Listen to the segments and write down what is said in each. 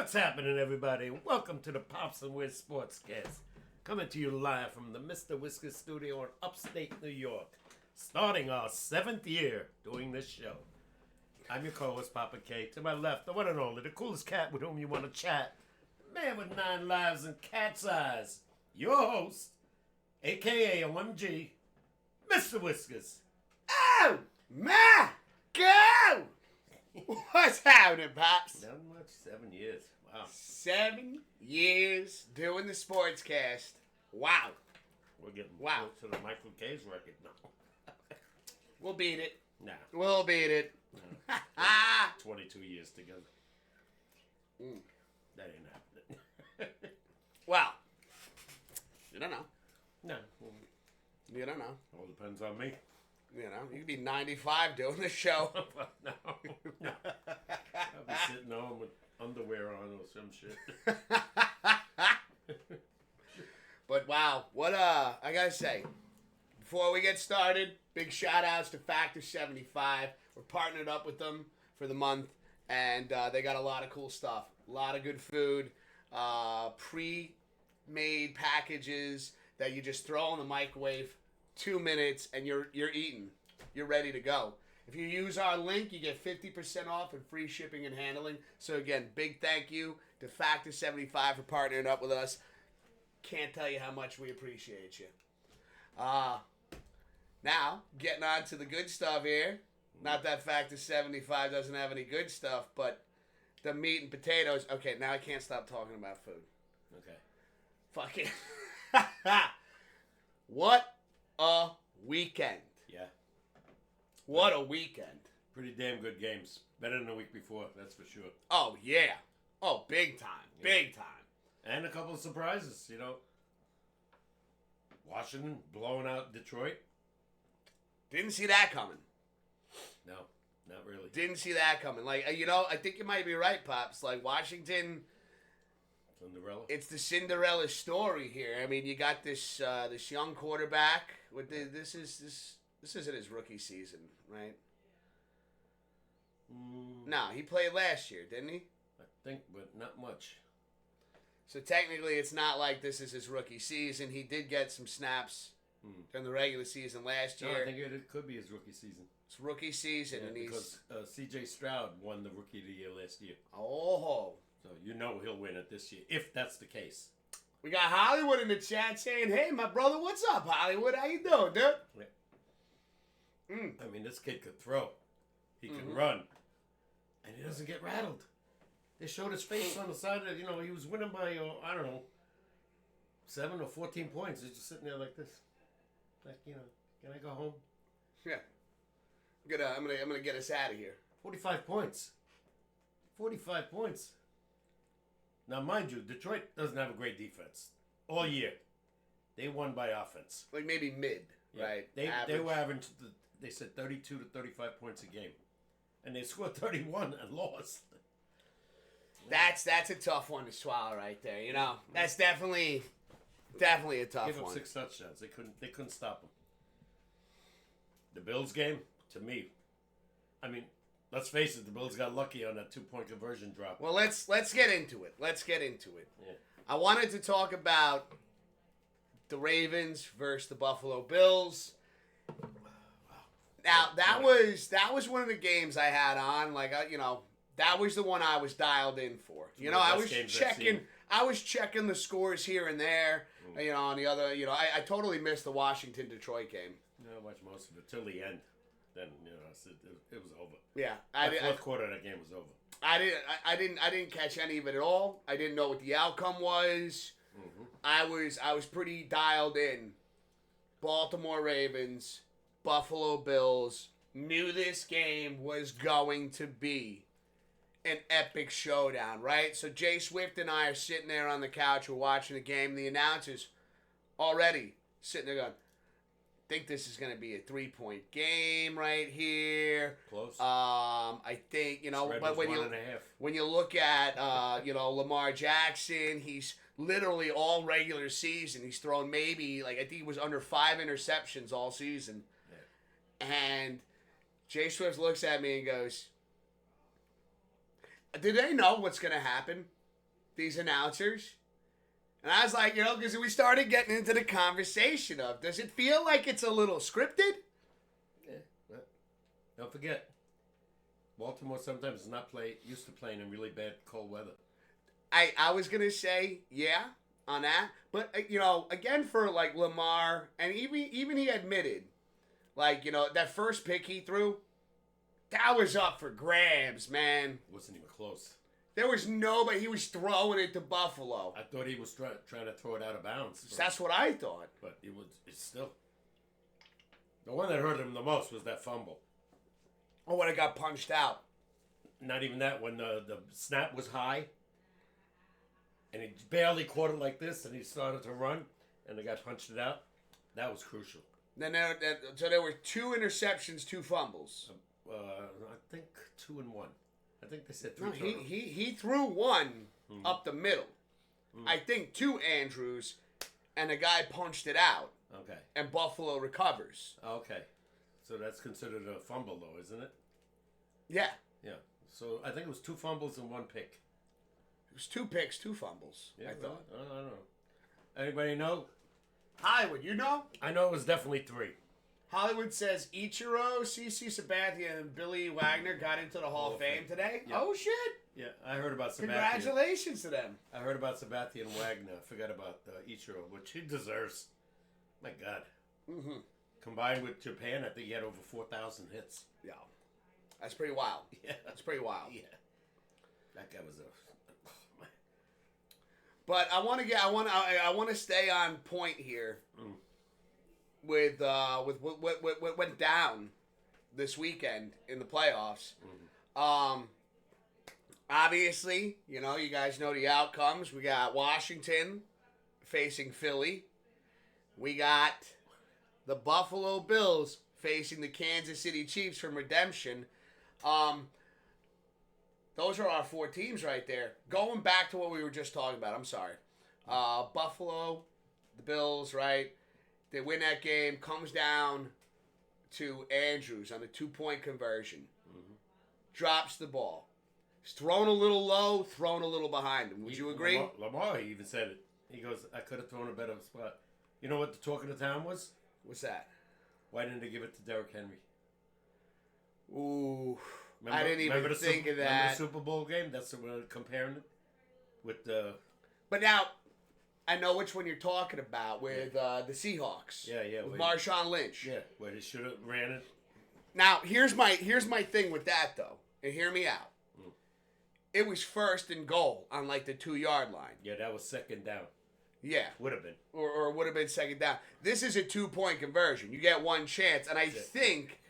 What's happening, everybody? Welcome to the Pops Wiz SportsCast. Coming to you live from the Mr. Whiskers studio in upstate New York. Starting our 7th year doing this show. I'm your co-host, Papa K. To my left, the one and only, the coolest cat with whom you want to chat. Man with 9 lives and cat's eyes. Your host, a.k.a. OMG, Mr. Whiskers. Oh, my God! What's happening, Pops? Not much, 7 years. Wow. 7 years doing the sportscast. Wow. We're getting Wow. close to the Michael K's record now. We'll beat it. Nah. We'll beat it. 22 years together. That ain't happening. Well, you don't know. No. You don't know. All depends on me. You know, you could be 95 doing the show. No. I'll be sitting home with underwear on or some shit. But wow, what I gotta say, before we get started, big shout outs to Factor 75. We're partnered up with them for the month, and they got a lot of cool stuff. A lot of good food, pre-made packages that you just throw in the microwave, 2 minutes, and you're eating. You're ready to go. If you use our link, you get 50% off and free shipping and handling. So again, big thank you to Factor 75 for partnering up with us. Can't tell you how much we appreciate you. Now, getting on to the good stuff here. Not that Factor 75 doesn't have any good stuff, but the meat and potatoes. Okay, now I can't stop talking about food. Okay. Fucking. What a weekend. Yeah. What a weekend. Pretty damn good games. Better than the week before, that's for sure. Oh, yeah. Oh, big time. Yeah. Big time. And a couple of surprises, you know. Washington blowing out Detroit. Didn't see that coming. No, not really. Didn't see that coming. Like, you know, I think you might be right, Pops. Like, Washington, Cinderella. it's the Cinderella story here. I mean, you got this this young quarterback. With this isn't his rookie season, right? No, he played last year, didn't he? I think, but not much. So technically, it's not like this is his rookie season. He did get some snaps during the regular season last year. No, I think it could be his rookie season. It's rookie season, Yeah, and because C.J. Stroud won the Rookie of the Year last year. Oh. So you know he'll win it this year, if that's the case. We got Hollywood in the chat saying, "Hey, my brother, what's up, Hollywood? How you doing, dude?" Yeah. I mean, this kid could throw. He can run. And he doesn't get rattled. They showed his face on the side of, he was winning by, 7 or 14 points. He's just sitting there like this. Like, can I go home? Yeah. I'm gonna get us out of here. 45 points. 45 points. Now, mind you, Detroit doesn't have a great defense all year. They won by offense. Like maybe mid, Yeah. right? They were averaging, they said 32 to 35 points a game. And they scored 31 and lost. That's a tough one to swallow right there. You know, that's definitely a tough Gave up one. 6 touchdowns. They couldn't stop them. The Bills game, to me, I mean, let's face it, the Bills got lucky on that 2-point conversion drop. Well, let's get into it. Yeah. I wanted to talk about the Ravens versus the Buffalo Bills. Now that was one of the games I had on. Like that was the one I was dialed in for. I was checking the scores here and there. On the other, I totally missed the Washington Detroit game. I watched most of it till the end. Then it was over. Yeah, Fourth quarter of that game was over. I didn't catch any of it at all. I didn't know what the outcome was. I was pretty dialed in. Baltimore Ravens, Buffalo Bills. Knew this game was going to be an epic showdown, right? So Jay Swift and I are sitting there on the couch. We're watching the game. The announcers already sitting there going, think this is going to be a 3-point game right here. Close. I think, but when you look at, Lamar Jackson, he's literally all regular season. He's thrown maybe, I think he was under 5 interceptions all season. Yeah. And Jay Swift looks at me and goes, do they know what's going to happen? these announcers. And I was like, because we started getting into the conversation of, does it feel like it's a little scripted? Yeah. Well, don't forget, Baltimore sometimes is not used to playing in really bad cold weather. I was going to say, yeah, on that. But, again, for, like, Lamar, and even he admitted, like, that first pick he threw, that was up for grabs, man. Wasn't even close. There was nobody. He was throwing it to Buffalo. I thought he was trying to throw it out of bounds. That's what I thought. But it's still. The one that hurt him the most was that fumble. Oh, when it got punched out. Not even that. When the snap was high, and he barely caught it like this, and he started to run, and the guy punched it out. That was crucial. Then so there were 2 interceptions, 2 fumbles. I think 2 and 1. I think they said 3 No, total. he threw one up the middle. I think 2 Andrews, and the guy punched it out. Okay. And Buffalo recovers. Okay. So that's considered a fumble, though, isn't it? Yeah. Yeah. So I think it was 2 fumbles and 1 pick. It was 2 picks, 2 fumbles, Yeah, I thought. I don't know. Anybody know? Hollywood, you know? I know it was definitely 3. Hollywood says Ichiro, CeCe Sabathia, and Billy Wagner got into the Hall of Fame today. Yeah. Oh, shit. Yeah, I heard about Sabathia. Congratulations to them. I heard about Sabathia and Wagner. I forgot about Ichiro, which he deserves. My God. Mm-hmm. Combined with Japan, I think he had over 4,000 hits. Yeah. That's pretty wild. Yeah. That's pretty wild. Yeah. That guy was a... But I want to stay on point here with what went down this weekend in the playoffs. Obviously, you guys know the outcomes. We got Washington facing Philly. We got the Buffalo Bills facing the Kansas City Chiefs from redemption. Those are our 4 teams right there. Going back to what we were just talking about, I'm sorry. Buffalo, the Bills, right? They win that game. Comes down to Andrews on a 2-point conversion. Drops the ball. He's thrown a little low, thrown a little behind him. Would you agree? Lamar even said it. He goes, I could have thrown a better spot. You know what the talk of the town was? What's that? Why didn't they give it to Derrick Henry? Ooh. I didn't even think of that. Remember the Super Bowl game? That's what we're comparing it with the... But now, I know which one you're talking about with the Seahawks. Yeah. With Marshawn Lynch. Yeah, where they should have ran it. Now, here's my thing with that, though. And hear me out. It was 1st and goal on, like, the 2-yard line. Yeah, that was 2nd down. Yeah. Would have been. Or would have been 2nd down. This is a 2-point conversion. You get 1 chance. And I think...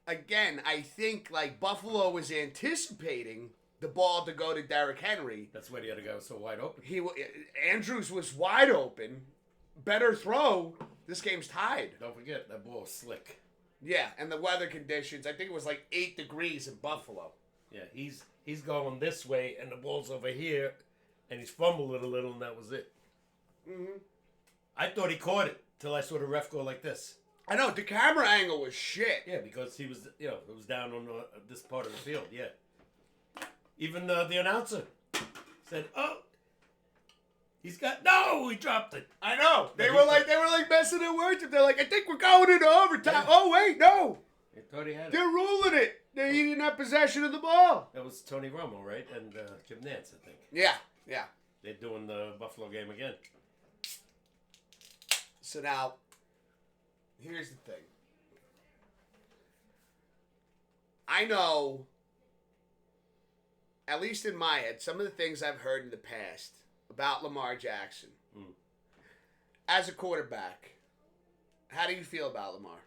Again, I think like Buffalo was anticipating the ball to go to Derrick Henry. That's why the other guy was so wide open. Andrews was wide open. Better throw. This game's tied. Don't forget, that ball was slick. Yeah, and the weather conditions, I think it was like 8 degrees in Buffalo. Yeah, he's going this way, and the ball's over here, and he's fumbled it a little, and that was it. I thought he caught it till I saw the ref go like this. I know, the camera angle was shit. Yeah, because he was, it was down on this part of the field, yeah. Even the announcer said, he dropped it. I know. They were like messing their words up. They're like, I think we're going into overtime. Yeah. Oh, wait, no. They thought he had it. They're ruling it. He didn't have possession of the ball. That was Tony Romo, right? And Jim Nantz, I think. Yeah. They're doing the Buffalo game again. So now... Here's the thing. I know, at least in my head, some of the things I've heard in the past about Lamar Jackson. As a quarterback, how do you feel about Lamar?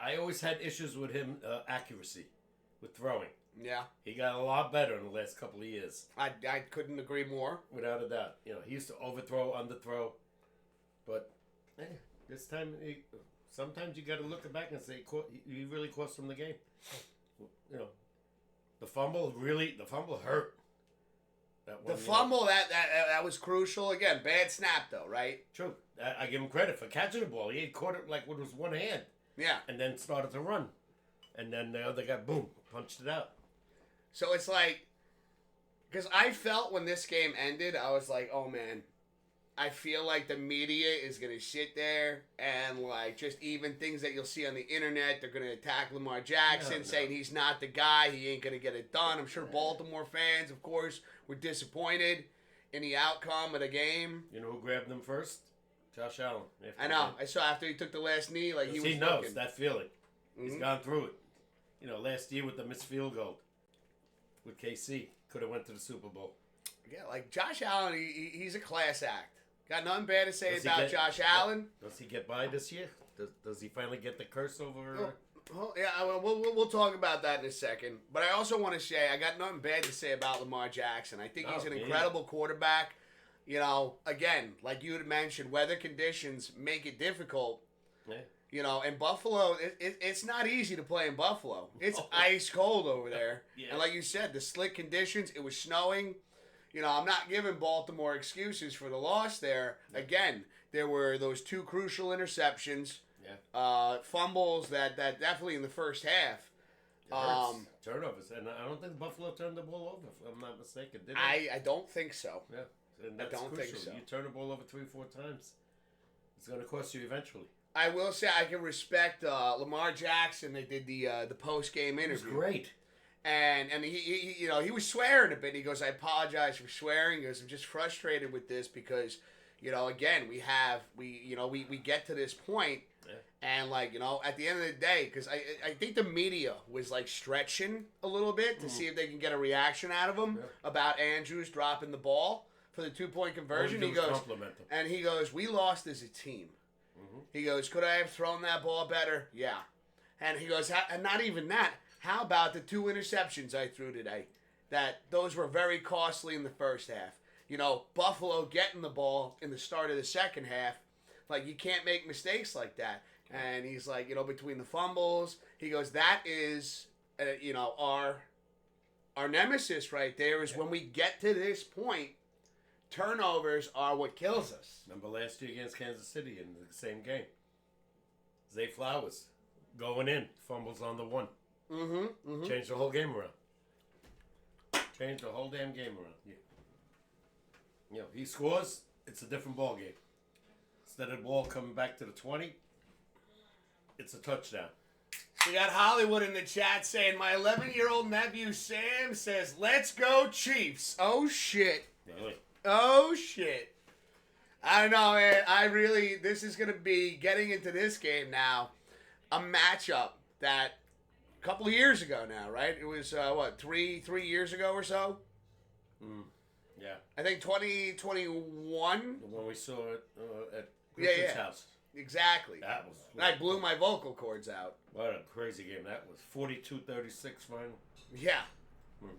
I always had issues with him, accuracy, with throwing. Yeah. He got a lot better in the last couple of years. I couldn't agree more. Without a doubt. He used to overthrow, underthrow. But, this time, sometimes you got to look back and say, he really cost him the game. The fumble hurt. The fumble, that was crucial. Again, bad snap, though, right? True. I give him credit for catching the ball. He had caught it like with his one hand. Yeah. And then started to run. And then the other guy, boom, punched it out. So it's like, Because I felt when this game ended, I was like, oh man, I feel like the media is going to sit there and like just even things that you'll see on the internet, they're going to attack Lamar Jackson, saying he's not the guy, he ain't going to get it done. I'm sure Baltimore fans, of course, were disappointed in the outcome of the game. You know who grabbed them first? Josh Allen. I know. I saw after he took the last knee, like he was knows looking. that feeling. He's gone through it. You know, last year with the missed field goal with KC, could have went to the Super Bowl. Yeah, like Josh Allen, he's a class act. Got nothing bad to say about Josh Allen. Does he get by this year? Does he finally get the curse over? Well, yeah, we'll talk about that in a second. But I also want to say I got nothing bad to say about Lamar Jackson. I think he's an incredible quarterback. You know, again, like you had mentioned, weather conditions make it difficult. Yeah. You know, in Buffalo, it's not easy to play in Buffalo. It's ice cold over there. Yeah. And like you said, the slick conditions, it was snowing. You know, I'm not giving Baltimore excuses for the loss there. Yeah. Again, there were those 2 crucial interceptions. Yeah. Fumbles that definitely in the first half. Turnovers. And I don't think Buffalo turned the ball over, if I'm not mistaken. Did they? I don't think so. Yeah. And that's crucial. Think so. You turn the ball over 3-4 times, it's going to cost you eventually. I will say I can respect Lamar Jackson. They did the post game interview. It was great. And he you know, he was swearing a bit. He goes, I apologize for swearing. He goes, I'm just frustrated with this because, you know, again, we get to this point, and like, you know, at the end of the day, because I think the media was like stretching a little bit to see if they can get a reaction out of him about Andrews dropping the ball for the 2-point conversion. He goes, we lost as a team. He goes, could I have thrown that ball better? Yeah. And he goes, and not even that. How about the 2 interceptions I threw today? Those were very costly in the first half. You know, Buffalo getting the ball in the start of the second half, like you can't make mistakes like that. And he's like, you know, between the fumbles, he goes, that is, you know, our nemesis right there is when we get to this point, turnovers are what kills us. Remember last year against Kansas City in the same game? Zay Flowers going in, fumbles on the 1. Changed the whole game around. Changed the whole damn game around. Yeah. You know, he scores, it's a different ball game. Instead of the ball coming back to the 20, it's a touchdown. We got Hollywood in the chat saying, my 11-year-old nephew Sam says, let's go Chiefs. Oh, shit. Really? Oh, shit. I don't know, man. This is going to be, getting into this game now, a matchup that a couple of years ago now, right? It was, three years ago or so? Yeah. I think 2021. When we saw it at Richard's house. Exactly. That was... And I blew my vocal cords out. What a crazy game that was. 42-36 final. Yeah.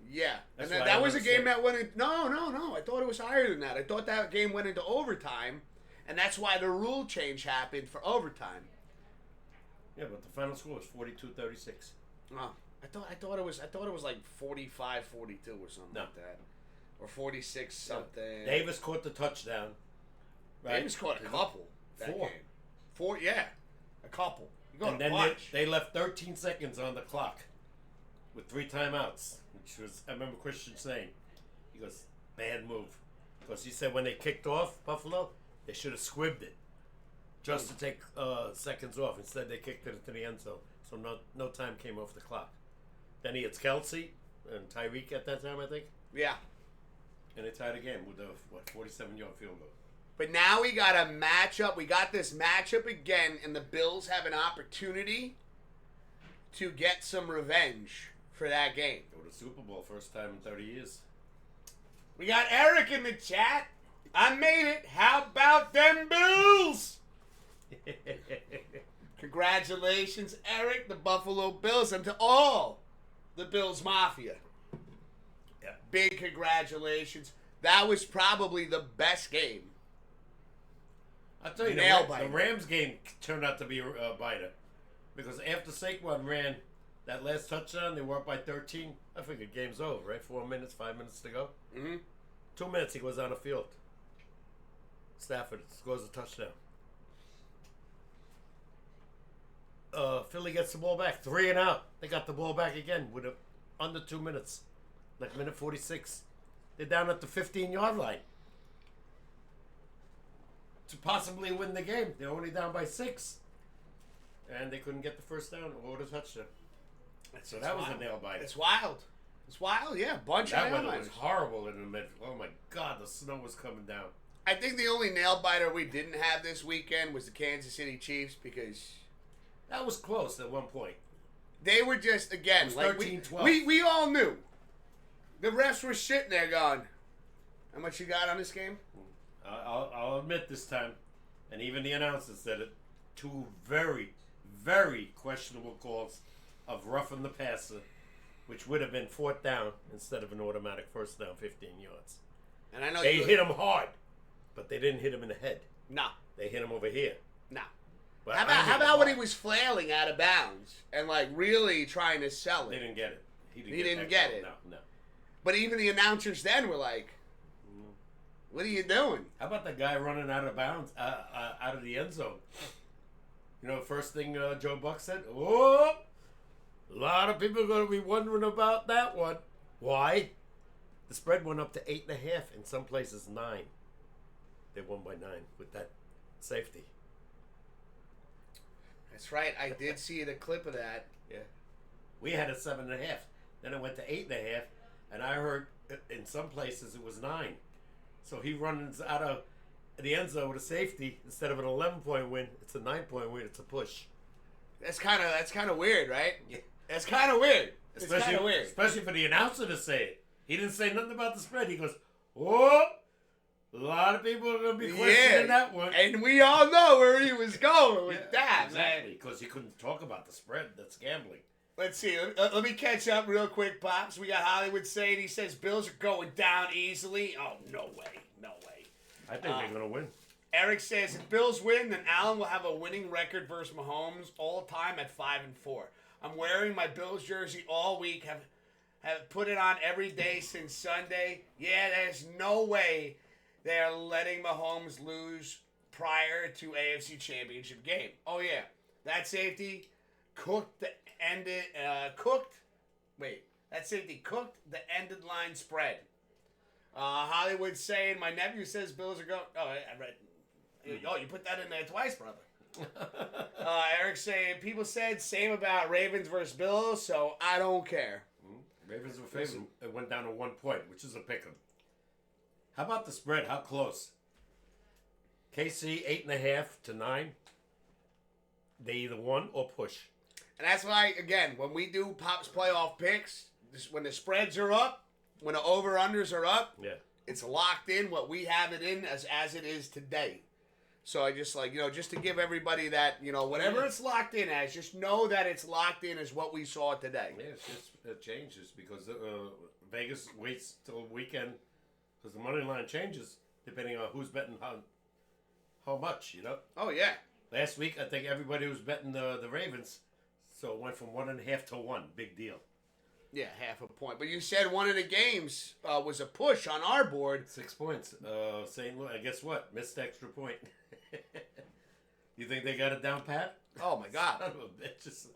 Yeah. And that was a game that went in... No. I thought it was higher than that. I thought that game went into overtime, and that's why the rule change happened for overtime. Yeah, but the final score was 42-36. Oh, I thought it was like 45-42 or something like that. Or 46 something. Yeah. Davis caught the touchdown. Right? Davis caught a couple. Four, yeah. A couple. And then they left 13 seconds on the clock with 3 timeouts, which was, I remember Christian saying, he goes, bad move. Because he said when they kicked off Buffalo, they should have squibbed it just to take seconds off. Instead, they kicked it into the end zone. So no time came off the clock. Then he hits Kelsey and Tyreek at that time, I think. Yeah. And they tied the game with a 47-yard field goal. But now we got a matchup. We got this matchup again, and the Bills have an opportunity to get some revenge for that game. Go to the Super Bowl, first time in 30 years. We got Eric in the chat. I made it. How about them Bills? Congratulations, Eric, the Buffalo Bills, and to all the Bills Mafia. Yeah. Big congratulations. That was probably the best game. I'll tell you, the Rams game turned out to be a biter. Because after Saquon ran that last touchdown, they were up by 13. I figured game's over, right? 4 minutes, 5 minutes to go. 2 minutes, he goes on the field. Stafford scores a touchdown. Philly gets the ball back. 3 and out. They got the ball back again with under 2 minutes. Like minute 46. They're down at the 15-yard line to possibly win the game. They're only down by 6. And they couldn't get the first down or the touchdown. So that was a nail biter. It's wild. It's wild, yeah. Bunch That of weather nail was biters. horrible in the mid. Oh my God, the snow was coming down. I think the only nail biter we didn't have this weekend was the Kansas City Chiefs because That was close at one point. they were just, again, It was like 13-12. we all knew. The refs were sitting there going, how much you got on this game? I'll admit this time, and even the announcers said it, 2 very, very questionable calls of roughing the passer, which would have been 4th down instead of an automatic first down, 15 yards. And I know They hit him hard, but they didn't hit him in the head. No. They hit him over here. No. But How about when he was flailing out of bounds and like really trying to sell They it? didn't get it. He didn't that get call. it. No. But even the announcers then were like, what are you doing? How about the guy running out of bounds, out of the end zone? You know, the first thing Joe Buck said? Oh, a lot of people are going to be wondering about that one. Why? The spread went up to 8.5, in some places 9. They won by 9 with that safety. That's right. I did see the clip of that. Yeah. We had a 7.5. Then it went to 8.5, and I heard in some places it was 9. So he runs out of the end zone with a safety instead of an 11-point win. It's a 9-point win. It's a push. That's kind of weird, right? Yeah. That's kind of weird. It's kind of weird. Especially for the announcer to say it. He didn't say nothing about the spread. He goes, "Oh, a lot of people are going to be questioning that one." And we all know where he was going with that, exactly, man. because he couldn't talk about the spread. That's gambling. Let's see. Let me catch up real quick, Pops. We got Hollywood saying he says Bills are going down easily. Oh, no way. No way. I think they're going to win. Eric says if Bills win, then Allen will have a winning record versus Mahomes all time at 5-4. I'm wearing my Bills jersey all week. Have put it on every day since Sunday. Yeah, there's no way they're letting Mahomes lose prior to AFC Championship game. Oh yeah, that safety cooked the ended that safety cooked the ended line spread. Hollywood saying my nephew says Bills are going. Oh, I read. Oh, you put that in there twice, brother. Eric saying people said same about Ravens versus Bills, so I don't care. Ravens were favored. It went down to 1 point, which is a pick 'em. How about the spread? How close? KC 8.5 to 9. They either won or push. And that's why, again, when we do Pops playoff picks, when the spreads are up, when the over-unders are up, Yeah. it's locked in what we have it in as it is today. So I just just to give everybody that, whatever it's locked in as, just know that it's locked in as what we saw today. Yeah, it changes because Vegas waits till weekend because the money line changes depending on who's betting how much, Oh, yeah. Last week, I think everybody was betting the Ravens, so it went from 1.5 to 1. Big deal. Yeah, half a point. But you said one of the games was a push on our board. 6 points. St. Louis, guess what? Missed extra point. You think they got it down pat? Oh, my God. Son of a bitch.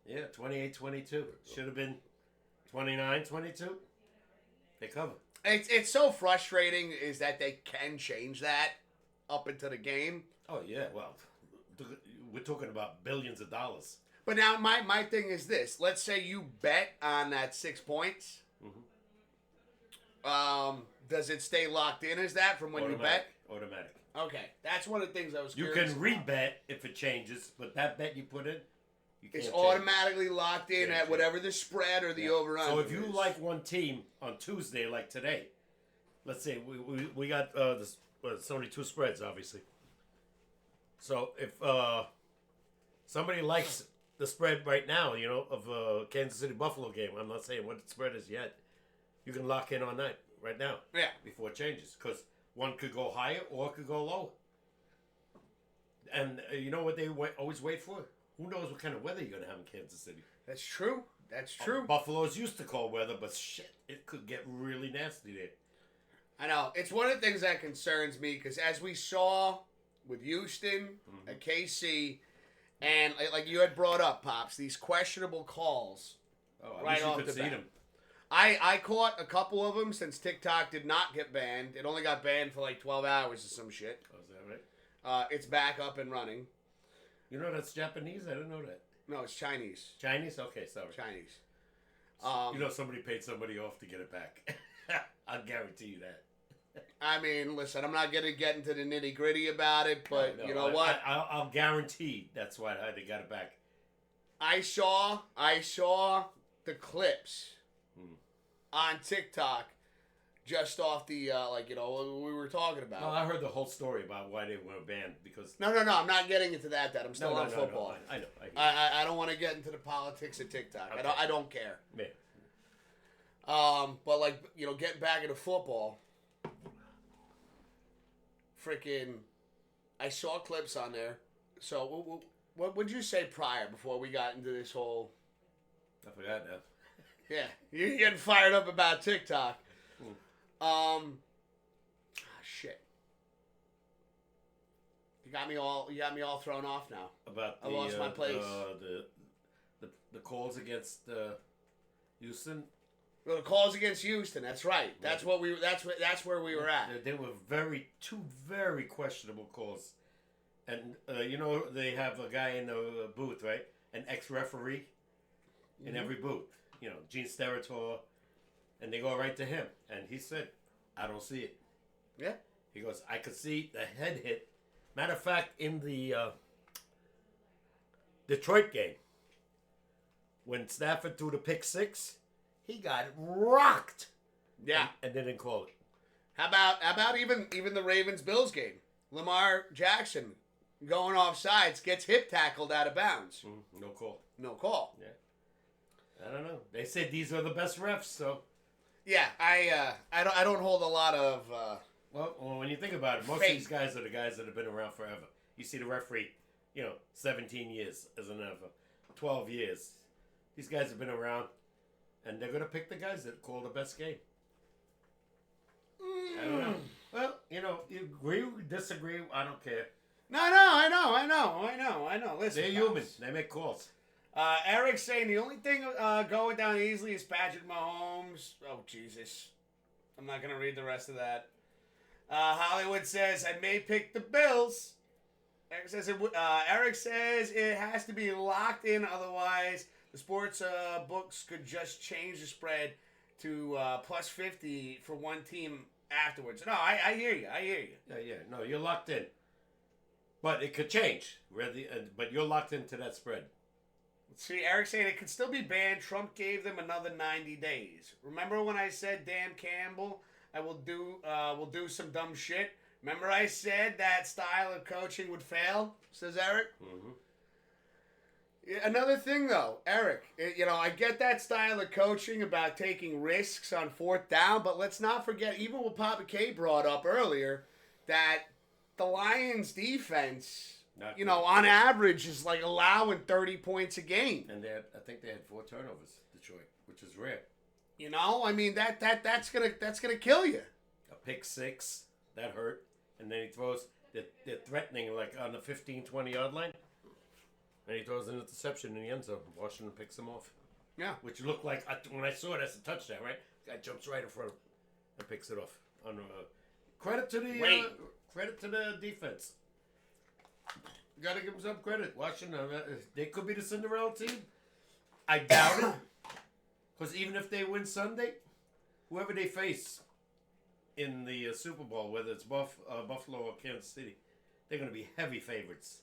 Yeah, 28-22. Should have been 29-22. They cover. It's so frustrating is that they can change that up into the game. Oh, yeah. Well, we're talking about billions of dollars. But now my thing is this. Let's say you bet on that 6 points. Mm-hmm. Does it stay locked in as that from when you bet? Automatic. Okay. That's one of the things I was You curious can about. rebet if it changes, but that bet you put in, you can't It's change. automatically locked in Yeah, at whatever the spread or the over-under So if you is. like one team on Tuesday, like today, let's say we got it's only 2 spreads, obviously. So if somebody likes the spread right now, of Kansas City Buffalo game, I'm not saying what the spread is yet. You can lock in on that right now. Yeah. Before it changes, because one could go higher or it could go lower. And you know what they always wait for? Who knows what kind of weather you're going to have in Kansas City? That's true. That's true. Buffalo's used to cold weather, but shit, it could get really nasty there. I know. It's one of the things that concerns me because as we saw with Houston and KC, and like you had brought up, Pops, these questionable calls Oh, I right wish you off could the see bat. them. I caught a couple of them since TikTok did not get banned. It only got banned for like 12 hours or some shit. Oh, is that right? It's back up and running. You know that's Japanese? I didn't know that. No, it's Chinese. Chinese? Okay, sorry. Chinese. You know somebody paid somebody off to get it back. I'll guarantee you that. I mean, listen, I'm not going to get into the nitty gritty about it, but No, you know what? I'll guarantee that's why they got it back. I saw the clips on TikTok just off the, what we were talking about. No, I heard the whole story about why they were banned because... No, I'm not getting into that. I'm still on football. No, I know. I don't want to get into the politics of TikTok. Okay. I don't care. Yeah. But getting back into football, freaking, I saw clips on there. So what would you say prior before we got into this whole? I forgot now. Yeah, you're getting fired up about TikTok. Shit. You got me all thrown off now. About I lost my place. The calls against Houston. Well, the calls against Houston. That's right. That's where we were at. They were two very questionable calls, and they have a guy in the booth, right? An ex-referee in every booth. Gene Steratore, and they go right to him, and he said, "I don't see it." Yeah. He goes, "I could see the head hit." Matter of fact, in the Detroit game, when Stafford threw the pick six, he got rocked. Yeah. And they didn't call it. How about even the Ravens-Bills game? Lamar Jackson going off sides gets hip tackled out of bounds. No call. No call. Yeah. I don't know. They said these are the best refs, so. Yeah, I don't hold a lot of. Well, when you think about it, most of these guys are the guys that have been around forever. You see the referee, 17 years as an NFL, 12 years. These guys have been around, and they're going to pick the guys that call the best game. I don't know. Well, you agree, disagree, I don't care. No, I know. Listen, they're human. They make calls. Eric's saying the only thing going down easily is Patrick Mahomes. Oh, Jesus. I'm not going to read the rest of that. Hollywood says, I may pick the Bills. Eric says it has to be locked in, otherwise the sports books could just change the spread to plus 50 for one team afterwards. No, I hear you. Yeah. No, you're locked in. But it could change. But you're locked into that spread. See, Eric saying it could still be banned. Trump gave them another 90 days. Remember when I said, damn Campbell, I will do some dumb shit? Remember I said that style of coaching would fail? Says Eric. Mm-hmm. Another thing, though, Eric, I get that style of coaching about taking risks on fourth down, but let's not forget, even what Papa K brought up earlier, that the Lions' defense... on average, is like allowing 30 points a game. And I think they had 4 turnovers, Detroit, which is rare. I mean that's gonna kill you. A pick six, that hurt. And then he throws, they're threatening like on the 15, 20-yard line. And he throws an interception in the end zone. Washington picks him off. Yeah. Which looked like, when I saw it, that's a touchdown, right? Guy jumps right in front and picks it off. Credit to the defense. Got to give them some credit. Washington, they could be the Cinderella team. I doubt it. Because even if they win Sunday, whoever they face in the Super Bowl, whether it's Buffalo or Kansas City, they're going to be heavy favorites.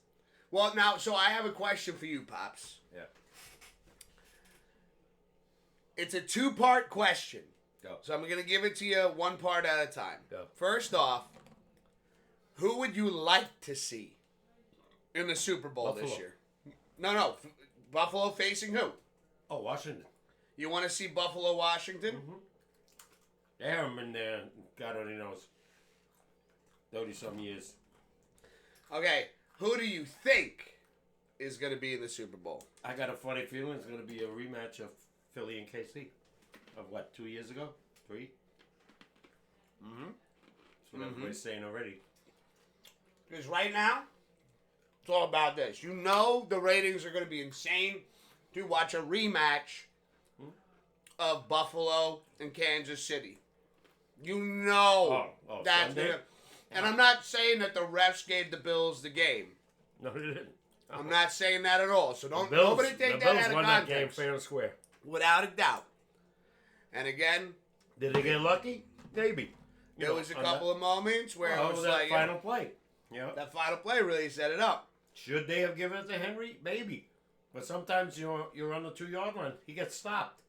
Well, now, so I have a question for you, Pops. Yeah. It's a 2-part question. Go. So I'm going to give it to you one part at a time. Go. First off, who would you like to see in the Super Bowl Buffalo. this year? No. Buffalo facing who? Oh, Washington. You want to see Buffalo, Washington? Mm-hmm. They have them in there, God only knows, 30-some years. Okay, who do you think is going to be in the Super Bowl? I got a funny feeling it's going to be a rematch of Philly and KC. Of what, 2 years ago? 3? Mm-hmm. That's what everybody's saying already. Because right now, it's all about this. The ratings are going to be insane to watch a rematch of Buffalo and Kansas City. You know that's Sunday? gonna. And I'm not saying that the refs gave the Bills the game. No, they didn't. I'm not saying that at all. So don't Bills, nobody take the that Bills out of won context. that game fair and square. Without a doubt. And again, Did they get lucky? Maybe. there was a couple of moments where it was that like final play. Yeah. that final play really set it up. Should they have given it to Henry? Maybe. But sometimes you're on the 2-yard line. He gets stopped.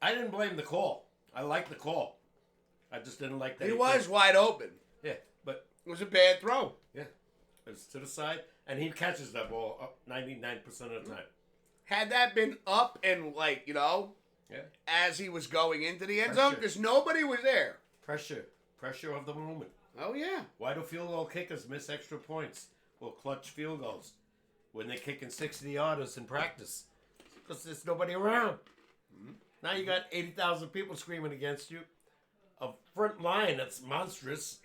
I didn't blame the call. I liked the call. I just didn't like that. He was wide open. Yeah, but It was a bad throw. yeah, it's to the side, and he catches that ball up 99% of the time. Had that been up and Yeah. as he was going into the end zone, Pressure. because nobody was there. Pressure of the moment. Oh yeah. Why do field goal kickers miss extra points or clutch field goals when they're kicking 60-yarders in practice? Because there's nobody around. Now you got 80,000 people screaming against you. A front line that's monstrous.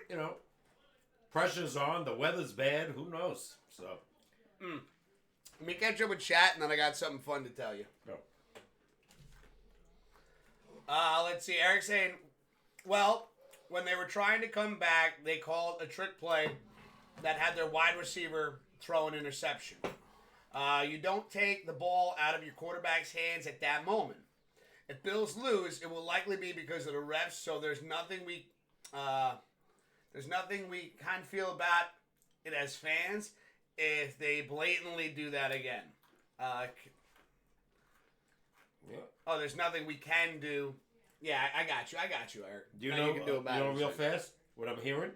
Pressure's on. The weather's bad. Who knows? So. Let me catch up with chat, and then I got something fun to tell you. Go. Let's see. Eric saying, well, when they were trying to come back, they called a trick play that had their wide receiver throw an interception. You don't take the ball out of your quarterback's hands at that moment. If Bills lose, it will likely be because of the refs. So there's nothing we kind of feel about it as fans if they blatantly do that again. Oh, there's nothing we can do. Yeah, I got you, Eric. Do you Nothing know, you can do about it. real fast, what I'm hearing,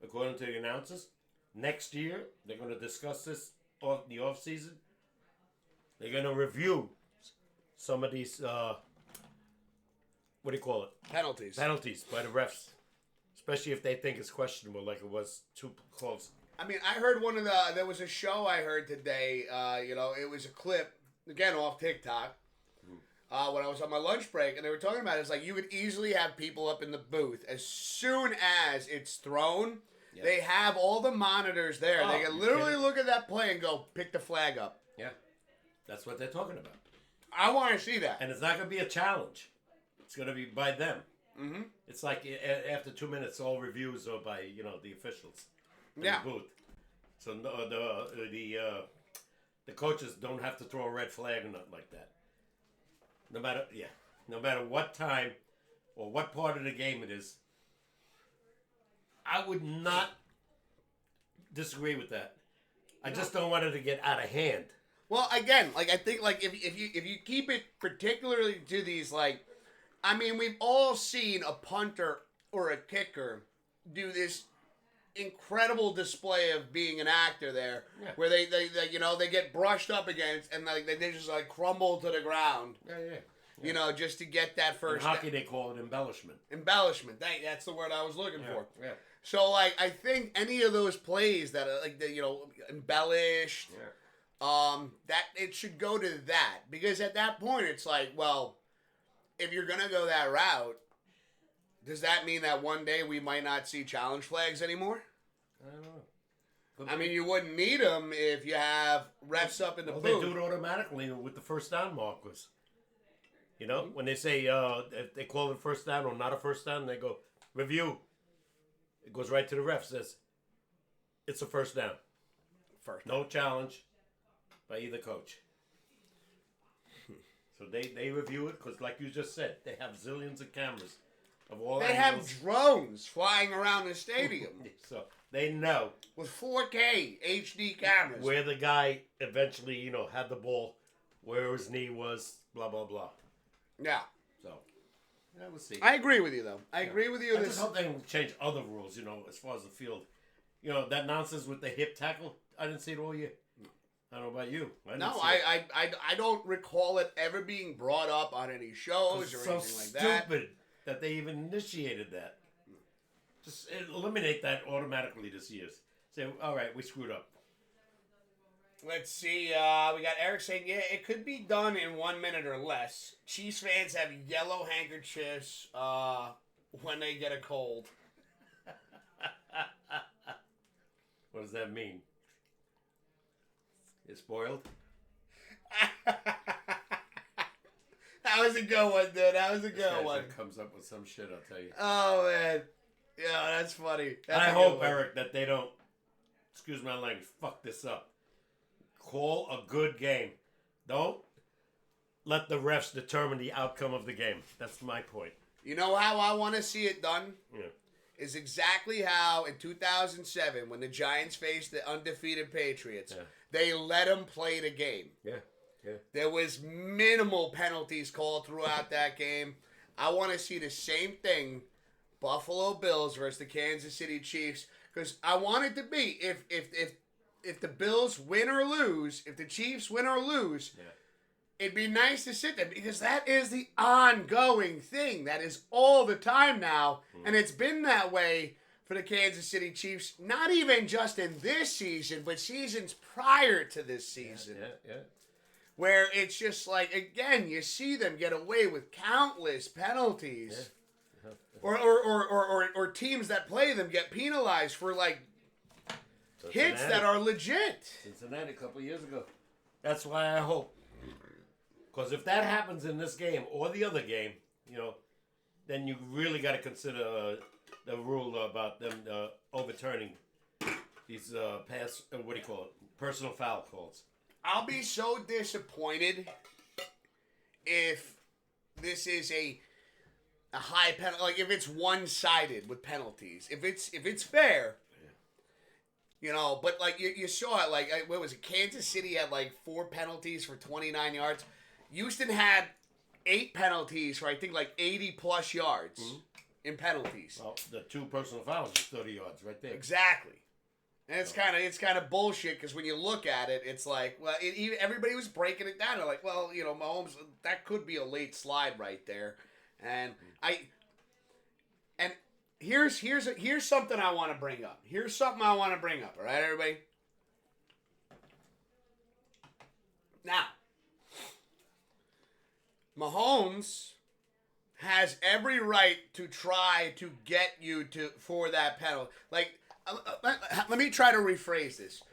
according to the announcers, next year, they're going to discuss this the offseason. They're going to review some of these, what do you call it? Penalties. Penalties by the refs. Especially if they think it's questionable, like it was too close. I mean, I heard there was a show I heard today, it was a clip, again, off TikTok, when I was on my lunch break, and they were talking about it. It's like you could easily have people up in the booth. As soon as it's thrown, they have all the monitors there. They can literally look at that play and go, pick the flag up. Yeah. That's what they're talking about. I want to see that. And it's not going to be a challenge. It's going to be by them. Mm-hmm. It's like after 2 minutes, all reviews are by, the officials in Yeah. the booth. So the coaches don't have to throw a red flag or nothing like that. No matter what time or what part of the game it is, I would not disagree with that. I just don't want it to get out of hand. Well, again, I think if you keep it particularly to these we've all seen a punter or a kicker do this incredible display of being an actor there, where they get brushed up against and they just crumble to the ground. Yeah. Just to get that first. In hockey, they call it embellishment. Embellishment. That's the word I was looking for. Yeah. So I think any of those plays that are embellished, that it should go to that, because at that point it's like, well, if you're gonna go that route, does that mean that one day we might not see challenge flags anymore? I don't know. I mean, you wouldn't need them if you have refs up in the booth. They do it automatically with the first down markers. When they say if they call it first down or not a first down, they go review. It goes right to the ref. Says it's a first down. No challenge by either coach. So they review it because, like you just said, they have zillions of cameras of all They angles. have drones flying around the stadium So they know with 4K HD cameras. where the guy eventually, had the ball, where his knee was, blah, blah, blah. Yeah. So, we'll see. I agree with you, though. I agree with you. I just hope they will change other rules, as far as the field. That nonsense with the hip tackle, I didn't see it all year. I don't know about you. I don't recall it ever being brought up on any shows or anything like that. Stupid that they even initiated that. Just eliminate that automatically this year. Say, all right, we screwed up. Let's see. We got Eric saying, yeah, it could be done in 1 minute or less. Chiefs fans have yellow handkerchiefs when they get a cold. What does that mean? It's spoiled? That was a good one, dude. That was a good one. Comes up with some shit, I'll tell you. Oh, man. Yeah, that's funny. I hope, Eric, that they don't, excuse my language, fuck this up. Call a good game. Don't let the refs determine the outcome of the game. That's my point. You know how I want to see it done? Yeah. Is exactly how in 2007, when the Giants faced the undefeated Patriots, they let them play the game. Yeah. There was minimal penalties called throughout that game. I want to see the same thing, Buffalo Bills versus the Kansas City Chiefs, because I want it to be if the Bills win or lose, if the Chiefs win or lose, it'd be nice to sit there because that is the ongoing thing. That is all the time now, and it's been that way for the Kansas City Chiefs, not even just in this season, but seasons prior to this season. Yeah. Where it's just like, again, you see them get away with countless penalties. Yeah. Or teams that play them get penalized for, like, hits that are legit. Cincinnati a couple years ago. That's why I hope. Because if that happens in this game or the other game, then you really got to consider the rule about them overturning these personal foul calls. I'll be so disappointed if this is a high penalty, like if it's one-sided with penalties. If it's fair, but like you saw it, like what was it? Kansas City had like 4 penalties for 29 yards. Houston had 8 penalties for I think like 80 plus yards in penalties. Well, the 2 personal fouls is 30 yards right there. Exactly. And it's kind of bullshit because when you look at it, it's like, well, everybody was breaking it down. They're like, well, Mahomes, that could be a late slide right there. And here's something I want to bring up. All right, everybody. Now, Mahomes has every right to try to get you for that penalty. Like, let me try to rephrase this.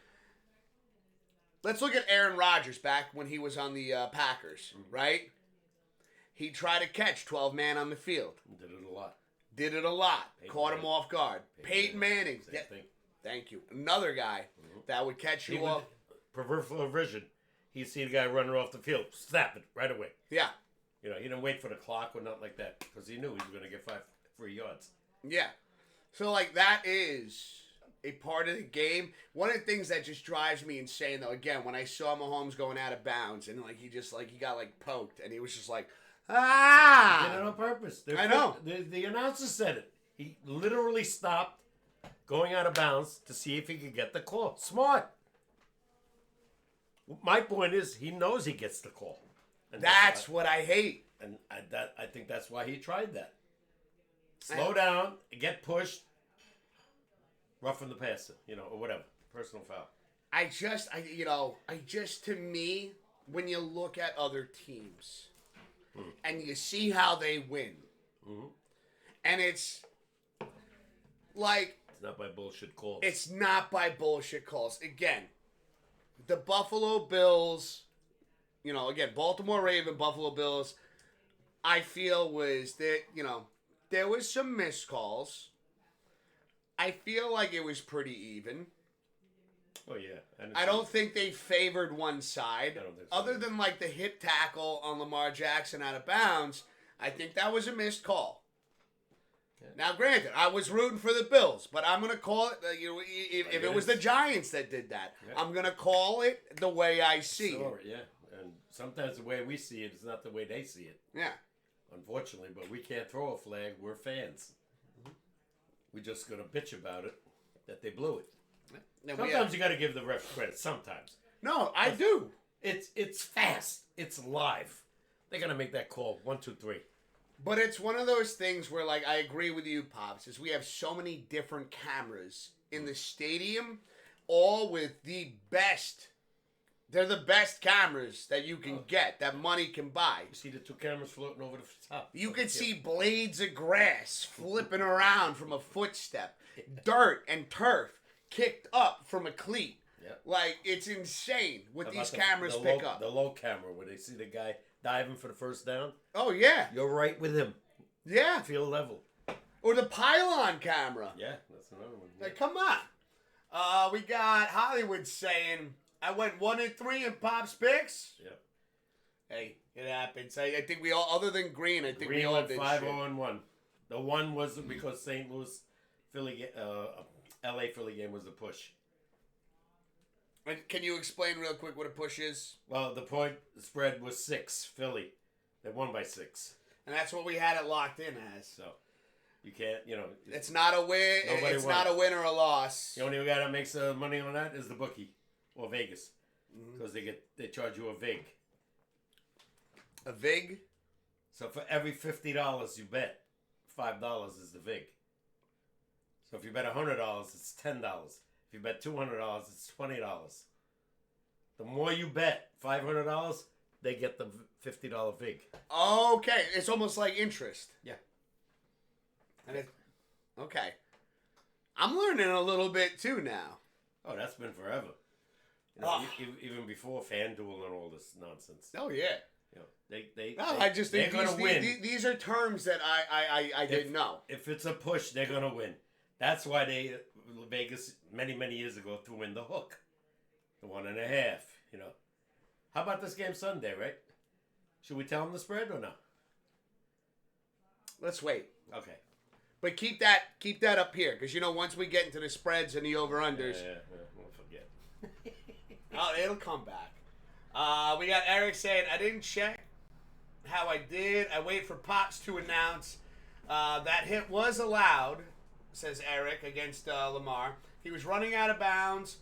Let's look at Aaron Rodgers back when he was on the Packers, right? He tried to catch 12 man on the field. Did it a lot. Caught him off guard. Peyton Manning. Same thing. Thank you. Another guy that would catch you off. Peripheral vision. He see the guy running off the field. Snap it right away. Yeah. He didn't wait for the clock or nothing like that because he knew he was going to get 5 free yards. Yeah. So, like, that is a part of the game. One of the things that just drives me insane, though, again, when I saw Mahomes going out of bounds and, like, he got, like, poked and he was just like, ah! He did it on purpose. I know. The announcer said it. He literally stopped going out of bounds to see if he could get the call. Smart. My point is he knows he gets the call. And that's what I hate. And I think that's why he tried that. Slow down, get pushed, roughing the passer, or whatever. Personal foul. To me, when you look at other teams and you see how they win, and it's like... It's not by bullshit calls. It's not by bullshit calls. Again, the Buffalo Bills, again, Baltimore Ravens, Buffalo Bills, I feel was that, there was some missed calls. I feel like it was pretty even. Oh, yeah. I don't think they favored one side. I don't think so. Other than, like, the hip tackle on Lamar Jackson out of bounds, I think that was a missed call. Yeah. Now, granted, I was rooting for the Bills, but I'm going to call it, if it was the Giants that did that, I'm going to call it the way I see it. Yeah. And sometimes the way we see it is not the way they see it. Yeah. Unfortunately, but we can't throw a flag. We're fans. We're just going to bitch about it that they blew it. Sometimes you got to give the refs credit. Sometimes. No, I do. It's fast. It's live. They're going to make that call. 1, 2, 3. But it's one of those things where, like, I agree with you, Pops, is we have so many different cameras in the stadium, all with the best. They're the best cameras that you can get, that money can buy. You see the 2 cameras floating over the top. You can see blades of grass flipping around from a footstep, dirt and turf kicked up from a cleat. Yeah. Like, it's insane what these About cameras the pick low, up. The low camera where they see the guy diving for the first down. Oh, yeah. You're right with him. Yeah. Field level. Or the pylon camera. Yeah, that's another one. Yeah. Like, come on. We got Hollywood saying, I went 1-3 in Pops picks. Yeah. Hey, it happens. I think we all, other than Green, I think Green we all went did 5-0-1. The one was because St. Louis, LA Philly game was the push. And can you explain real quick what a push is? Well, the point spread was 6, Philly. They won by 6. And that's what we had it locked in as. So, you can't, It's not a win. It's not a win or a loss. The only guy that makes money on that is the bookie or Vegas, because they charge you a vig. A vig. So for every $50 you bet, $5 is the vig. So if you bet $100, it's $10. If you bet $200, it's $20. The more you bet, $500, they get the $50 vig. Okay, it's almost like interest. Yeah. And okay. I'm learning a little bit too now. Oh, that's been forever. Even before FanDuel and all this nonsense. Oh yeah. I just think these are terms that I didn't know. If it's a push, they're gonna win. That's why Vegas many years ago threw in the hook, the 1.5. How about this game Sunday? Right? Should we tell them the spread or no? Let's wait. Okay. But keep that up here, because once we get into the spreads and the over-unders, we'll forget. Oh, it'll come back. We got Eric saying, I didn't check how I did. I wait for Pops to announce that hit was allowed, says Eric, against Lamar. He was running out of bounds,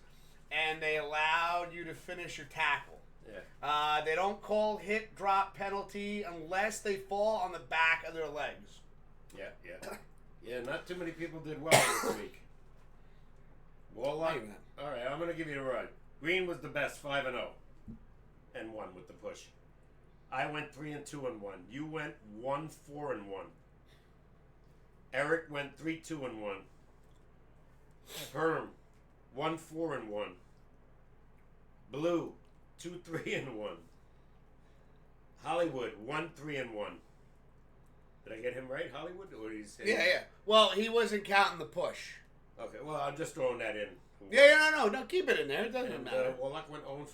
and they allowed you to finish your tackle. Yeah. They don't call hit drop penalty unless they fall on the back of their legs. Yeah. Yeah, not too many people did well this week. Warlock. All right, I'm going to give you a run. Green was the best, 5-0. And 1 with the push. I went 3-2-1. You went 1-4-1. Eric went 3-2-1. Herm 1-4-1. Blue 2-3-1. Hollywood 1-3-1. Did I get him right, Hollywood? Or he's yeah. Well, he wasn't counting the push. Okay, well, I'm just throwing that in. Yeah, no, keep it in there. It doesn't matter. Warlock went 0-5.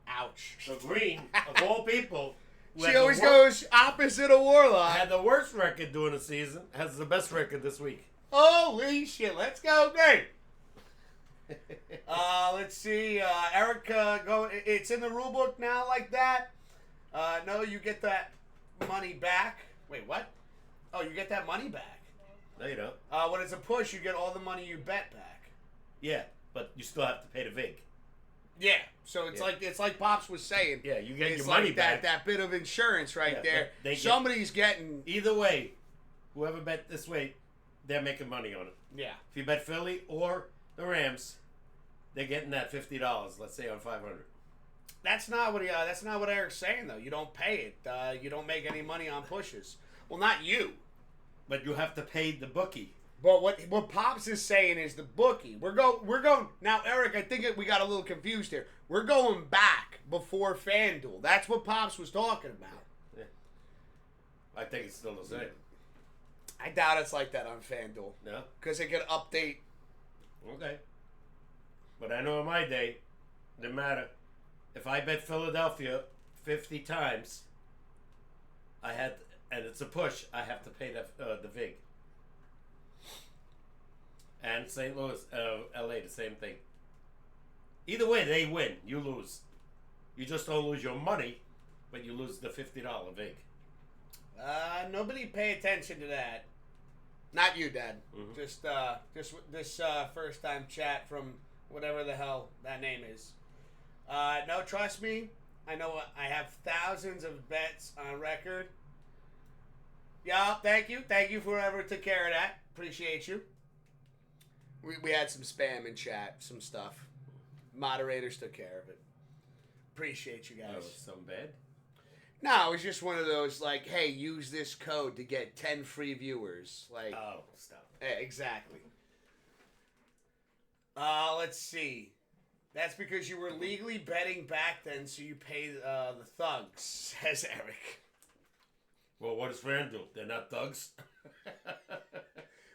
Ouch. So Green, of all people, she always goes opposite of Warlock. Had the worst record during the season, has the best record this week. Holy shit! Let's go, Green. Let's see. Eric, go. It's in the rule book now, like that. No, you get that money back. Wait, what? Oh, you get that money back. No, you don't. When it's a push, you get all the money you bet back. Yeah, but you still have to pay the vig. Yeah, so it's like Pops was saying. Yeah, you get your like money back. That bit of insurance right there. Somebody's getting. Either way, whoever bet this way, they're making money on it. Yeah. If you bet Philly or the Rams, they're getting that $50. Let's say on 500. That's not what Eric's saying though. You don't pay it. You don't make any money on pushes. Well, not you. But you have to pay the bookie. But what Pops is saying is the bookie. We're going now, Eric. I think we got a little confused here. We're going back before FanDuel. That's what Pops was talking about. Yeah. I think it's still the same. I doubt it's like that on FanDuel. No, because it could update. Okay. But I know in my day, didn't matter. If I bet Philadelphia 50 times, and it's a push, I have to pay the vig. And St. Louis, LA, the same thing. Either way, they win. You lose. You just don't lose your money, but you lose the $50 vig. Nobody pay attention to that. Not you, Dad. Mm-hmm. Just this first time chat from whatever the hell that name is. No, trust me. I know I have thousands of bets on record. Yeah, thank you. Thank you for whoever took care of that. Appreciate you. We had some spam in chat, some stuff. Moderators took care of it. Appreciate you guys. Oh, something bad? No, it was just one of those like, hey, use this code to get 10 free viewers. Like, oh, stop. Yeah, exactly. Let's see. That's because you were legally betting back then, so you pay the thugs, says Eric. Well, what does FanDuel? They're not thugs.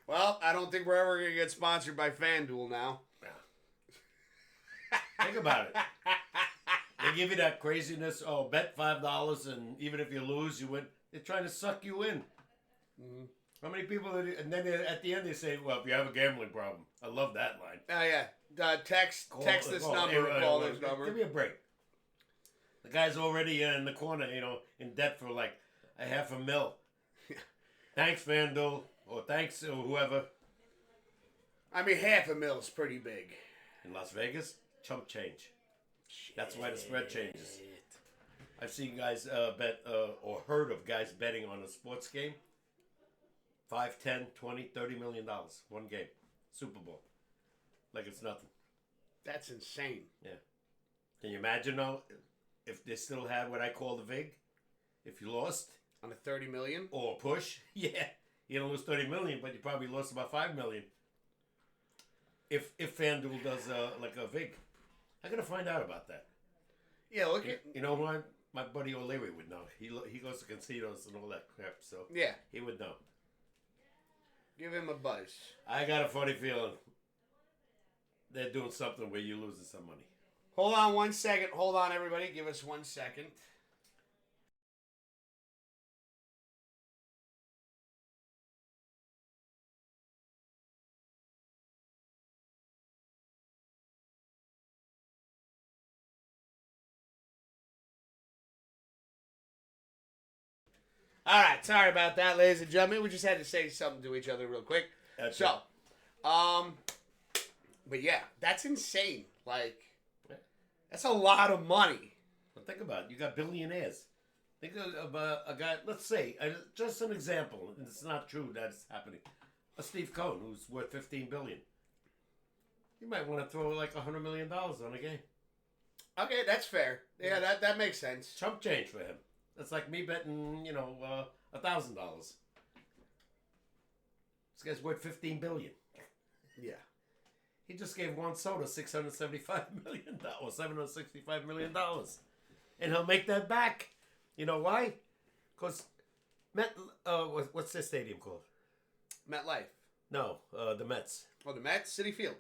Well, I don't think we're ever going to get sponsored by FanDuel now. Think about it. They give you that craziness. Oh, bet $5, and even if you lose, you win. They're trying to suck you in. Mm-hmm. How many people? And then at the end they say, "Well, if you have a gambling problem," I love that line. Oh yeah, text this number, call this number. Give me a break. The guy's already in the corner, in debt for like $500,000. Thanks, FanDuel, or thanks whoever. I mean, $500,000 is pretty big. In Las Vegas, chump change. That's why the spread changes. I've seen guys bet or heard of guys betting on a sports game. $5, $10, $20, $30 million. One game. Super Bowl. Like it's nothing. That's insane. Yeah. Can you imagine now if they still had what I call the VIG? If you lost. On a $30 million? Or push. Yeah. You don't lose $30 million, but you probably lost about $5 million. If FanDuel does like a VIG. I got to find out about that. Yeah, look at... You know what? My buddy O'Leary would know. He goes to casinos and all that crap, so yeah, he would know. Give him a buzz. I got a funny feeling they're doing something where you're losing some money. Hold on 1 second. Hold on, everybody. Give us 1 second. All right, sorry about that, ladies and gentlemen. We just had to say something to each other real quick. That's but yeah, that's insane. Like, that's a lot of money. But think about it. You got billionaires. Think of a guy, let's say, just an example, and it's not true that it's happening. A Steve Cohen, who's worth $15 billion. You might want to throw like $100 million on a game. Okay, that's fair. Yeah, that makes sense. Chump change for him. That's like me betting, $1,000. This guy's worth $15 billion. Yeah. He just gave Juan Soto $675 million, $765 million. And he'll make that back. You know why? Because what's this stadium called? MetLife. No, the Mets. Oh, the Mets? Citi Field.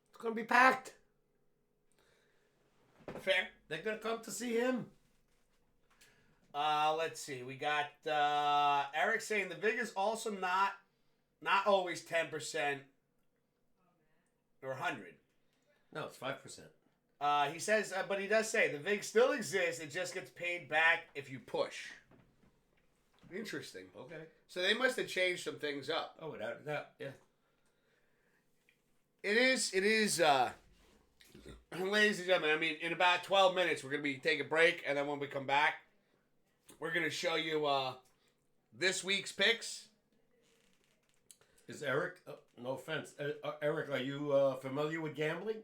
It's going to be packed. Fair. They're going to come to see him. Let's see. We got Eric saying the VIG is also not always 10% or 100. No, it's 5%. He says, but he does say the VIG still exists. It just gets paid back if you push. Interesting. Okay. So they must have changed some things up. Oh, without a doubt, yeah. It is, ladies and gentlemen, I mean, in about 12 minutes, we're going to be taking a break, and then when we come back, we're going to show you this week's picks. Is Eric, no offense, Eric, are you familiar with gambling?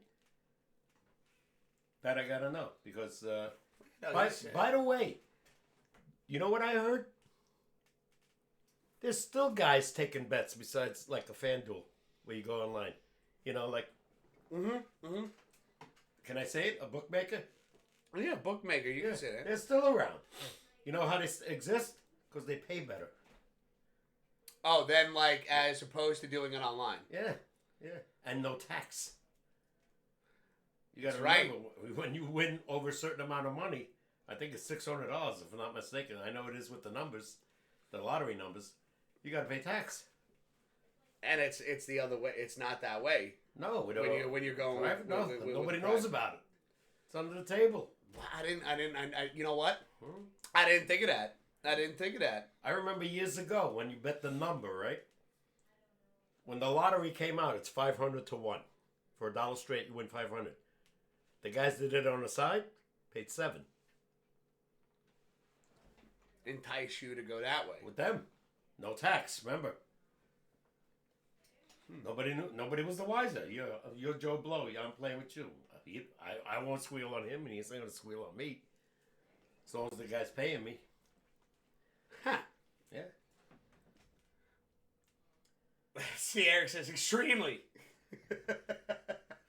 That I got to know, because, by the way, you know what I heard? There's still guys taking bets besides, like, a FanDuel, where you go online. Like... Can I say it? A bookmaker? Yeah, bookmaker. You can say that. They're still around. You know how they exist? Because they pay better. Oh, then like as opposed to doing it online. Yeah. And no tax. You got to remember, when you win over a certain amount of money, I think it's $600 if I'm not mistaken. I know it is with the numbers, the lottery numbers. You got to pay tax. And it's the other way. It's not that way. No, we don't. When you're going, nobody knows about it. It's under the table. I you know what? I didn't think of that. I remember years ago when you bet the number, right? When the lottery came out, it's 500 to 1. For $1 straight, you win 500. The guys that did it on the side paid 7. Entice you to go that way. With them, no tax. Remember. Nobody knew. Nobody was the wiser. You're Joe Blow. I'm playing with you. I won't squeal on him, and he's not going to squeal on me. As long as the guy's paying me. Huh. Yeah. See, Eric says extremely.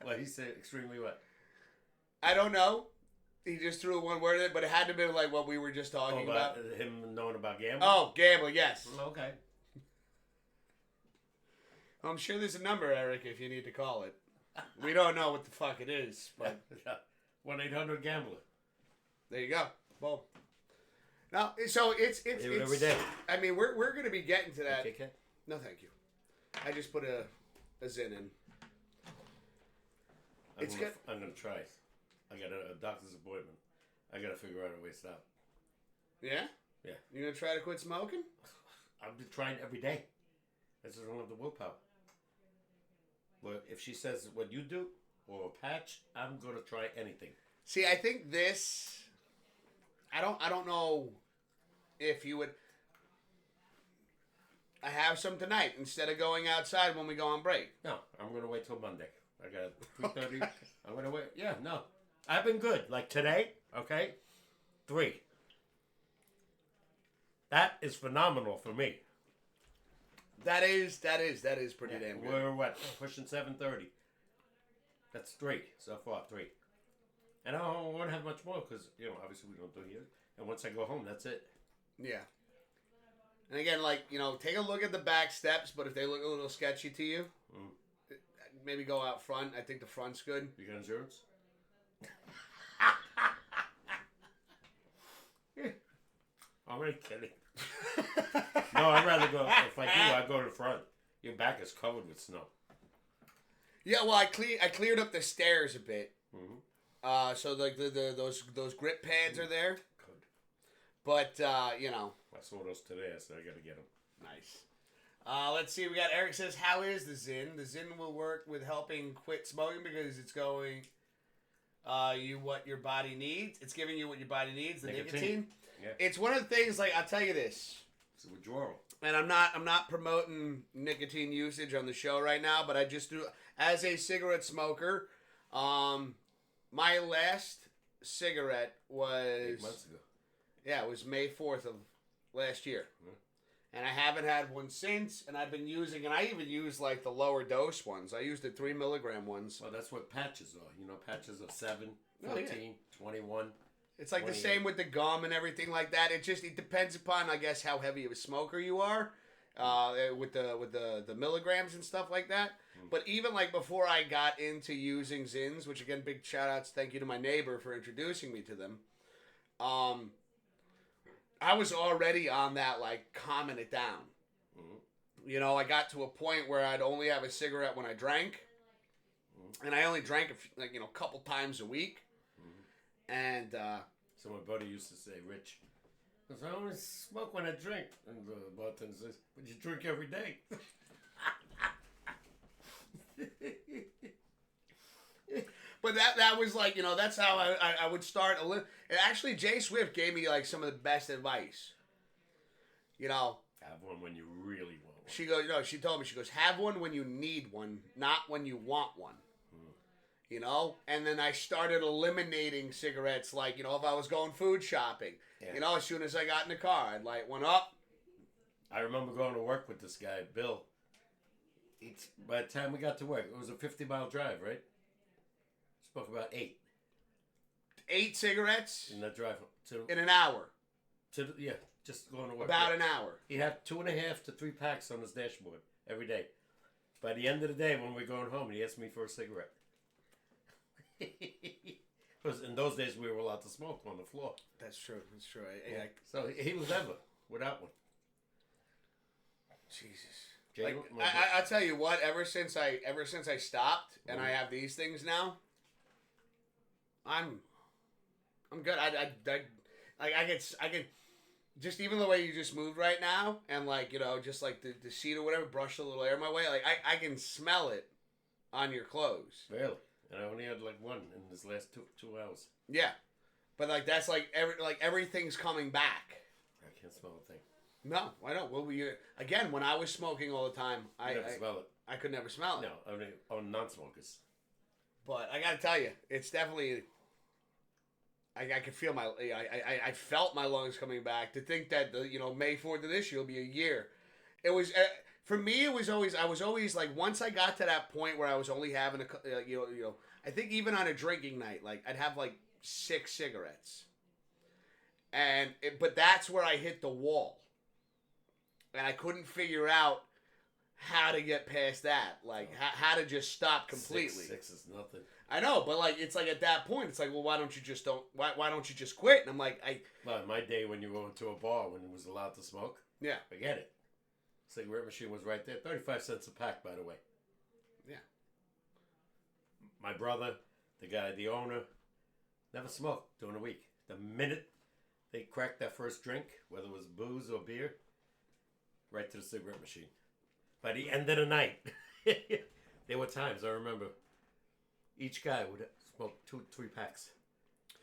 Well, he said extremely what? I don't know. He just threw one word in it, but it had to have been like what we were just talking about. Him knowing about gambling? Oh, gambling, yes. Okay. I'm sure there's a number, Eric, if you need to call it. We don't know what the fuck it is, but 1-800-GAMBLER. There you go. Boom. No, so it's every day. I mean, we're gonna be getting to that. KK? No, thank you. I just put a Zin in. I'm gonna try. I got a doctor's appointment. I gotta figure out a way to stop. Yeah? Yeah. You gonna try to quit smoking? I've been trying every day. I just don't have the willpower. But if she says what you do or a patch, I'm gonna try anything. See, I think this. I don't know if you would. I have some tonight instead of going outside when we go on break. No, I'm gonna wait till Monday. I got 3:30. I'm gonna wait. Yeah, no, I've been good. Like today, okay, 3. That is phenomenal for me. That is pretty damn good. We're what, pushing 7:30. That's 3 so far. 3, and I don't want to have much more because obviously we don't do here. And once I go home, that's it. Yeah. And again, take a look at the back steps, but if they look a little sketchy to you, maybe go out front. I think the front's good. You got insurance? I'm really kidding. No, I'd rather go. If I do, I'd go to the front. Your back is covered with snow. Yeah, well, I cleared up the stairs a bit. Mm-hmm. So like those grip pads are there. Good. But I saw those today, so I gotta get them. Nice. Let's see. We got Eric says, "How is the Zin? The Zin will work with helping quit smoking because it's going you what your body needs. It's giving you what your body needs. The nicotine. Yeah. It's one of the things. Like I'll tell you this. It's a withdrawal. And I'm not promoting nicotine usage on the show right now, but I just do as a cigarette smoker. My last cigarette was 8 months ago. Yeah, it was May 4th of last year. Yeah. And I haven't had one since, and I've been using, and I even use like the lower dose ones. I used the 3 milligram ones. Well, that's what patches are. Patches of 7, 14, 21. It's like the same with the gum and everything like that. It depends upon, I guess, how heavy of a smoker you are, with the milligrams and stuff like that. But even like before I got into using Zins, which again, big shout outs, thank you to my neighbor for introducing me to them. I was already on that, like, calming it down. Mm-hmm. I got to a point where I'd only have a cigarette when I drank. Mm-hmm. And I only drank, a couple times a week. Mm-hmm. And, so my buddy used to say, Rich, because I only smoke when I drink. And the bartender says, but you drink every day. But that was like, that's how I would start. Actually, Jay Swift gave me like some of the best advice. Have one when you really want one. She goes, she told me, she goes, have one when you need one, not when you want one. And then I started eliminating cigarettes, like, if I was going food shopping, as soon as I got in the car, I'd light one up. I remember going to work with this guy, Bill. By the time we got to work, it was a 50-mile drive, right? Spoke about 8. 8 cigarettes? In that drive. In an hour? Just going to work. About an hour. He had 2.5 to 3 packs on his dashboard every day. By the end of the day, when we're going home, he asked me for a cigarette. Because in those days, we were allowed to smoke on the floor. That's true. So he was ever without one. Jesus. I'll tell you what. Ever since I stopped and I have these things now, I'm good. I can just even the way you just moved right now, and just like the seat or whatever, brush a little air my way. Like I can smell it on your clothes. Really? And I only had like one in this last 2 hours. Yeah, but that's everything's coming back. I can't smell a thing. No, I don't. Well, again, when I was smoking all the time, I never smell it. I could never smell it. No, only non-smokers. But I gotta tell you, it's definitely. I could feel I felt my lungs coming back. To think that May 4th of this year will be a year. It was For me, I was always like, once I got to that point where I was only having I think even on a drinking night, like I'd have like 6 cigarettes, but that's where I hit the wall, and I couldn't figure out how to get past that, like how to just stop completely. Six is nothing. I know, but like it's like at that point, it's like, well, why don't you just quit? And I'm like, Well, in my day when you went to a bar when it was allowed to smoke, yeah, forget it. Cigarette machine was right there. 35 cents a pack, by the way. yeah. My brother, the owner, never smoked during the week. The minute they cracked that first drink, whether it was booze or beer, right to the cigarette machine. By the end of the night, there were times, I remember, each guy would smoke 2-3 packs.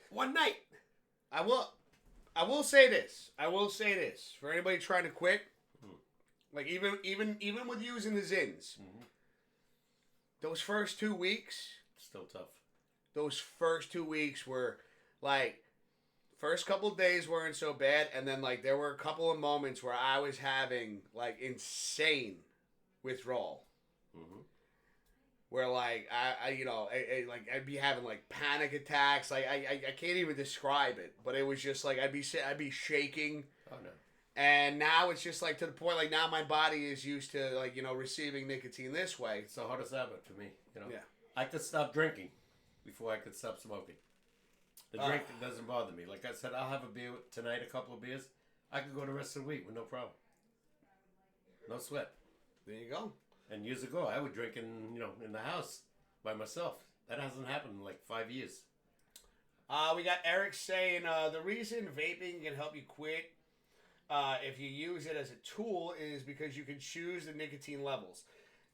One night. I will say this. For anybody trying to quit, like even with using the Zins, those first 2 weeks, still tough. Those first 2 weeks were like, first couple of days weren't so bad, and then like there were a couple of moments where I was having like insane withdrawal, where like I'd be having like panic attacks. Like I can't even describe it, but it was just like I'd be shaking. Oh no. And now it's just like to the point like now my body is used to like receiving nicotine this way. So how does that work for me? Yeah. I could stop drinking before I could stop smoking. The drink doesn't bother me. Like I said, I'll have a beer tonight, a couple of beers. I could go the rest of the week with no problem. No sweat. There you go. And years ago, I would drink in the house by myself. That hasn't happened in like 5 years. We got Eric saying the reason vaping can help you quit if you use it as a tool is because you can choose the nicotine levels.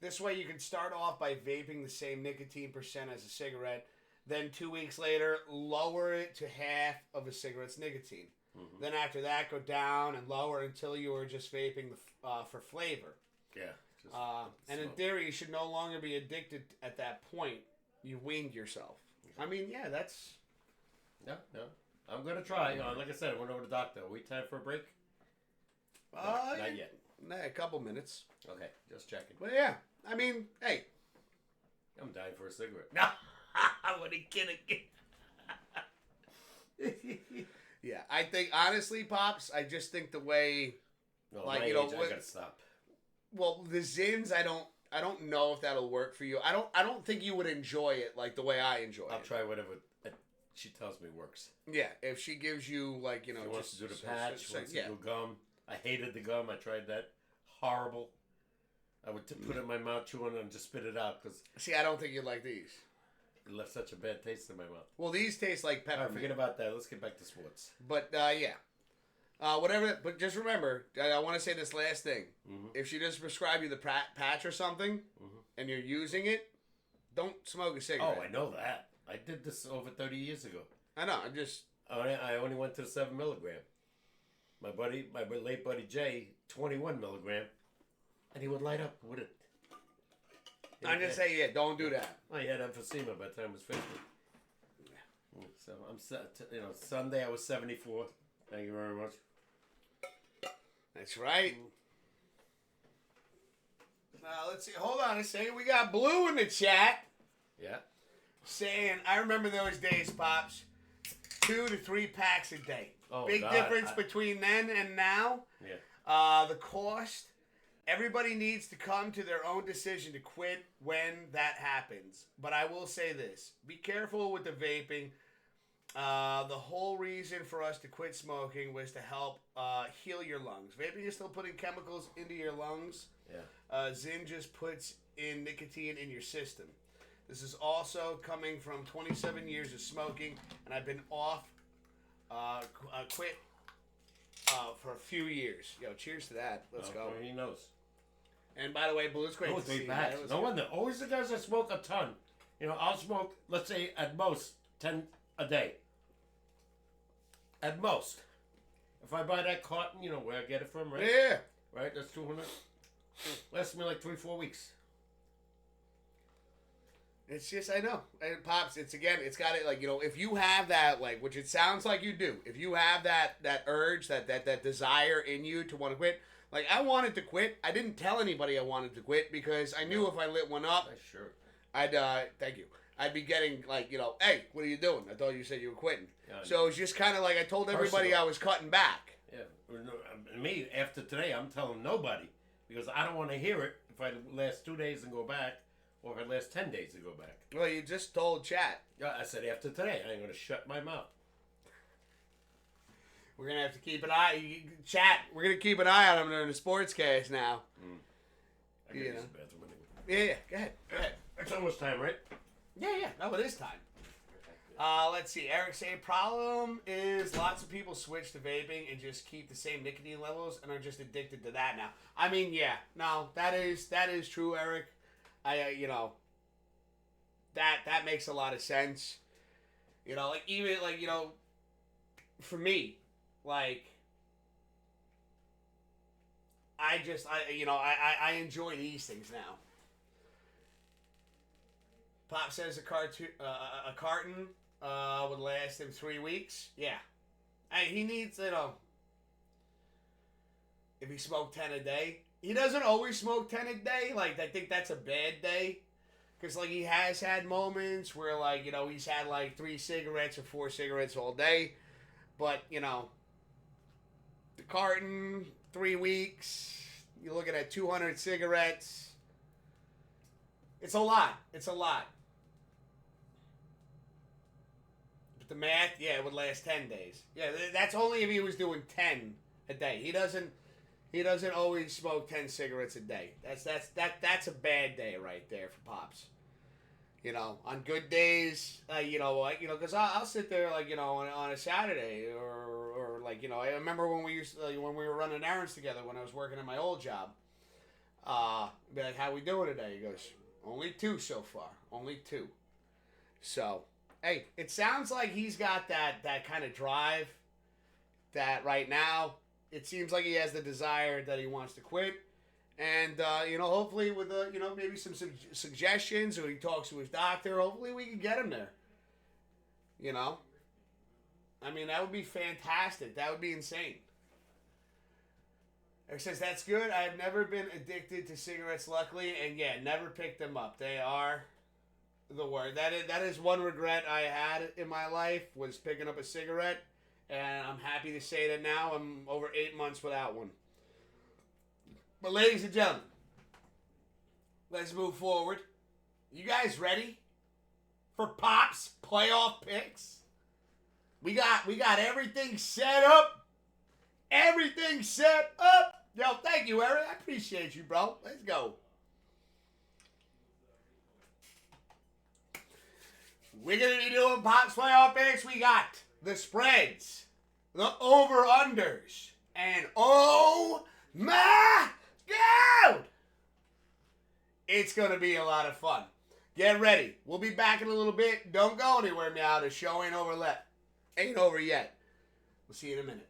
This way you can start off by vaping the same nicotine percent as a cigarette. Then 2 weeks later, lower it to half of a cigarette's nicotine. Then after that, go down and lower until you are just vaping for flavor. Yeah. And in theory, you should no longer be addicted at that point. You weaned yourself. I mean, yeah, that's... No. I'm going to try. Like I said, I went over to the doctor. Are we time for a break? Not yet. Nah, a couple minutes. Okay, just checking. But yeah, I mean, hey. I'm dying for a cigarette. No. What a kid again. Yeah, I think, honestly, Pops, I just think the way... No, like, I gotta stop. Well, the Zins, I don't know if that'll work for you. I don't think you would enjoy it like the way I enjoy it. I'll try whatever she tells me works. Yeah, if she gives you like she wants to do the patch, wants to do gum. I hated the gum. I tried that. Horrible. I would put it in my mouth, chew on it, and just spit it out because. See, I don't think you'd like these. It left such a bad taste in my mouth. Well, these taste like peppermint. All right, forget about that. Let's get back to sports. But yeah. Whatever, but just remember, I want to say this last thing. If she does prescribe you the patch or something, and you're using it, don't smoke a cigarette. Oh, I know that. I did this over 30 years ago. I know, I'm just... I only went to the 7 milligram. My late buddy Jay, 21 milligram, and he would light up with it. I'm just saying, yeah, don't do that. I had emphysema by the time I was 50. Yeah. So I'm set. Sunday I was 74. Thank you very much. That's right. Let's see. Hold on a second. We got Blue in the chat. Yeah. Saying, I remember those days, Pops. 2 to 3 packs a day. Oh, Big God. difference between then and now. Yeah. The cost. Everybody needs to come to their own decision to quit when that happens. But I will say this. Be careful with the vaping. The whole reason for us to quit smoking was to help heal your lungs. Vaping is still putting chemicals into your lungs. Yeah. Zyn just puts in nicotine in your system. This is also coming from 27 years of smoking, and I've been off, quit for a few years. Yo, cheers to that. Let's go. He knows. And by the way, Blue, it's great to see you. No wonder. Always the guys that smoke a ton. I'll smoke, let's say, at most 10 a day. At most. If I buy that carton, where I get it from, right? Yeah. Right? That's 200. Lasts me like 3-4 weeks. It's just, I know. And Pops, it's got it, like, if you have that, like, which it sounds like you do, if you have that urge, that desire in you to want to quit, like, I wanted to quit. I didn't tell anybody I wanted to quit because I knew if I lit one up, Sure. thank you. I'd be getting, like, hey, what are you doing? I thought you said you were quitting. Yeah, so it was just kind of like I told everybody I was cutting back. Yeah. Me, after today, I'm telling nobody because I don't want to hear it if I last 2 days and go back or if I last 10 days and go back. Well, you just told chat. Yeah, I said after today, I ain't going to shut my mouth. We're going to have to keep an eye. Chat, we're going to keep an eye on him during the sportscast now. I gotta use the bathroom anyway. Yeah. Go ahead. It's almost time, right? Yeah. No, it is time. Let's see. Eric saying problem is lots of people switch to vaping and just keep the same nicotine levels and are just addicted to that now. I mean, yeah. No, that is true, Eric. That makes a lot of sense. Like even like for me, like I enjoy these things now. Pop says a carton would last him 3 weeks. Yeah, he needs if he smoked 10 a day. He doesn't always smoke 10 a day. Like I think that's a bad day. Because, like, he has had moments where, like, he's had, like, 3 cigarettes or 4 cigarettes all day. But, the carton, 3 weeks, you're looking at 200 cigarettes. It's a lot. It's a lot. But the math, yeah, it would last 10 days. Yeah, that's only if he was doing 10 a day. He doesn't always smoke 10 cigarettes a day. That's a bad day right there for Pops. On good days, because I'll sit there like on a Saturday or like I remember when we when we were running errands together when I was working at my old job. Be like, how we doing today? He goes, only 2 so far, only 2. So, hey, it sounds like he's got that kind of drive. That right now, it seems like he has the desire that he wants to quit. And, hopefully with, maybe some suggestions or he talks to his doctor, hopefully we can get him there. I mean, that would be fantastic. That would be insane. Eric says, that's good. I've never been addicted to cigarettes, luckily. And, yeah, never picked them up. They are the word. That is one regret I had in my life was picking up a cigarette. And I'm happy to say that now I'm over 8 months without one. But ladies and gentlemen, let's move forward. You guys ready for Pops playoff picks? We got everything set up. Everything set up. Yo, thank you, Eric. I appreciate you, bro. Let's go. We're going to be doing Pops playoff picks. We got the spreads, the over-unders, and oh my God! It's going to be a lot of fun. Get ready. We'll be back in a little bit. Don't go anywhere now. The show ain't over yet. We'll see you in a minute.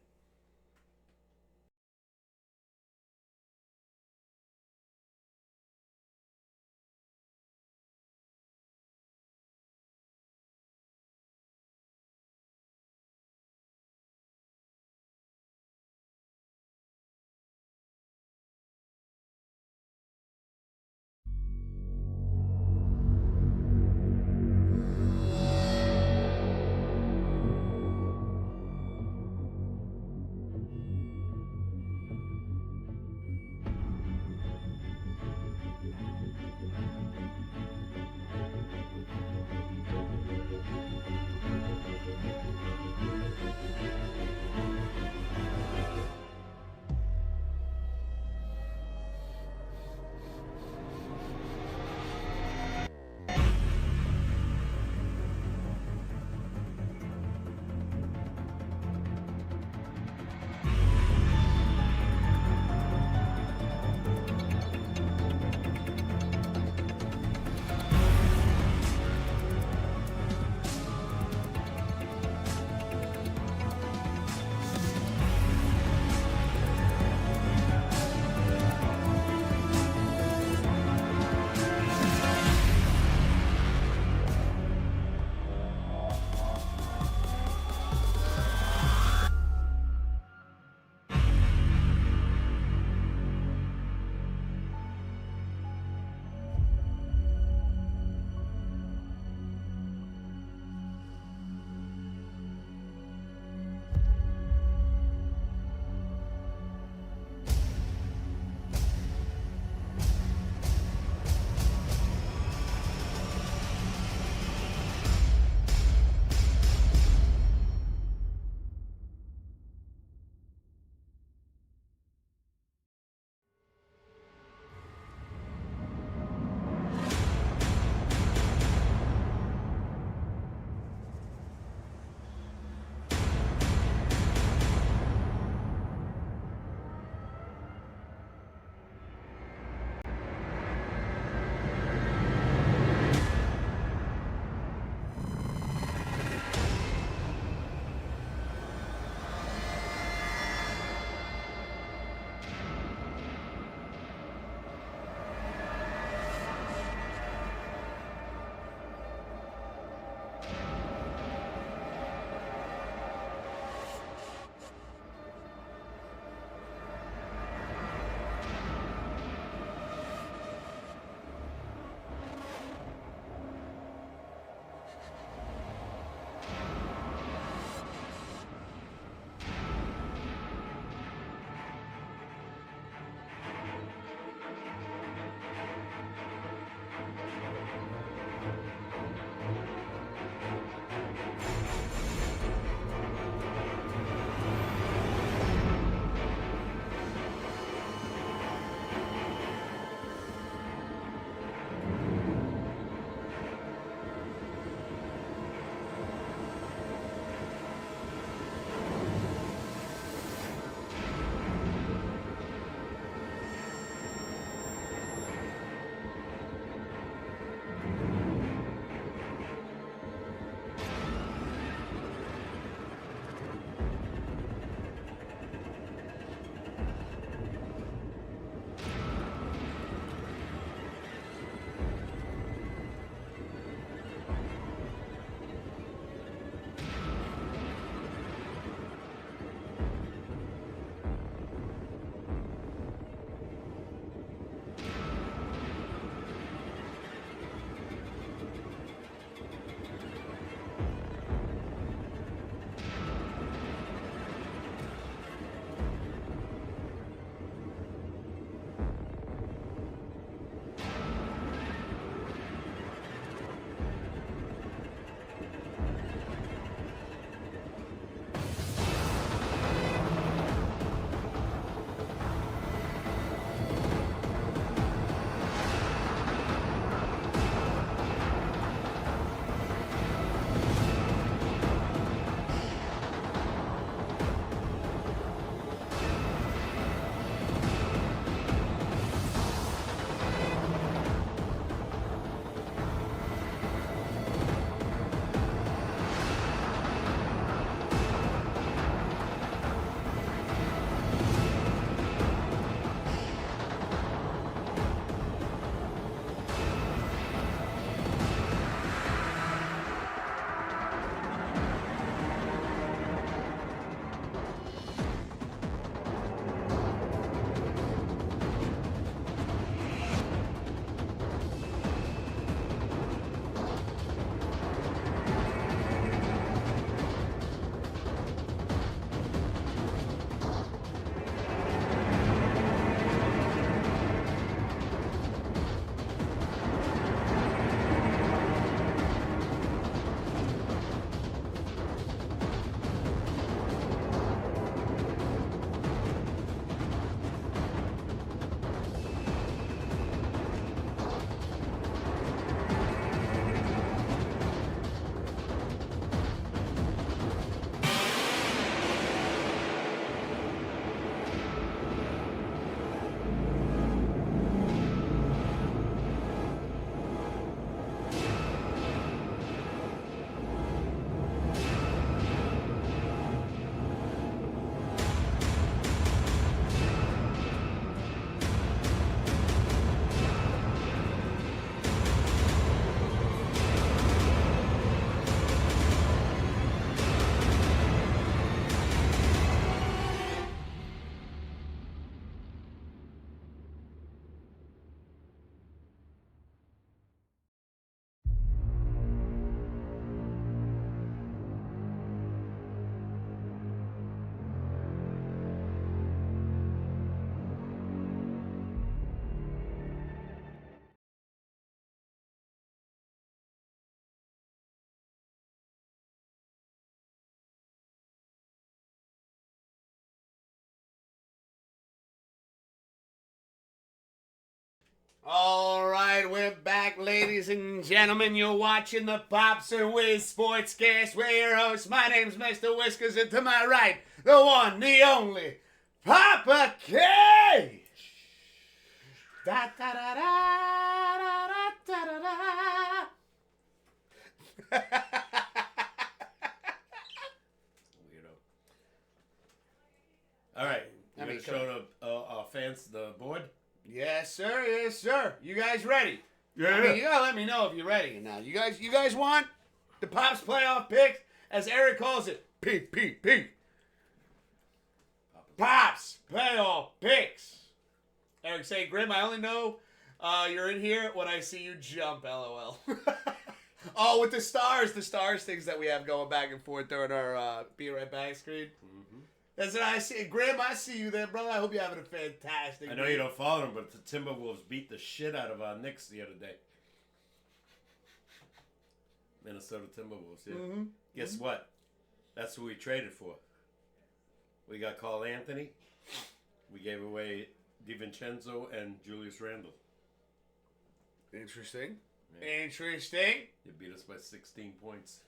All right, we're back, ladies and gentlemen. You're watching the Pops Wiz SportsCast. We're your hosts. My name's Mr. Whiskers, and to my right, the one, the only, Papa K. Da da da da da da da da. Weirdo. All right, you gonna show our fans the board? Yes, sir. Yes, sir. You guys ready? Yeah. I mean, you gotta let me know if you're ready. Now, you guys want the Pops playoff picks, as Eric calls it, PPP. Pops playoff picks. Eric say, Grim, I only know you're in here when I see you jump. LOL. Oh, with the stars things that we have going back and forth during our Be Right Back screen. Mm-hmm. That's what I see. Grim, I see you there, brother. I hope you're having a fantastic I know you don't follow them, but the Timberwolves beat the shit out of our Knicks the other day. Minnesota Timberwolves, yeah. Mm-hmm. Guess what? That's who we traded for. We got Carl Anthony. We gave away DiVincenzo and Julius Randle. Interesting. Yeah. Interesting. They beat us by 16 points.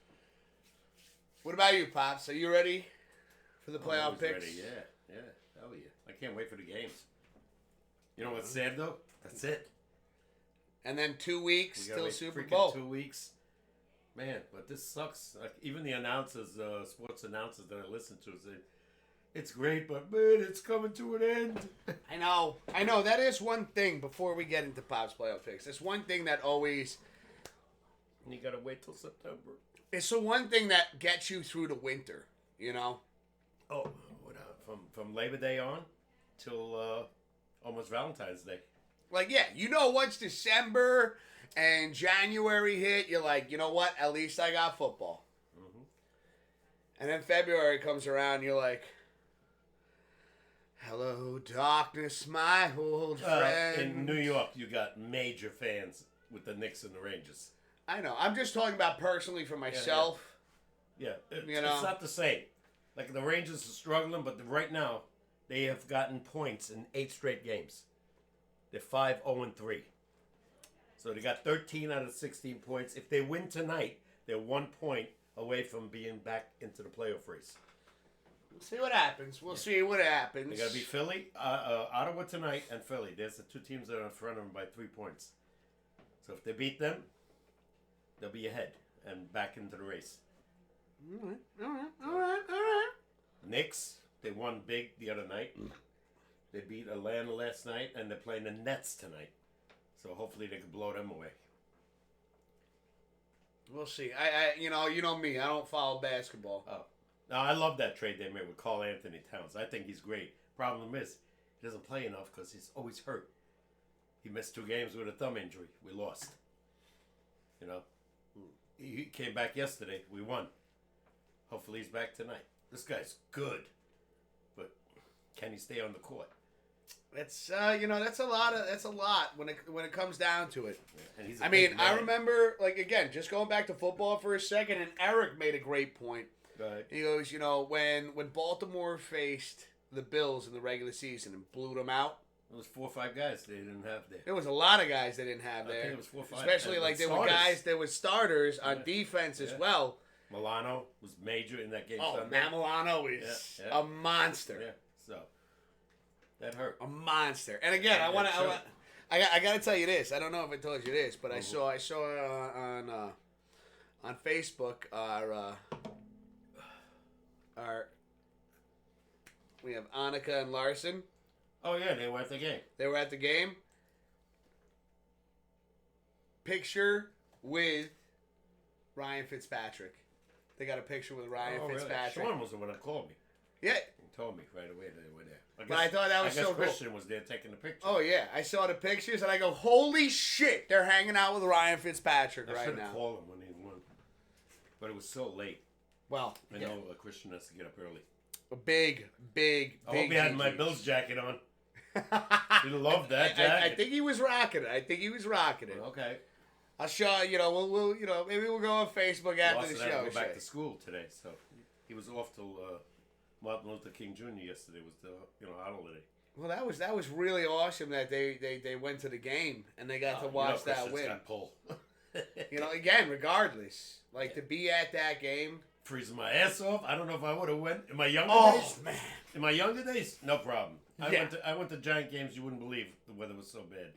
What about you, Pops? Are you ready for the playoff picks? Ready. Yeah. Hell yeah. I can't wait for the games. You know what's sad, though? That's it. And then 2 weeks till Super Bowl. Bowl. 2 weeks. Man, but this sucks. Like, even the announcers, sports announcers that I listen to say, it's great, but man, it's coming to an end. I know. That is one thing before we get into Pop's playoff picks. It's one thing that always... You gotta wait till September. It's the one thing that gets you through the winter, you know? Oh, from Labor Day on till almost Valentine's Day. Like, yeah, once December and January hit, you're like, you know what? At least I got football. Mm-hmm. And then February comes around, you're like... Hello, darkness, my old friend. In New York, you got major fans with the Knicks and the Rangers. I know. I'm just talking about personally for myself. Yeah. It's not the same. Like, the Rangers are struggling, but right now, they have gotten points in 8 straight games. They're 5-0-3. So they got 13 out of 16 points. If they win tonight, they're 1 point away from being back into the playoff race. We'll see what happens. We'll see what happens. They got to beat Philly, Ottawa tonight, and Philly. There's the 2 teams that are in front of them by 3 points. So if they beat them, they'll be ahead and back into the race. All right. Knicks, they won big the other night. They beat Atlanta last night, and they're playing the Nets tonight. So hopefully they can blow them away. We'll see. You know me. I don't follow basketball. Oh. No, I love that trade they made with Carl Anthony Towns. I think he's great. Problem is, he doesn't play enough because he's always hurt. He missed 2 games with a thumb injury. We lost. You know, he came back yesterday. We won. Hopefully he's back tonight. This guy's good, but can he stay on the court? That's that's a lot when it comes down to it. Yeah, and he's I remember, like, again, just going back to football for a second, and Eric made a great point. Right. He goes, when Baltimore faced the Bills in the regular season and blew them out. There was 4 or 5 guys they didn't have there. There was a lot of guys they didn't have there. I think it was 4 or 5. Especially like there were guys, there was starters on defense as well. Milano was major in that game. Oh, Matt Milano is a monster. Yeah, so that hurt. A monster. And again, I got to tell you this. I don't know if I told you this, but I saw on Facebook we have Annika and Larson. Oh yeah, they were at the game. They were at the game. Picture with Ryan Fitzpatrick. They got a picture with Ryan Fitzpatrick. Really? Sean was the one that called me. Yeah. He told me right away they were there. But I thought that was so cool. Christian was there taking the picture. Oh yeah, I saw the pictures and I go, holy shit! They're hanging out with Ryan Fitzpatrick right now. I should have called him when he won, but it was so late. Well, I know Christian has to get up early. A big. I hope he had my Bills jacket on. He loved that jacket. I think he was rocking it. Okay. I'll show we'll maybe we'll go on Facebook after the show. Had to go back to school today, so he was off till Martin Luther King Jr. yesterday was the holiday. Well, that was really awesome that they went to the game and they got to watch that win. Got pull. Again, regardless, to be at that game, freezing my ass off. I don't know if I would have went in my younger days. Man, in my younger days, no problem. Yeah. I went to giant games. You wouldn't believe the weather was so bad.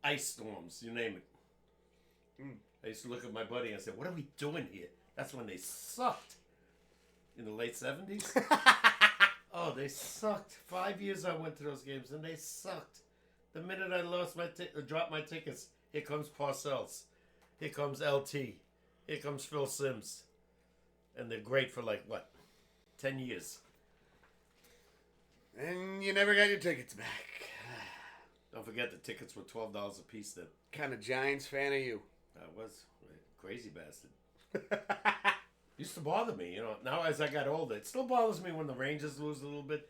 Ice storms, you name it. I used to look at my buddy and say, "What are we doing here?" That's when they sucked. In the late 70s. Oh, they sucked. 5 years I went to those games and they sucked. The minute I lost dropped my tickets, here comes Parcells. Here comes LT. Here comes Phil Simms. And they're great for 10 years. And you never got your tickets back. Don't forget the tickets were $12 a piece then. Kind of Giants fan are you? I was a crazy bastard. Used to bother me, Now as I got older, it still bothers me when the Rangers lose a little bit,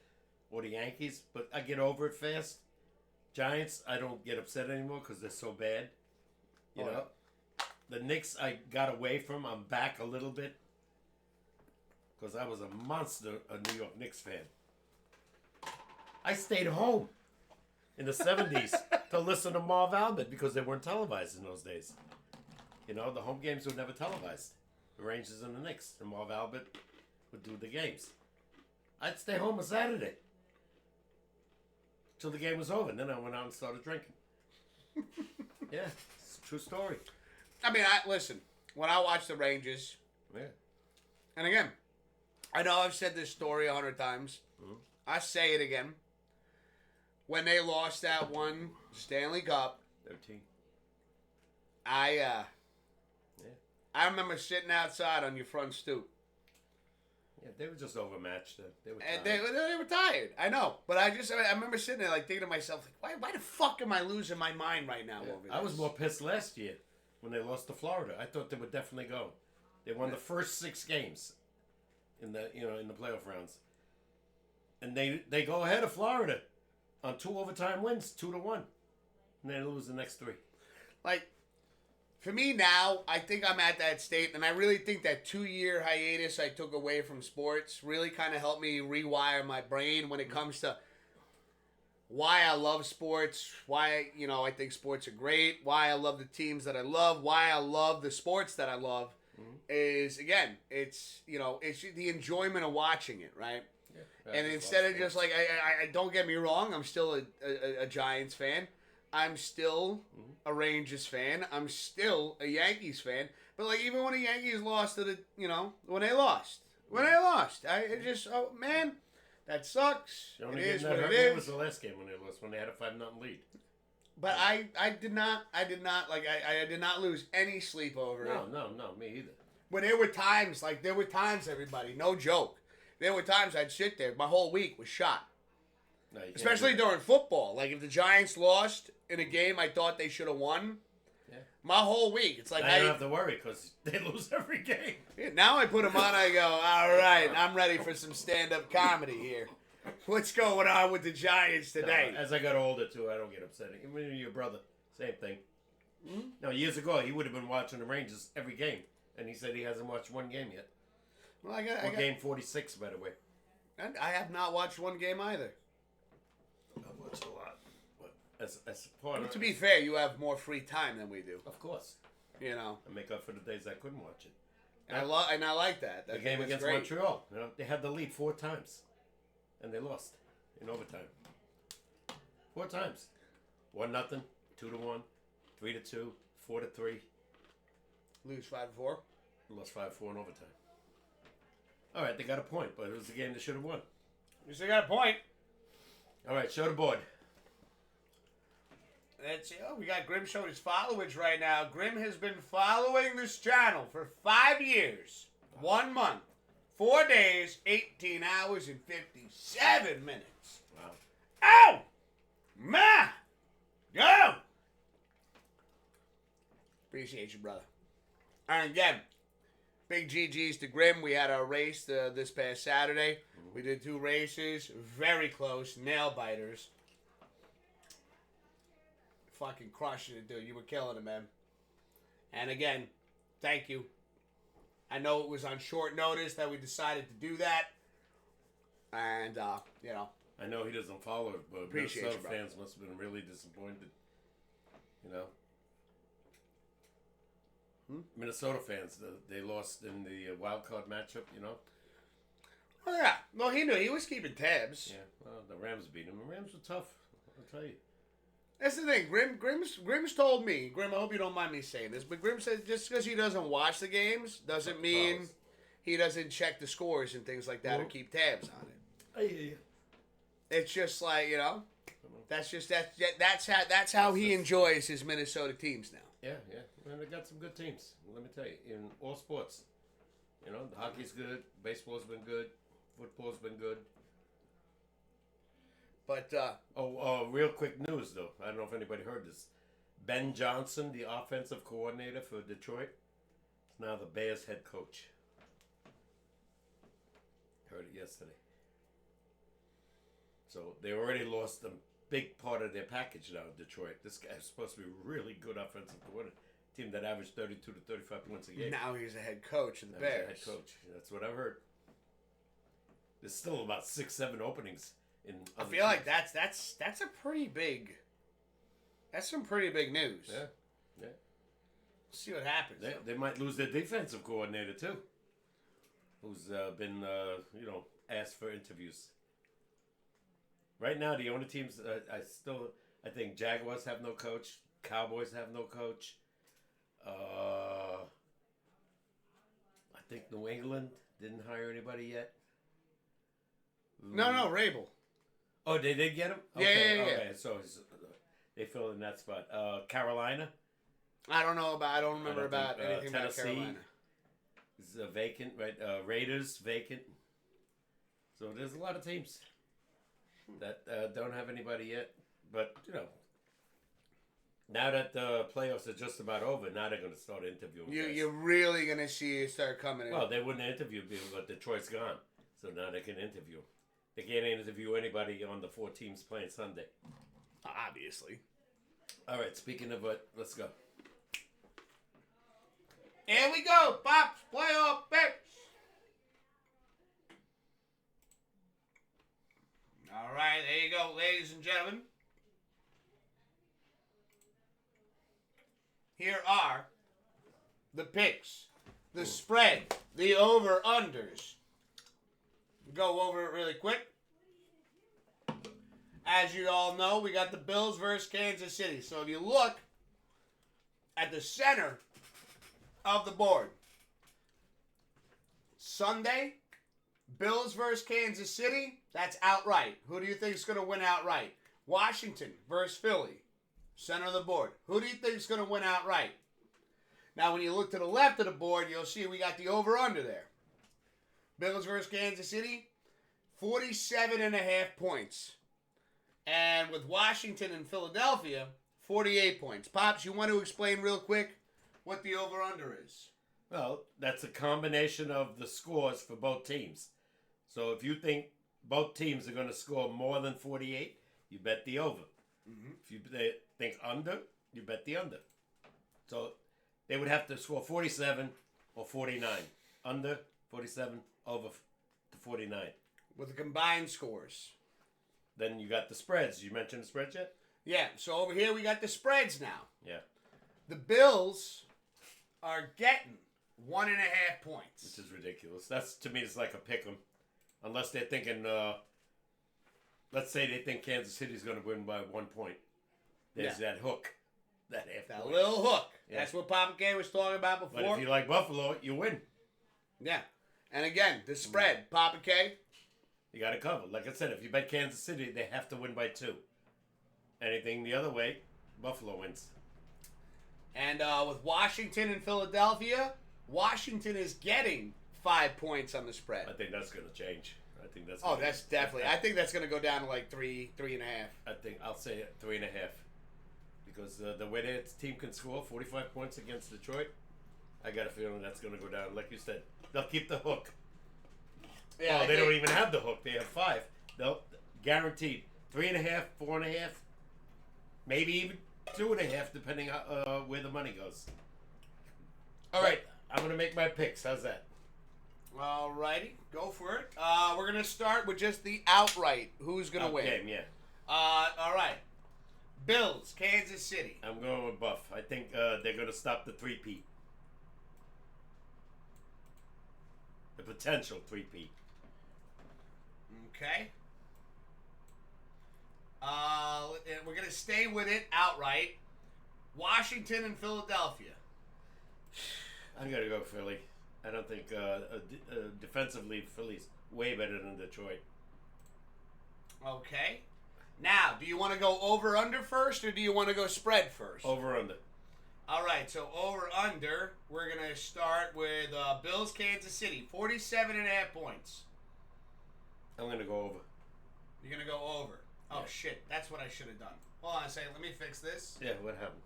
or the Yankees, but I get over it fast. Giants, I don't get upset anymore because they're so bad. You know? The Knicks, I got away from. I'm back a little bit because I was a monster, a New York Knicks fan. I stayed home in the 70s to listen to Marv Albert because they weren't televised in those days. The home games were never televised. The Rangers and the Knicks. And Marv Albert would do the games. I'd stay home on Saturday till the game was over. And then I went out and started drinking. Yeah, it's a true story. I mean, listen, when I watch the Rangers, and again, I know I've said this story 100 times. Mm-hmm. I say it again. When they lost that one Stanley Cup, 13. I remember sitting outside on your front stoop. Yeah, they were just overmatched. They were tired. They were tired. I know, but I remember sitting there thinking to myself, why the fuck am I losing my mind right now over this? I was more pissed last year when they lost to Florida. I thought they would definitely go. They won the first 6 games in the playoff rounds, and they go ahead of Florida on 2 overtime wins, 2-1, and they lose the next 3. For me now, I think I'm at that state, and I really think that 2-year hiatus I took away from sports really kind of helped me rewire my brain when it comes to why I love sports, why, I think sports are great, why I love the teams that I love, why I love the sports that I love, is, again, it's the enjoyment of watching it, right? Yeah, and instead of just I don't get me wrong, I'm still a Giants fan. I'm still a Rangers fan. I'm still a Yankees fan. But even when the Yankees lost to when they lost, that sucks. It is what it is. is. Was the last game when they lost, when they had a 5-0 lead. But I did not lose any sleep over it. No, me either. But there were times, everybody, no joke. There were times I'd sit there, my whole week was shot. No, especially during football. If the Giants lost in a game I thought they should have won, my whole week, it's I don't have to worry because they lose every game. Yeah, now I put them on, I go, all right, I'm ready for some stand-up comedy here. What's going on with the Giants today? No, as I got older, too, I don't get upset. Even your brother, same thing. Mm-hmm. No, years ago, he would have been watching the Rangers every game, and he said he hasn't watched one game yet. Well, I got game 46, by the way. And I have not watched one game either. I've watched a lot. But as part of to be fair, you have more free time than we do. Of course. I make up for the days I couldn't watch it. And I like that. The game against Montreal. They had the lead 4 times. And they lost in overtime. 4 times. 1-0, 2-1, 3-2, 4-3. Lose 5-4. Lost 5-4 in overtime. All right, they got a point, but it was the game they should have won. You still got a point. All right, show the board. We got Grim showing his followers right now. Grim has been following this channel for 5 years, 1 month, 4 days, 18 hours, and 57 minutes. Wow. Oh! Ma! Go! Appreciate you, brother. And again, big GG's to Grim. We had our race this past Saturday. We did 2 races. Very close. Nail biters. Fucking crushing it, dude. You were killing it, man. And again, thank you. I know it was on short notice that we decided to do that. And, I know he doesn't follow it, but Appreciate Minnesota you, bro. fans must have been really disappointed. You know? Minnesota fans, they lost in the wild card matchup, you know? Oh, yeah. Well, he knew. He was keeping tabs. Yeah, well, the Rams beat him. The Rams were tough, I'll tell you. That's the thing. Grim's told me. Grim, I hope you don't mind me saying this, but Grim says just because he doesn't watch the games doesn't mean he doesn't check the scores and things like that or keep tabs on it. I hear you. It's just like, you know, that's how he enjoys his Minnesota teams now. Yeah, and they got some good teams. Let me tell you, in all sports. You know, the hockey's good, baseball's been good, football's been good. But real quick news though. I don't know if anybody heard this. Ben Johnson, the offensive coordinator for Detroit, is now the Bears head coach. Heard it yesterday. So they already lost a big part of their package now in Detroit. This guy's supposed to be a really good offensive coordinator. Team that averaged 32 to 35 points a game. now he's a head coach of the Bears. Head coach. That's what I've heard. There's still about 6-7 openings. I feel like that's a pretty big. That's some pretty big news. Yeah. Let's see what happens. They might lose their defensive coordinator too, who's been asked for interviews. Right now, the only teams I think Jaguars have no coach, Cowboys have no coach. I think New England didn't hire anybody yet. No, Rabel. Oh, they did get him? Yeah. Okay, so they filled in that spot. Carolina? I don't remember about anything Tennessee about Carolina. Is vacant, right? Raiders, vacant. So there's a lot of teams that don't have anybody yet. But, now that the playoffs are just about over, now they're going to start interviewing guys. You're really going to see it start coming in. Well, they wouldn't interview people, but Detroit's gone. So now they can interview. They can't interview anybody on the 4 teams playing Sunday. Obviously. All right, speaking of it, let's go. Here we go, Pops playoff picks. All right, there you go, ladies and gentlemen. Here are the picks, the spread, the over-unders. Go over it really quick. As you all know, we got the Bills versus Kansas City. So if you look at the center of the board, Sunday, Bills versus Kansas City, that's outright. Who do you think is going to win outright? Washington versus Philly, center of the board. Who do you think is going to win outright? Now, when you look to the left of the board, you'll see we got the over-under there. Bills versus Kansas City, 47.5 points. And with Washington and Philadelphia, 48 points. Pops, you want to explain real quick what the over-under is? Well, that's a combination of the scores for both teams. So if you think both teams are going to score more than 48, you bet the over. Mm-hmm. If you think under, you bet the under. So they would have to score 47 or 49. Under, 47, over to 49. With the combined scores. Then you got the spreads. You mentioned the spreads yet? Yeah, so over here we got the spreads now. Yeah. The Bills are getting 1.5 points. Which is ridiculous. That's, to me, it's like a pick 'em. Unless they're thinking, let's say they think Kansas City's going to win by 1 point. There's that hook. That little hook. Yeah. That's what Papa K was talking about before. But if you like Buffalo, you win. Yeah. And again, the spread, Papa K. You got to cover. Like I said, if you bet Kansas City, they have to win by 2. Anything the other way, Buffalo wins. And with Washington and Philadelphia, Washington is getting 5 points on the spread. I think that's going to change. I think that's. That's definitely. I think that's going to go down to like 3.5. I think I'll say 3.5, because the way that team can score 45 points against Detroit, I got a feeling that's going to go down. Like you said, they'll keep the hook. Yeah, they don't even have the hook. They have 5. They'll guaranteed 3.5, 4.5, maybe even 2.5, depending on where the money goes. All right, I'm gonna make my picks. How's that? Alrighty, go for it. We're gonna start with just the outright. Who's gonna win? Game, yeah. All right. Bills, Kansas City. I'm going with Buff. I think they're going to stop the three-peat. The potential three-peat. Okay. We're gonna stay with it outright. Washington and Philadelphia. I'm going to go Philly. I don't think defensively Philly's way better than Detroit. Okay. Now, do you want to go over under first or do you want to go spread first? Over under. All right, so over under, we're going to start with Bills Kansas City, 47.5 points. I'm going to go over. You're going to go over. Oh, Yeah. Shit, that's what I should have done. Hold on a second, let me fix this. Yeah, what happened?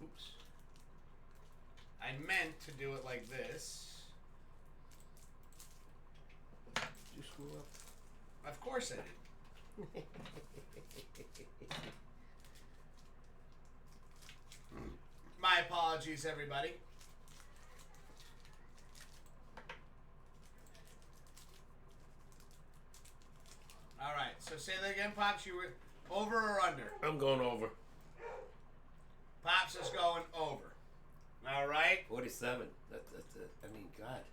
Oops. I meant to do it like this. Did you screw up? Of course I did. My apologies, everybody. All right, so say that again, Pops. You were over or under? I'm going over. Pops is going over. All right. 47. That's it. I mean, God.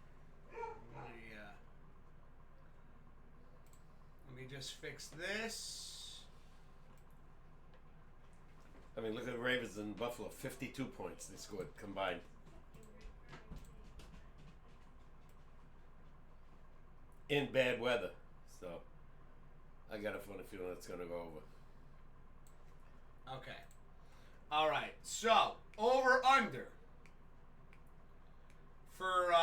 Let me just fix this. I mean, look at the Ravens and Buffalo. 52 points they scored combined. In bad weather. So, I got a funny feeling it's going to go over. Okay. All right. So, over under for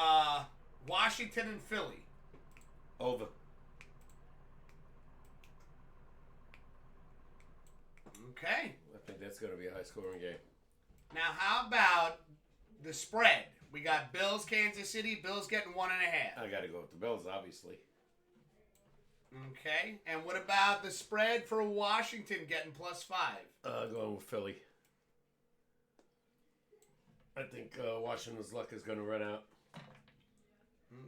Washington and Philly. Over. Okay. I think that's going to be a high-scoring game. Now, how about the spread? We got Bills, Kansas City. Bills getting 1.5. I got to go with the Bills, obviously. Okay. And what about the spread for Washington getting +5? Going with Philly. I think Washington's luck is going to run out.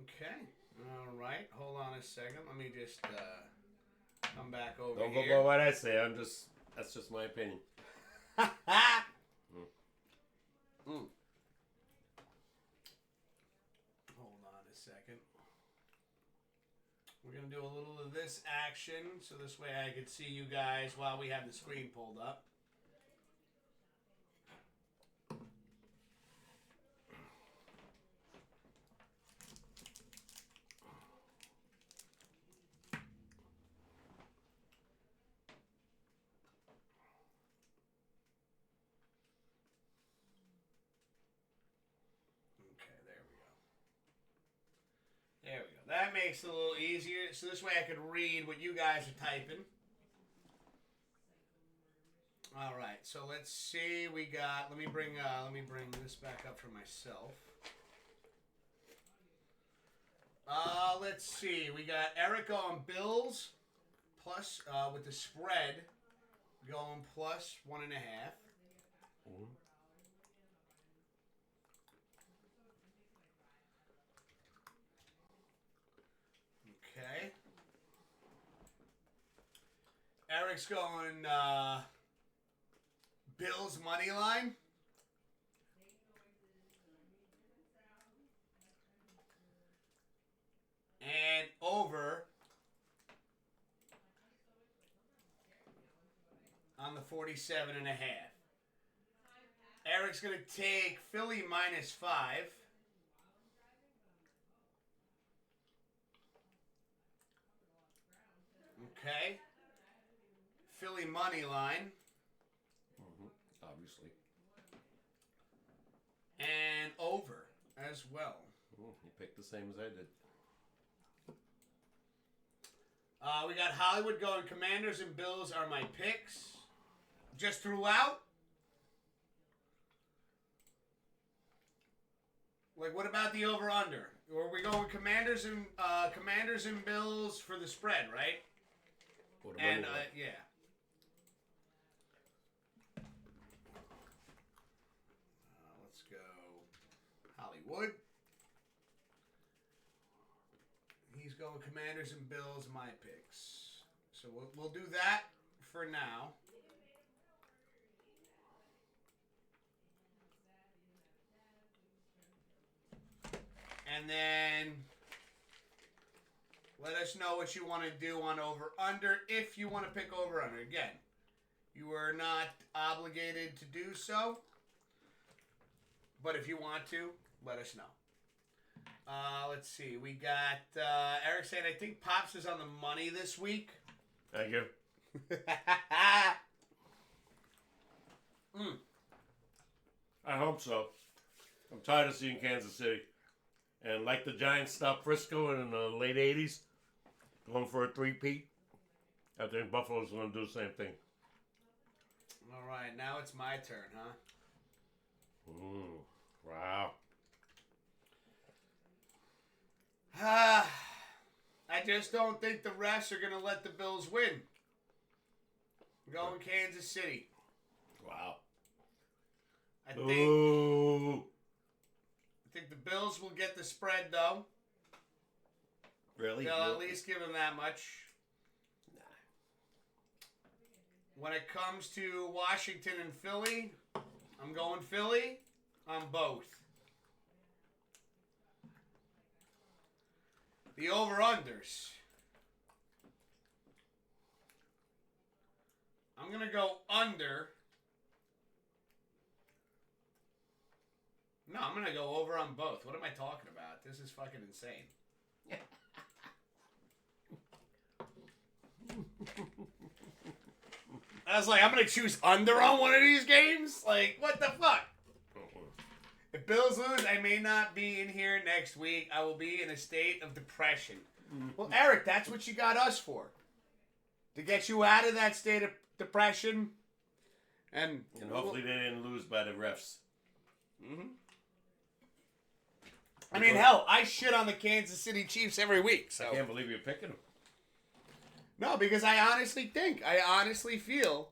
Okay. All right. Hold on a second. Let me just come back over Don't here. go by what I say. That's just my opinion. Hold on a second. We're going to do a little of this action so this way I can see you guys while we have the screen pulled up. There we go. That makes it a little easier. So this way I could read what you guys are typing. All right. So let's see. We got. Let me bring this back up for myself. Let's see. We got Eric on Bills plus with the spread going +1.5. Okay. Eric's going Bills money line. And over on the 47.5. Eric's going to take Philly -5. Okay. Philly money line. Obviously. And over as well. You picked the same as I did. We got Hollywood going Commanders and Bills are my picks. Just throughout? Like, what about the over-under? Or are we going Commanders and Bills for the spread, right? What And, about yeah. go Hollywood. He's going Commanders and Bills, my picks. So we'll do that for now. And then let us know what you want to do on over-under if you want to pick over-under. Again, you are not obligated to do so. But if you want to, let us know. Let's see. We got Eric saying, I think Pops is on the money this week. Thank you. I hope so. I'm tired of seeing Kansas City. And like the Giants stopped Frisco in the late 80s, going for a three-peat, I think Buffalo's going to do the same thing. All right, now it's my turn, huh? Wow. I just don't think the refs are going to let the Bills win. I'm going Kansas City. Wow. I think the Bills will get the spread, though. Really? They'll at least give them that much. Nah. When it comes to Washington and Philly, I'm going Philly on both. The over-unders. I'm going to go under. No, I'm going to go over on both. What am I talking about? This is fucking insane. I was like, I'm going to choose under on one of these games? Like, what the fuck? If Bills lose, I may not be in here next week. I will be in a state of depression. Well, Eric, that's what you got us for. To get you out of that state of depression. And hopefully they didn't lose by the refs. Mm-hmm. I mean, hell, I shit on the Kansas City Chiefs every week. So I can't believe you're picking them. No, because I honestly feel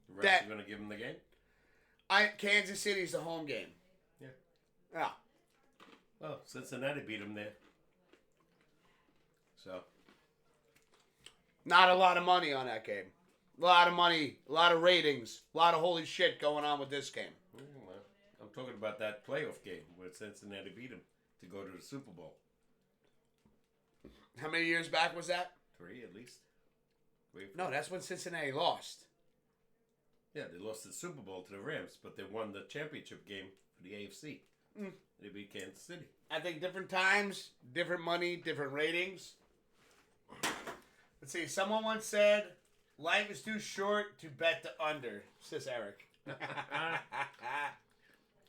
The refs are going to give them the game? Kansas City's the home game. Yeah. Yeah. Well, Cincinnati beat them there. So. Not a lot of money on that game. A lot of money, a lot of ratings, a lot of holy shit going on with this game. Well, I'm talking about that playoff game where Cincinnati beat them to go to the Super Bowl. How many years back was that? 3 at least. No, that's when Cincinnati lost. Yeah, they lost the Super Bowl to the Rams, but they won the championship game for the AFC. They beat Kansas City. I think different times, different money, different ratings. Let's see. Someone once said, life is too short to bet the under, says Eric.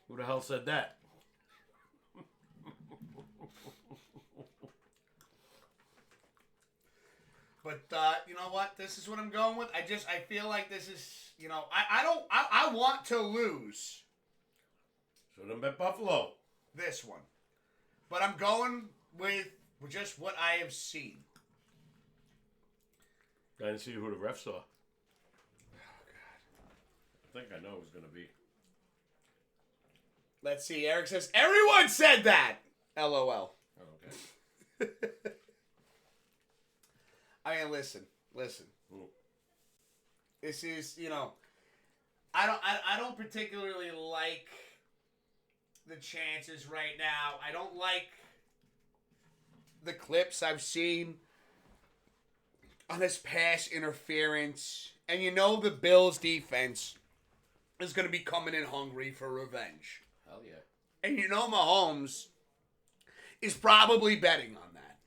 Who the hell said that? But you know what? This is what I'm going with. I feel like this is, I want to lose So then bet Buffalo. this one. But I'm going with just what I have seen. I didn't see who the refs saw. Oh, God. I think I know who's going to be. Let's see. Eric says, everyone said that! LOL. Oh, okay. I mean, listen. Ooh. This is, I don't particularly like the chances right now. I don't like the clips I've seen on this pass interference. And the Bills defense is going to be coming in hungry for revenge. Hell yeah. And Mahomes is probably betting on that.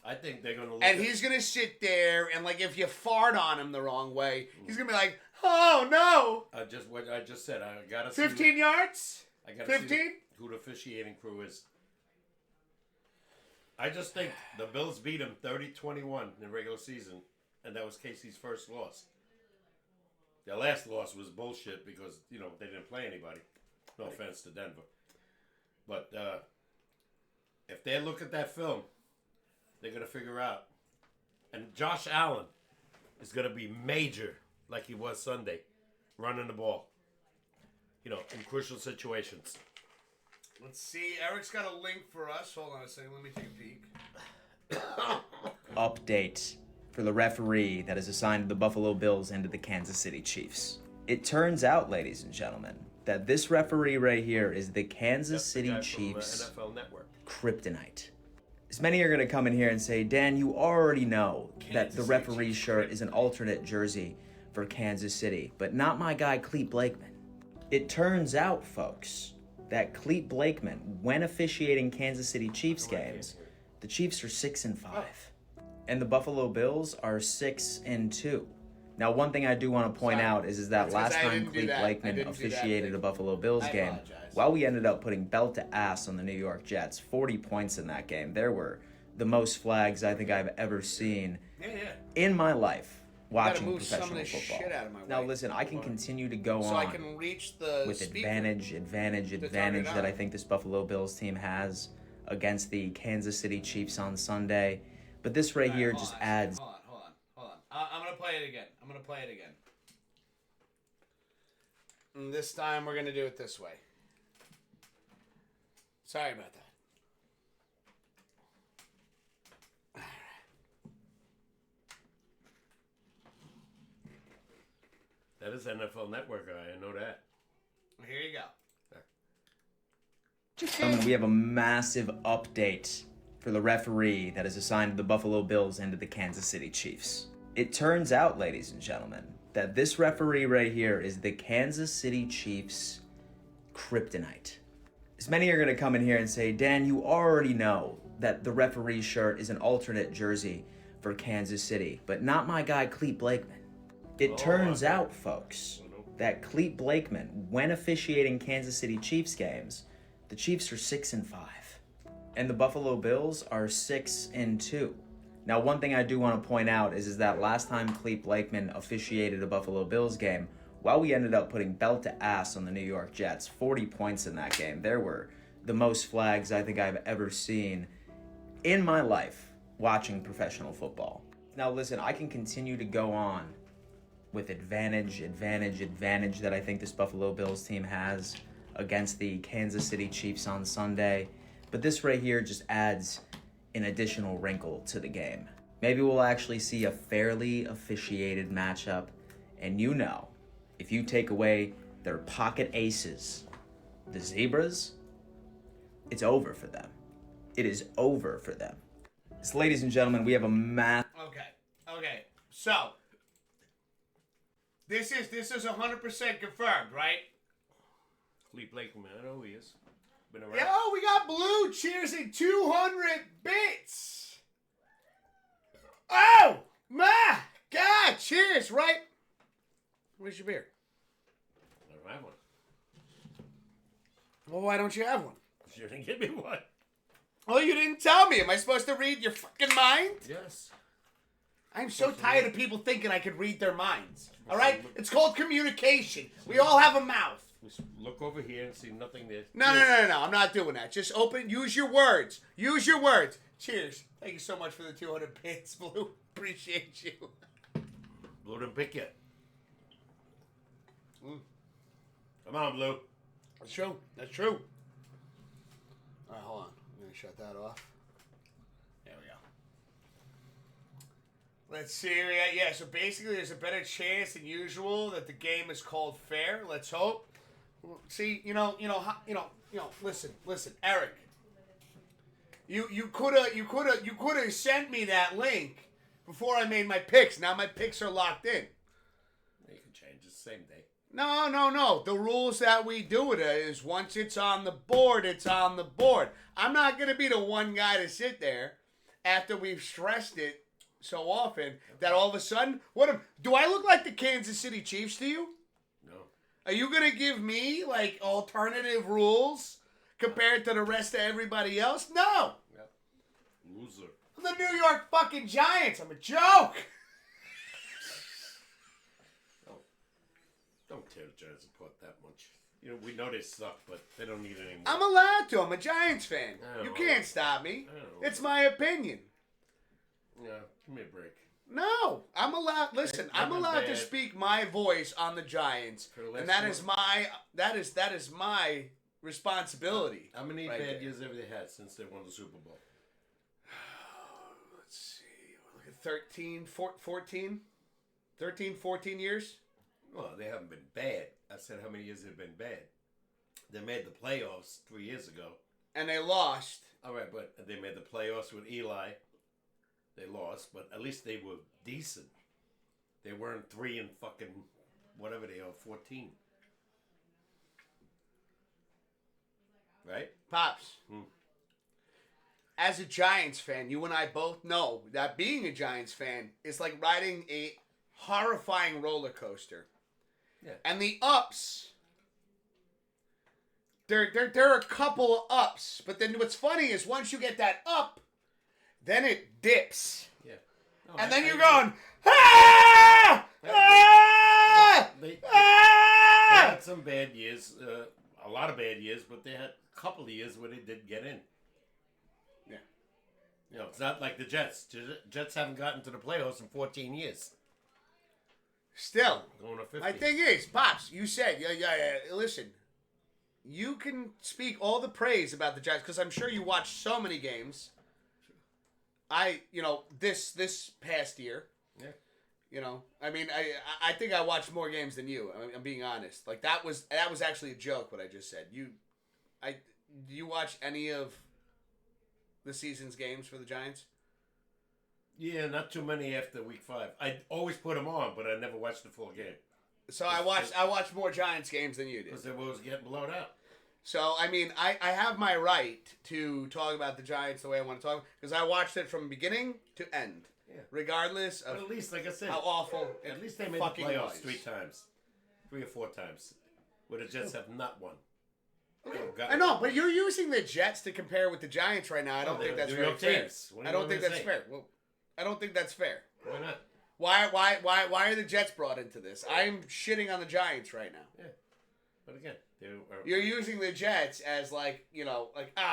I think they're going to look And he's going to sit there and, if you fart on him the wrong way, he's going to be like, oh, no. What I just said. I got to see 15 yards? I got to 15? see who the officiating crew is. I just think the Bills beat him 30-21 in the regular season, and that was Casey's first loss. Their last loss was bullshit because, they didn't play anybody. No offense to Denver. But if they look at that film, they're going to figure out. And Josh Allen is going to be major like he was Sunday, running the ball. in crucial situations. Let's see. Eric's got a link for us. Hold on a second. Let me take a peek. Update for the referee that is assigned to the Buffalo Bills and to the Kansas City Chiefs. It turns out, ladies and gentlemen, that this referee right here is the Kansas City Chiefs NFL Network. kryptonite. As many are going to come in here and say, Dan, you already know that the referee's shirt is an alternate jersey for Kansas City, but not my guy Clete Blakeman. It turns out, folks, that Clete Blakeman, when officiating Kansas City Chiefs games, the Chiefs are 6-5, and the Buffalo Bills are 6-2. Now, one thing I do want to point out is that last time Clete Blakeman officiated a Buffalo Bills game, while we ended up putting belt to ass on the New York Jets, 40 points in that game, there were the most flags I think I've ever seen in my life watching professional football. Now, listen, I can continue to go on I can reach the with advantage that I think this Buffalo Bills team has against the Kansas City Chiefs on Sunday. But this right here just adds... Hold on. I'm going to play it again. And this time we're going to do it this way. Sorry about that. That is NFL Network, I know that. Here you go. We have a massive update for the referee that is assigned to the Buffalo Bills and to the Kansas City Chiefs. It turns out, ladies and gentlemen, that this referee right here is the Kansas City Chiefs kryptonite. As many are going to come in here and say, Dan, you already know that the referee's shirt is an alternate jersey for Kansas City, but not my guy Clete Blakeman. It turns out, folks, that Clete Blakeman, when officiating Kansas City Chiefs games, the Chiefs are 6-5, and the Buffalo Bills are 6-2. Now, one thing I do want to point out is that last time Clete Blakeman officiated a Buffalo Bills game, while we ended up putting belt to ass on the New York Jets, 40 points in that game, there were the most flags I think I've ever seen in my life watching professional football. Now, listen, I can continue to go on with advantage that I think this Buffalo Bills team has against the Kansas City Chiefs on Sunday. But this right here just adds an additional wrinkle to the game. Maybe we'll actually see a fairly officiated matchup. And if you take away their pocket aces, the Zebras, it's over for them. It is over for them. So, ladies and gentlemen, we have a Okay. So, this is 100% confirmed, right? Clete Blakeman, I know who he is. Been around. Yo, we got Blue cheersing 200 bits. Oh, my God. Cheers, right? Where's your beer? I don't have one. Well, why don't you have one? You didn't give me one. Oh, you didn't tell me. Am I supposed to read your fucking mind? Yes. I'm so tired of people thinking I could read their minds. All right? It's called communication. We all have a mouth. Just look over here and see nothing there. No. I'm not doing that. Just use your words. Cheers. Thank you so much for the 200 bits, Blue. Appreciate you. Blue didn't pick yet. Come on, Blue. That's true. All right, hold on. I'm going to shut that off. There we go. Let's see. Yeah, so basically there's a better chance than usual that the game is called fair. Let's hope. See, listen, Eric. You could have sent me that link before I made my picks. Now my picks are locked in. You can change it the same day. No. The rules that we do it is once it's on the board, it's on the board. I'm not going to be the one guy to sit there after we've stressed it so often that all of a sudden, do I look like the Kansas City Chiefs to you? No. Are you going to give me like alternative rules compared to the rest of everybody else? No. Yep. Loser. I'm the New York fucking Giants. I'm a joke. Don't tear the Giants apart that much. We know they suck, but they don't need it anymore. I'm allowed to. I'm a Giants fan. You can't stop me. It's my opinion. Yeah, give me a break. No, I'm allowed. Listen, I'm been allowed to bad. speak my voice on the Giants, For the last and that one- is my responsibility. How many right bad there. years have they had since they won the Super Bowl? Let's see. Look at 13, 14 years. Well, they haven't been bad. I said how many years they've been bad. They made the playoffs 3 years ago. And they lost. All right, but they made the playoffs with Eli. They lost, but at least they were decent. They weren't 3 and fucking whatever they are, 14. Right? Pops. As a Giants fan, you and I both know that being a Giants fan is like riding a horrifying roller coaster. Yeah. And the ups, there are a couple of ups, but then what's funny is once you get that up, then it dips. Yeah. No, And I then you're agree. going, ah! Ah! They Ah! had some bad years, a lot of bad years, but they had a couple of years where they did get in. Yeah. You know, it's not like the Jets. Jets haven't gotten to the playoffs in 14 years. Still, Going to 50. my thing is, Pops, you said, yeah, listen, you can speak all the praise about the Giants, because I'm sure you watched so many games. This past year, Yeah. I mean, I think I watched more games than you. I'm being honest. Like that was actually a joke what I just said. Do you watch any of the season's games for the Giants? Yeah, not too many after week 5. I always put them on, but I never watched the full game. So I watched more Giants games than you did. Because they was getting blown out. So, I mean, I have my right to talk about the Giants the way I want to talk, because I watched it from beginning to end, regardless But of at least, like I said, how awful at it least they made the fucking playoffs was. 3 times. 3 or 4 times. Where the Jets have not won. I know, but you're using the Jets to compare with the Giants right now. I don't they're think that's New very York fair. teams. What do I you don't want me think to that's say? fair. Well, I don't think that's fair. Why not? Why are the Jets brought into this? I'm shitting on the Giants right now. Yeah. But again, they are, You're using the Jets as when they are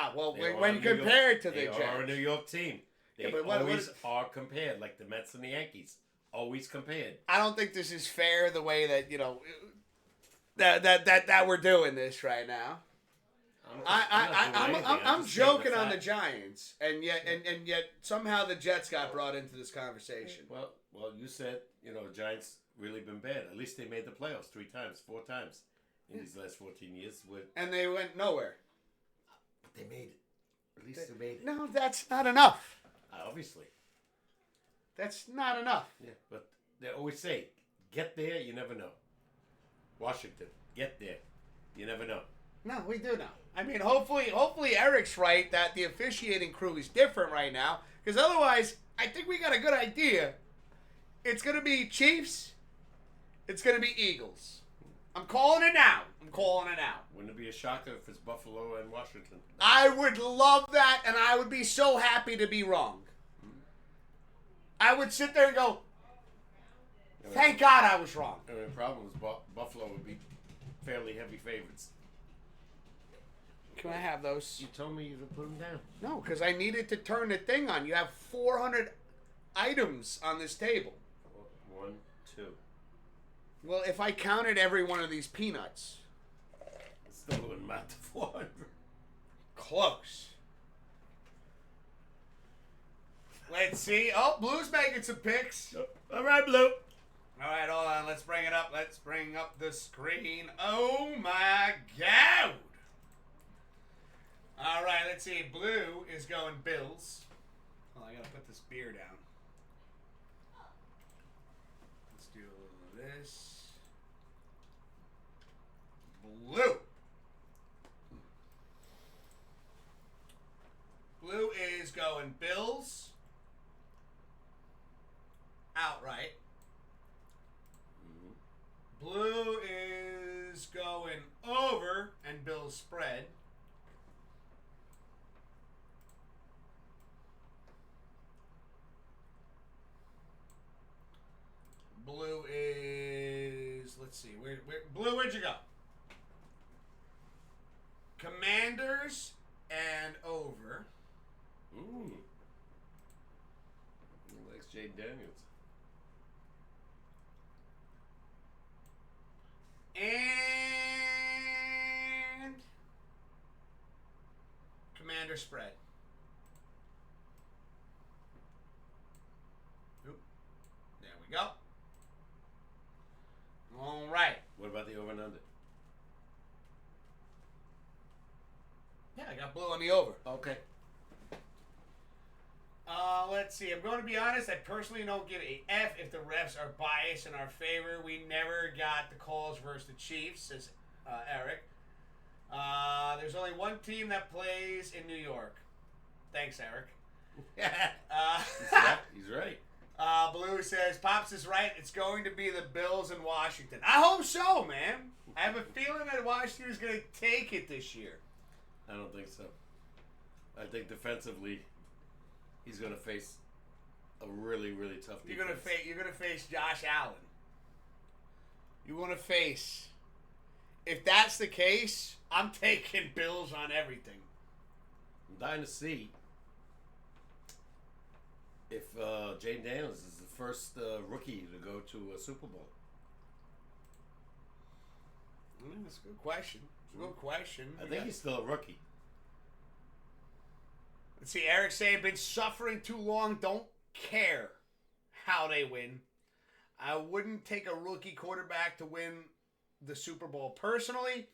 when a New York- compared to the they Jets. are a New York team. They Yeah, but always are compared, like the Mets and the Yankees. Always compared. I don't think this is fair the way that that we're doing this right now. I'm joking on the Giants, and yet somehow the Jets got brought into this conversation. Well, you said Giants really been bad. At least they made the playoffs 3 times, 4 times in these last 14 years. And they went nowhere. But they made it. At least they made it. No, that's not enough. Obviously. That's not enough. Yeah, but they always say, get there, you never know. Washington, get there, you never know. No, we do know. I mean, hopefully Eric's right that the officiating crew is different right now, because otherwise, I think we got a good idea. It's going to be Chiefs. It's going to be Eagles. I'm calling it now. Wouldn't it be a shocker if it's Buffalo and Washington? I would love that, and I would be so happy to be wrong. I would sit there and go, thank God I was wrong. I mean, the problem is Buffalo would be fairly heavy favorites. Can I have those? You told me you could put them down. No, because I needed to turn the thing on. You have 400 items on this table. 1, 2. Well, if I counted every one of these peanuts. It still wouldn't amount to 400. Close. Let's see. Oh, Blue's making some picks. All right, Blue. All right, hold on. Let's bring it up. Let's bring up the screen. Oh, my God. All right, let's see. Blue is going Bills. Well, I got to put this beer down. Let's do a little of this. Blue. Blue is going Bills. Outright. Blue is going over and Bills spread. Blue is, let's see, Blue, where'd you go? Commanders and over. He likes Jay Daniels. over-under spread. Oop. There we go. All right. What about the over and under? Yeah, I got blue on the over. Okay. Let's see. I'm going to be honest. I personally don't give a F if the refs are biased in our favor. We never got the calls versus the Chiefs, says Eric. There's only one team that plays in New York. Thanks, Eric. He's right. Blue says, Pops is right. It's going to be the Bills in Washington. I hope so, man. I have a feeling that Washington is going to take it this year. I don't think so. I think defensively, he's going to face a really, really tough defense. You're gonna face Josh Allen. You're gonna face. If that's the case, I'm taking Bills on everything. I'm dying to see if Jaden Daniels is the first rookie to go to a Super Bowl. That's a good question. It's a good question. I think he's still a rookie. Let's see. Eric saying, been suffering too long. Don't care how they win. I wouldn't take a rookie quarterback to win the Super Bowl personally.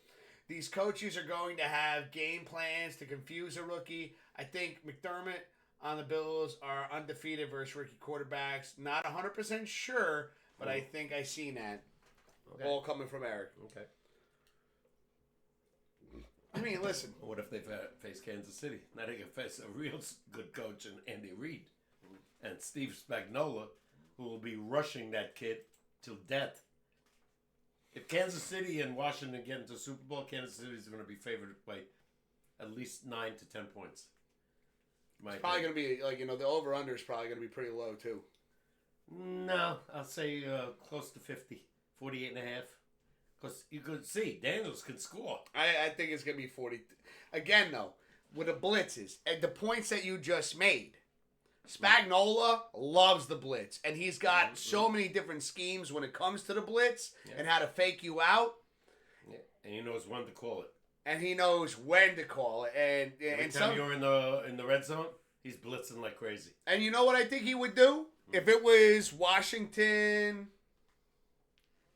These coaches are going to have game plans to confuse a rookie. I think McDermott on the Bills are undefeated versus rookie quarterbacks. Not 100% sure, but I think I seen that. Okay. All coming from Eric. Okay. I mean, listen. What if they face Kansas City? Now they can face a real good coach in Andy Reid and Steve Spagnuolo, who will be rushing that kid till death. If Kansas City and Washington get into the Super Bowl, Kansas City is going to be favored by at least 9 to 10 points. It's probably going to be, the over-under is probably going to be pretty low, too. No, I'll say close to 50, 48 and a half. Because you could see, Daniels can score. I think it's going to be 40. Again, though, with the blitzes, and the points that you just made, Spagnuolo loves the blitz. And he's got so many different schemes when it comes to the blitz and how to fake you out. Yeah. And he knows when to call it. And he knows when to call it. And Every time you're in the red zone, he's blitzing like crazy. And you know what I think he would do? If it was Washington...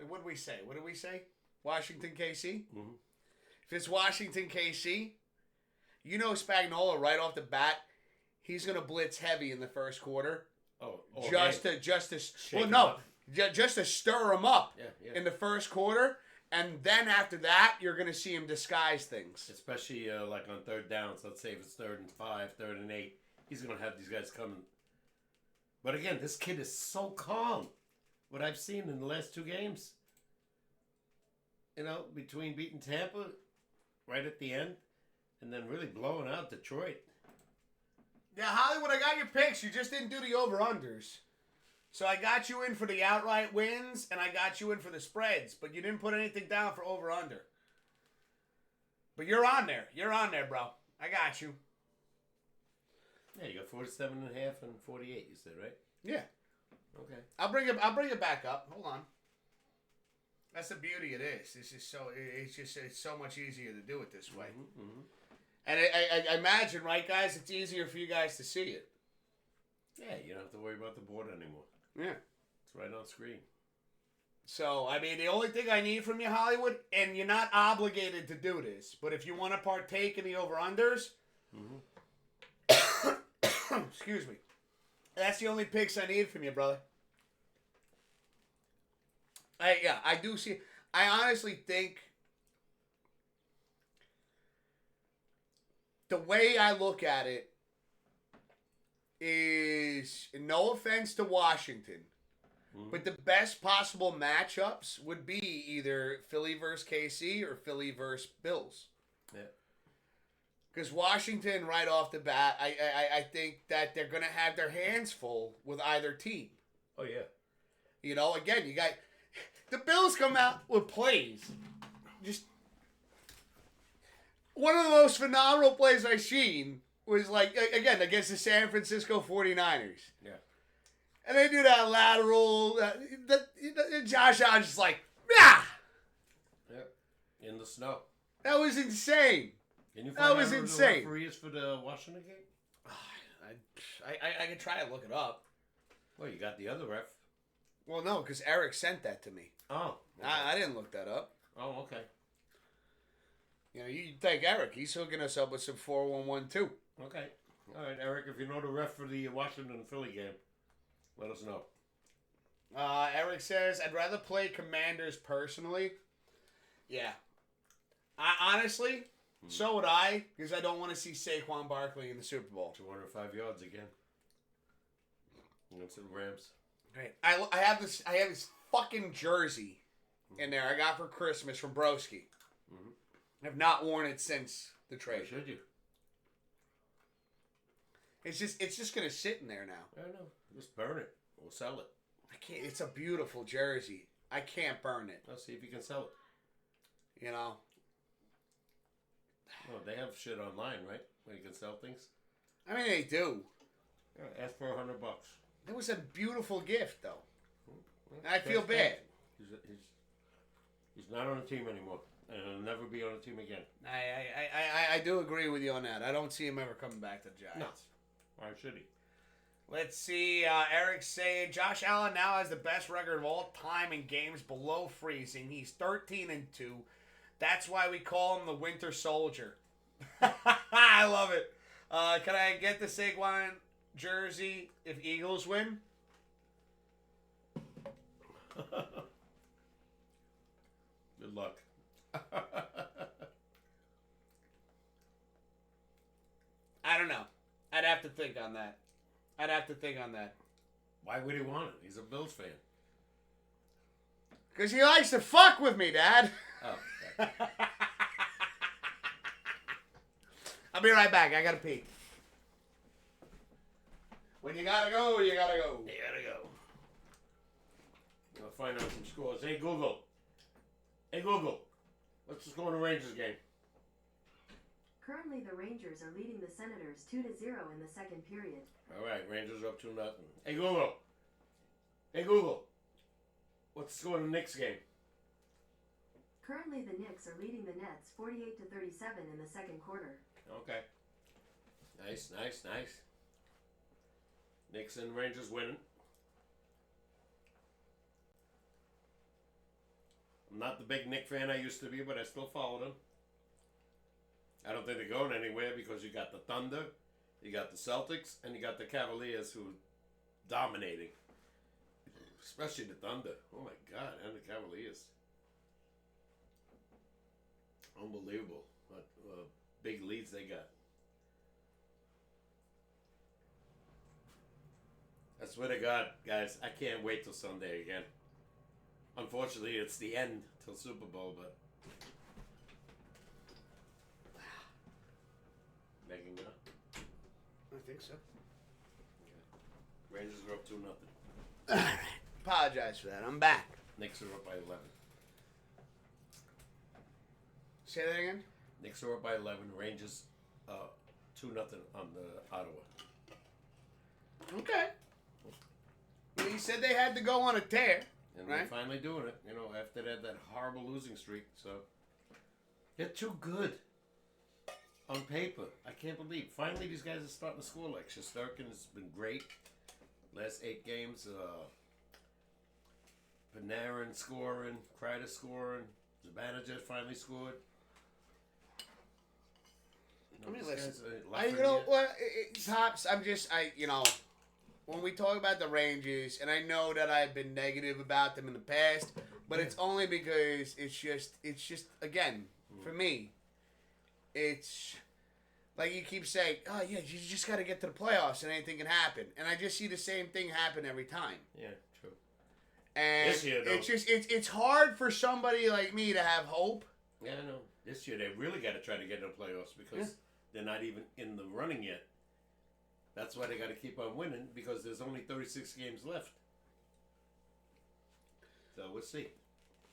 What did we say? Washington, KC? Mm-hmm. If it's Washington, KC, you know Spagnuolo right off the bat, he's going to blitz heavy in the first quarter. Just to stir him up in the first quarter. And then after that, you're going to see him disguise things. Especially like on third downs. Let's say if it's 3rd and 5, 3rd and 8. He's going to have these guys coming. But again, this kid is so calm. What I've seen in the last 2 games. Between beating Tampa right at the end and then really blowing out Detroit. Yeah, Hollywood, I got your picks. You just didn't do the over-unders. So I got you in for the outright wins, and I got you in for the spreads, but you didn't put anything down for over-under. But you're on there. You're on there, bro. I got you. Yeah, you got 47.5 and 48, you said, right? Yeah. Okay. I'll bring it back up. Hold on. That's the beauty of this. It's so much easier to do it this way. Mm-hmm, mm-hmm. And I imagine, right, guys, it's easier for you guys to see it. Yeah, you don't have to worry about the board anymore. Yeah. It's right on screen. So, I mean, the only thing I need from you, Hollywood, and you're not obligated to do this, but if you want to partake in the over-unders, excuse me, that's the only picks I need from you, brother. I do see. I honestly think the way I look at it is, no offense to Washington, but the best possible matchups would be either Philly versus KC or Philly versus Bills. Yeah. Because Washington, right off the bat, I think that they're going to have their hands full with either team. Oh, yeah. Again, you got... The Bills come out with plays. Just one of the most phenomenal plays I've seen was again against the San Francisco 49ers. Yeah. And they do that lateral. Josh Allen's just like, yeah. Yeah. In the snow. That was insane. Can you That find was out who insane. the referee is for the Washington game? I could try to look it up. Well, you got the other ref. Well, no, because Eric sent that to me. Oh. Okay. I didn't look that up. Oh, okay. You know, you thank Eric. He's hooking us up with some 411 too. Okay. All right, Eric, if you know the ref for the Washington-Philly game, let us know. Eric says, I'd rather play Commanders personally. Yeah. Honestly, so would I, because I don't want to see Saquon Barkley in the Super Bowl. 205 yards again. Against the Rams. Great. I have this fucking jersey in there I got for Christmas from Broski. Mm-hmm. I've not worn it since the trade. Why should you? It's just gonna sit in there now. I don't know. Just burn it. We'll sell it. I can't. It's a beautiful jersey. I can't burn it. Let's see if you can sell it. You know. Oh, they have shit online, right? Where you can sell things. I mean, they do. Yeah, ask for $100. It was a beautiful gift, though. Well, I feel bad. He's not on the team anymore, and he'll never be on the team again. I do agree with you on that. I don't see him ever coming back to the Giants. No. Why should he? Let's see. Eric's saying Josh Allen now has the best record of all time in games below freezing. He's 13-2. That's why we call him the Winter Soldier. I love it. Can I get the Saquon jersey if Eagles win? Good luck. I don't know. I'd have to think on that. Why would he want it? He's a Bills fan. Because he likes to fuck with me, Dad. Oh, okay. I'll be right back. I gotta pee. When you gotta go, you gotta go. You gotta go. I'll find out some scores. Hey, Google. What's the score in the Rangers game? Currently, the Rangers are leading the Senators 2-0 in the second period. All right, Rangers are up 2-0. Hey, Google. What's the score in the Knicks game? Currently, the Knicks are leading the Nets 48-37 in the second quarter. Okay. Nice. Knicks and Rangers winning. I'm not the big Knick fan I used to be, but I still follow them. I don't think they're going anywhere because you got the Thunder, you got the Celtics, and you got the Cavaliers who are dominating. Especially the Thunder. Oh my God, and the Cavaliers. Unbelievable. What big leads they got. I swear to God, guys, I can't wait till Sunday again. Unfortunately, it's the end till Super Bowl, but... Megan, go. I think so. Okay. Rangers are up 2-0. Alright. Apologize for that. I'm back. Knicks are up by 11. Say that again? Knicks are up by 11. Rangers 2-0 on the Ottawa. Okay. Well, you said they had to go on a tear. And right? they're finally doing it, after that horrible losing streak. So, they're too good on paper. I can't believe. Finally, these guys are starting to score like Shesterkin has been great. Last 8 games, Panarin scoring, Kreider scoring, Zibanejad finally scored. I mean, listen. Lafreniere. Pops, when we talk about the Rangers, and I know that I've been negative about them in the past, but it's only because it's just again, for me, it's like you keep saying, oh yeah, you just got to get to the playoffs and anything can happen, and I just see the same thing happen every time. Yeah, true. And This year, though, it's hard for somebody like me to have hope. Yeah, I know. This year they really got to try to get in the playoffs because they're not even in the running yet. That's why they got to keep on winning because there's only 36 games left. So we'll see.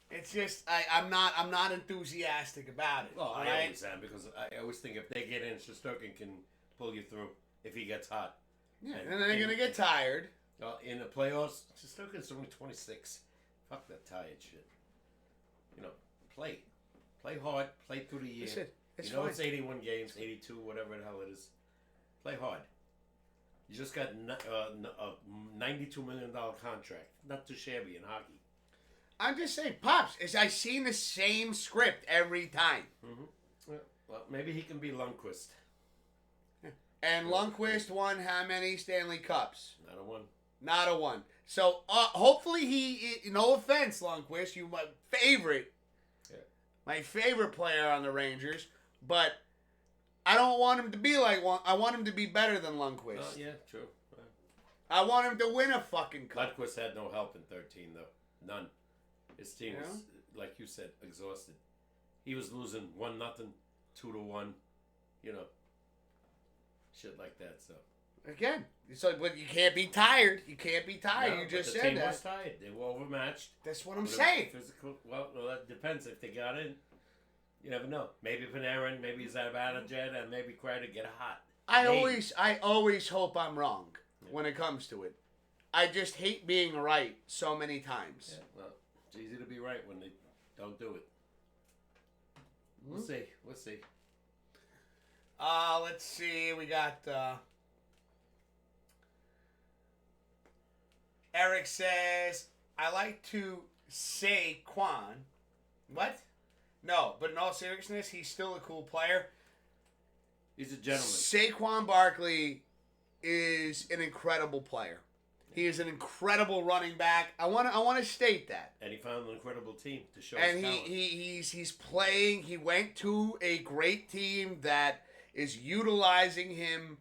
It's just I'm not enthusiastic about it. Well, I right? always am because I always think if they get in, Shesterkin can pull you through if he gets hot. Yeah, and then they're gonna get tired. In the playoffs, Shesterkin's only 26. Fuck that tired shit. Play hard, play through the year. Listen, It's you know fine. it's 81 games, 82, whatever the hell it is. Play hard. You just got a $92 million contract. Not too shabby in hockey. I'm just saying, Pops, I've seen the same script every time. Mm-hmm. Well, maybe he can be Lundqvist. And Lundqvist won how many Stanley Cups? Not a one. Not a one. So hopefully no offense, Lundqvist, you my favorite player on the Rangers, but I don't want him to be like one. I want him to be better than Lundqvist. Yeah, true. I want him to win a fucking cup. Lundqvist had no help in 13, though. None. His team was, like you said, exhausted. He was losing 1-0, 2-1, shit like that. So again, but you can't be tired. You can't be tired. No, you just the said team that. was tired. They were overmatched. That's what I'm saying. Physical. Well, that depends if they got in. You never know. Maybe Panarin, maybe Zibanejad, and maybe Kreider get hot. I always hope I'm wrong when it comes to it. I just hate being right so many times. Yeah, well, it's easy to be right when they don't do it. We'll see. Let's see. We got Eric says, I like to say Quan. What? No, but in all seriousness, he's still a cool player. He's a gentleman. Saquon Barkley is an incredible player. He is an incredible running back. I want to state that. And he found an incredible team to show and his talent. he's playing. He went to a great team that is utilizing him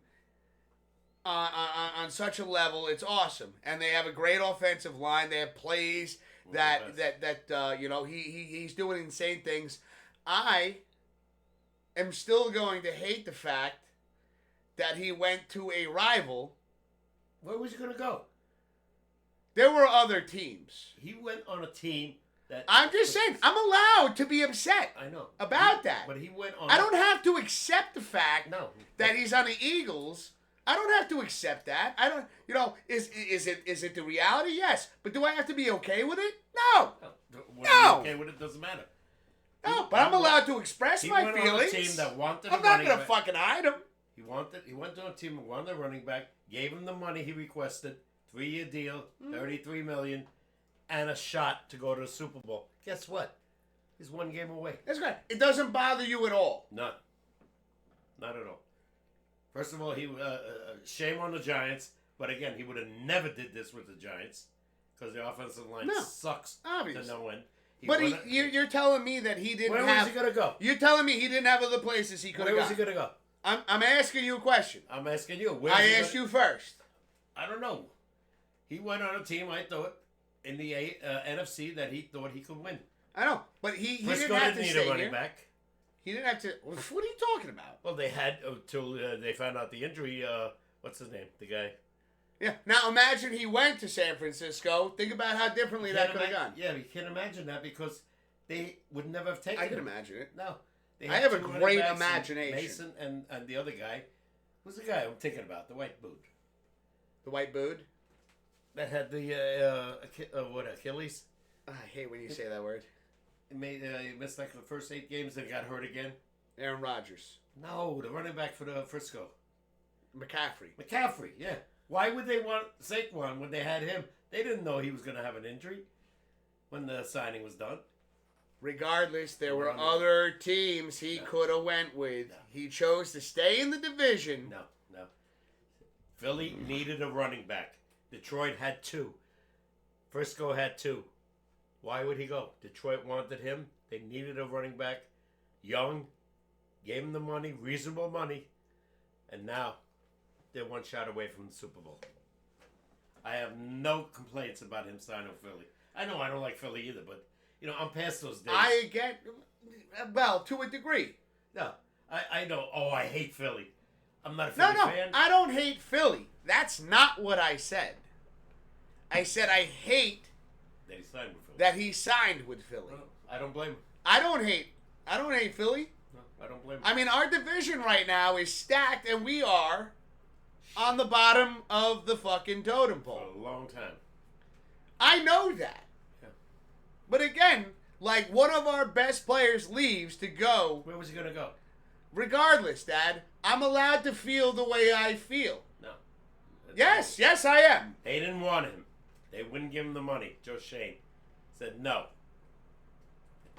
on such a level. It's awesome, and they have a great offensive line. They have plays he's doing insane things. I am still going to hate the fact that he went to a rival. Where was he going to go? There were other teams. He went on a team that... I'm just saying, I'm allowed to be upset I know. about that. But he went on... I don't have to accept the fact No. that he's on the Eagles. I don't have to accept that. I don't, is it the reality? Yes. But do I have to be okay with it? No. No. Okay with it doesn't matter. No, but I'm allowed to express my went feelings. On a team that wanted I'm not going to fucking hide him. He went to a team that wanted a running back, gave him the money he requested, 3-year deal, $33 million, and a shot to go to the Super Bowl. Guess what? He's one game away. That's right. It doesn't bother you at all. None. Not at all. First of all, he shame on the Giants, but again, he would have never did this with the Giants because the offensive line sucks obviously. to no end. But you're telling me that he didn't have... Where was he going to go? You're telling me he didn't have other places he could have gone. Where was he going to go? I'm asking you a question. I'm asking you. I asked you first. I don't know. He went on a team, I thought, in the NFC that he thought he could win. I know, but he didn't Frisco have to didn't stay need a running here. back. He didn't have to... What are you talking about? Well, they had until they found out the injury. What's his name? The guy. Yeah. Now imagine he went to San Francisco. Think about how differently that could have gone. Yeah, you can imagine that because they would never have taken I can him. imagine it. No. They I have a two running great backs, imagination. Mason and the other guy. Who's the guy I'm thinking about? The white dude. The white dude? That had the Achilles? I hate when you say that word. He missed like the first 8 games and got hurt again. Aaron Rodgers. No, the running back for the Frisco. McCaffrey, yeah. Why would they want Saquon when they had him? They didn't know he was going to have an injury when the signing was done. Regardless, there were other teams he could have went with. No. He chose to stay in the division. No. Philly needed a running back. Detroit had 2. Frisco had 2. Why would he go? Detroit wanted him. They needed a running back. Young. Gave him the money, reasonable money. And now they're one shot away from the Super Bowl. I have no complaints about him signing with Philly. I know I don't like Philly either, but, I'm past those days. I get, well, to a degree. No, I know. Oh, I hate Philly. I'm not a Philly fan. I don't hate Philly. That's not what I said. I said I hate that he signed that he signed with Philly. with Philly. Well, I don't blame him. I don't hate Philly. No, I don't blame him. I mean, our division right now is stacked, and we are on the bottom of the fucking totem pole. For a long time. I know that. Yeah. But again, like one of our best players leaves to go. Where was he going to go? Regardless, Dad, I'm allowed to feel the way I feel. No. Yes, I am. They didn't want him. They wouldn't give him the money. Joe Shane said no.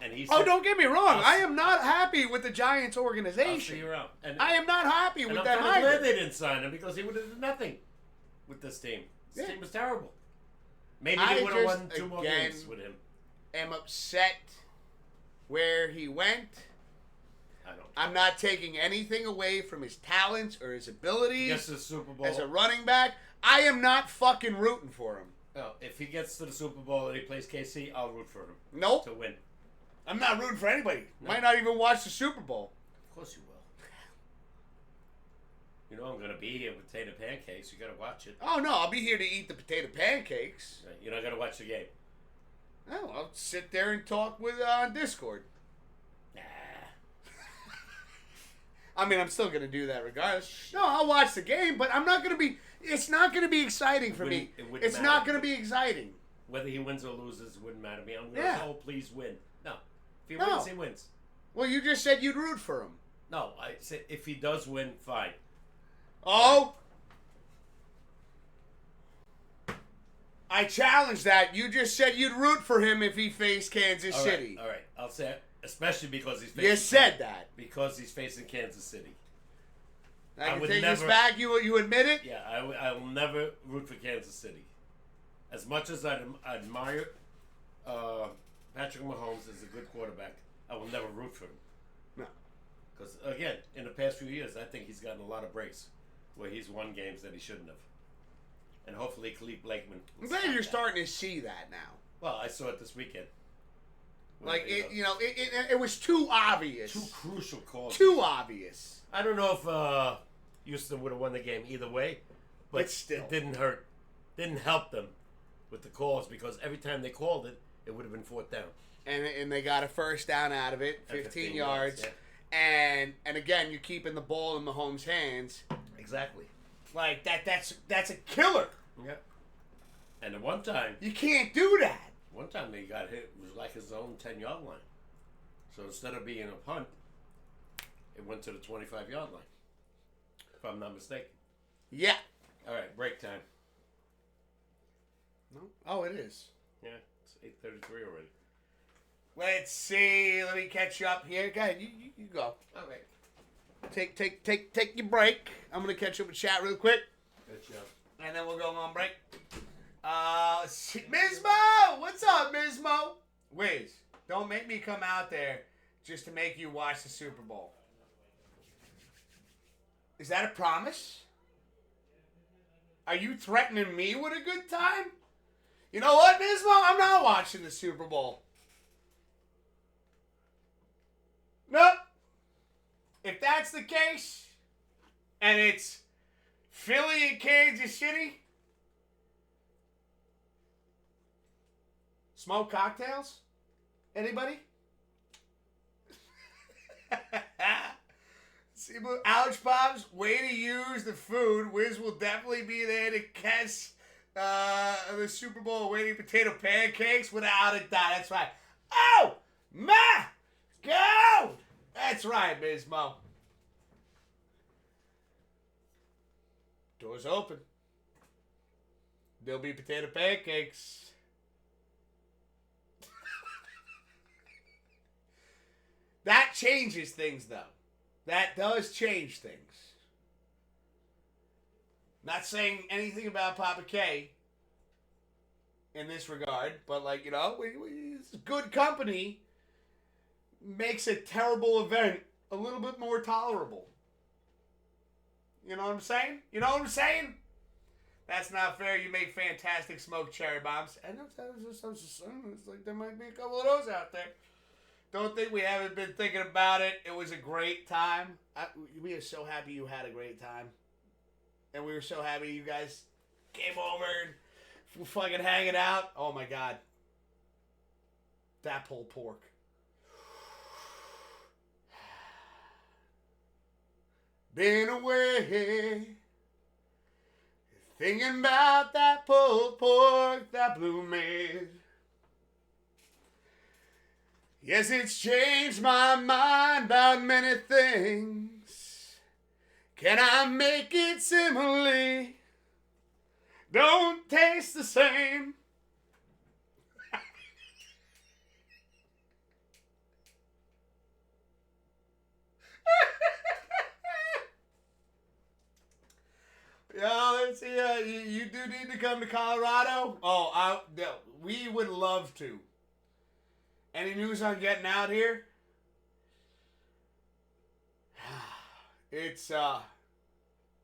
And he said, Oh, don't get me wrong. I am not happy with the Giants I'll see organization. you around. And, I am not happy and with I'm them kind of glad either. they didn't sign him because he would have done nothing with this team. This team was terrible. Maybe I they would have just, won 2 more again, games with him. Am upset where he went. I don't. I'm not taking anything away from his talents or his abilities Gets to the Super Bowl. as a running back. I am not fucking rooting for him. No, if he gets to the Super Bowl and he plays KC, I'll root for him Nope. to win. I'm not rooting for anybody. No. Might not even watch the Super Bowl. Of course you will. You know I'm going to be here with potato pancakes. You got to watch it. Oh, no. I'll be here to eat the potato pancakes. You're not going to watch the game. No, I'll sit there and talk with Discord. Nah. I mean, I'm still going to do that regardless. No, I'll watch the game, but I'm not going to be... It's not going to be exciting for me. It wouldn't It's matter. not going to be exciting. Whether he wins or loses, it wouldn't matter to me. I'm going to Yeah. say, oh, please win. No. If he No. wins, he wins. Well, you just said you'd root for him. No, I said if he does win, fine. Oh? I challenge that. You just said you'd root for him if he faced Kansas All right, City. all right. I'll say it, especially because he's facing You said that. because he's facing Kansas City. I I can would take this never- back. You admit it? Yeah, I will never root for Kansas City. As much as I admire Patrick Mahomes as a good quarterback, I will never root for him. No. Because, again, in the past few years, I think he's gotten a lot of breaks where he's won games that he shouldn't have. And hopefully Khalif Blakeman. I'm glad you're starting to see that now. Well, I saw it this weekend. Like, it was too obvious. Two crucial calls. Too obvious. I don't know if Houston would have won the game either way, but But still. it didn't hurt. Didn't help them with the calls because every time they called it, it would have been 4th down. And they got a first down out of it, At 15 yards. yeah. And again, you're keeping the ball in Mahomes' hands. Exactly. Like, that's a killer. Yeah. And at one time You can't do that. they got hit. It was like his own 10-yard line. So instead of being a punt, it went to the 25-yard line. If I'm not mistaken. Yeah. All right, break time. No? Oh, it is. Yeah, it's 8:33 already. Let's see. Let me catch you up here. Go ahead. You go. All right. Take your break. I'm gonna catch up with chat real quick, Good job. and then we'll go on break. Let's see. Mizmo, what's up, Mizmo? Wiz, don't make me come out there just to make you watch the Super Bowl. Is that a promise? Are you threatening me with a good time? You know what, Mizmo? I'm not watching the Super Bowl. Nope. If that's the case, and it's Philly and Kansas City, smoke cocktails? Anybody? See, Ouch Pops, way to use the food. Wiz will definitely be there to catch the Super Bowl waiting potato pancakes without a doubt. That's right. Oh, my God! That's right, Mizmo. Doors open. There'll be potato pancakes. That changes things, though. That does change things. Not saying anything about Papa K in this regard, but, like, you know, it's good company makes a terrible event a little bit more tolerable. You know what I'm saying? You know what I'm saying? That's not fair. You make fantastic smoked cherry bombs. And I was just saying, it's like there might be a couple of those out there. Don't think we haven't been thinking about it. It was a great time. We are so happy you had a great time. And we were so happy you guys came over and were fucking hanging out. Oh my God. That pulled pork. Been away, thinking about that pulled pork that Blue made. Yes, it's changed my mind about many things. Can I make it simile? Don't taste the same. Yeah, let's see. You do need to come to Colorado. Oh, we would love to. Any news on getting out here? It's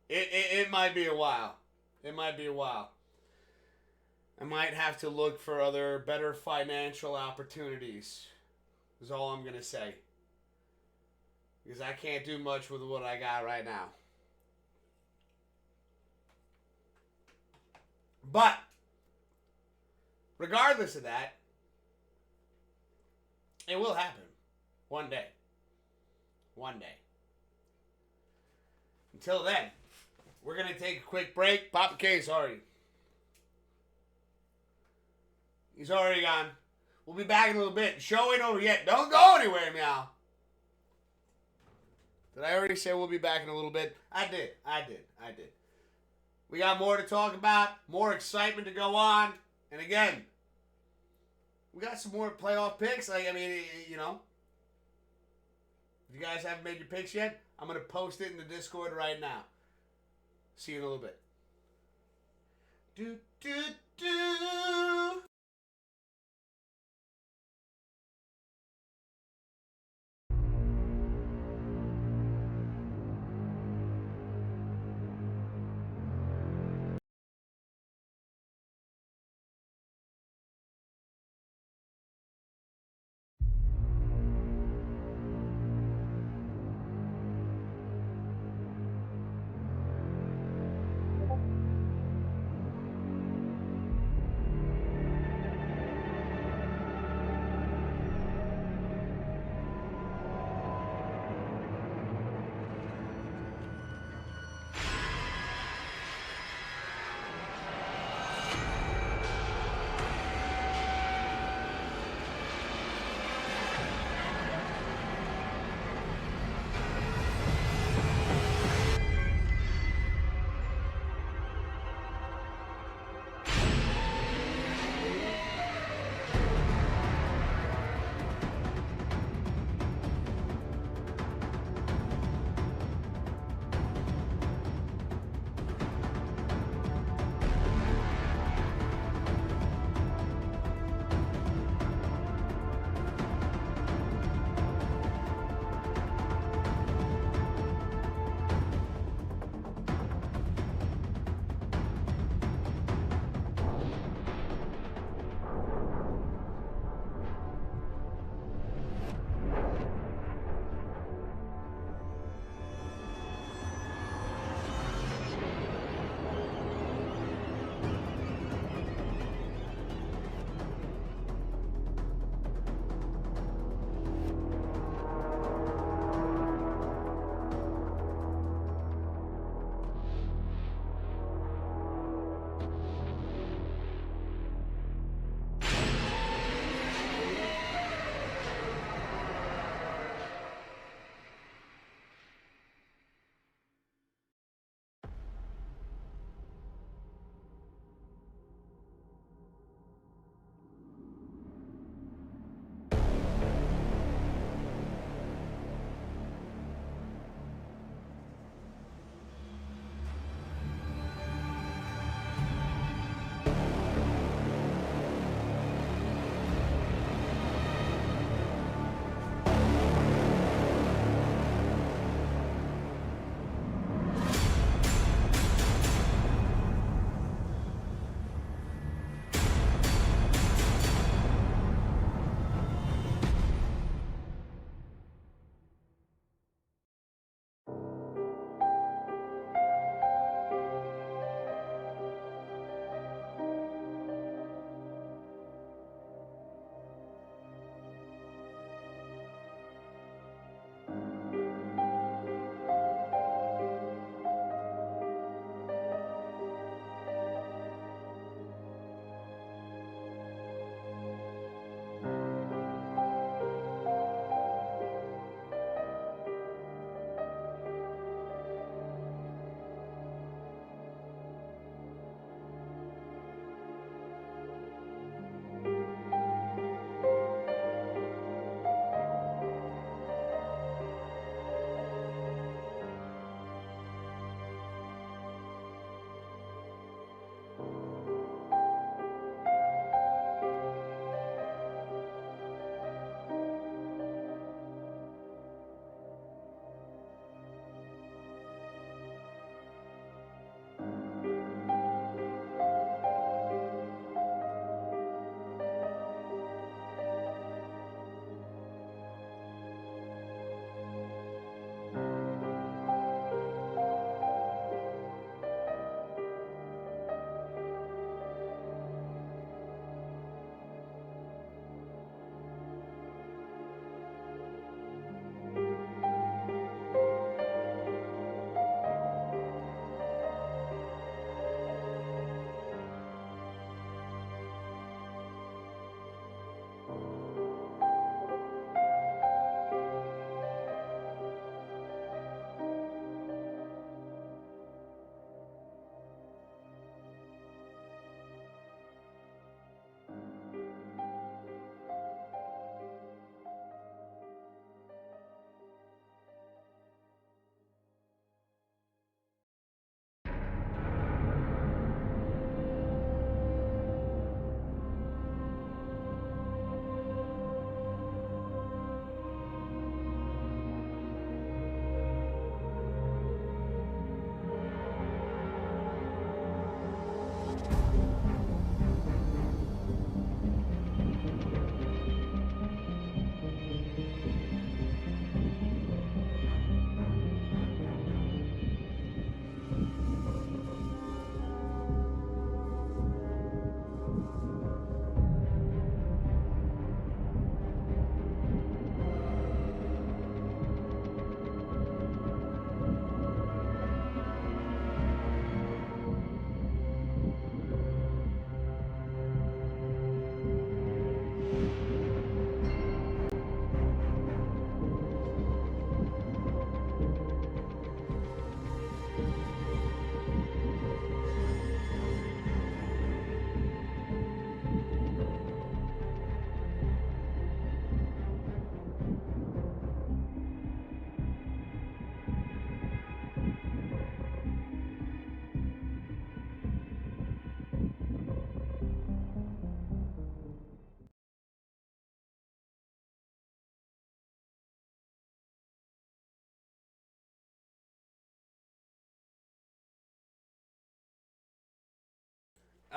it might be a while. It might be a while. I might have to look for other better financial opportunities. Is all I'm gonna say. Because I can't do much with what I got right now. But regardless of that, it will happen one day. One day. Until then, we're going to take a quick break. Papa K's already. He's already gone. We'll be back in a little bit. Show ain't over yet. Don't go anywhere, meow. Did I already say we'll be back in a little bit? I did. We got more to talk about, more excitement to go on. And again, we got some more playoff picks. If you guys haven't made your picks yet, I'm going to post it in the Discord right now. See you in a little bit. Do, do, do.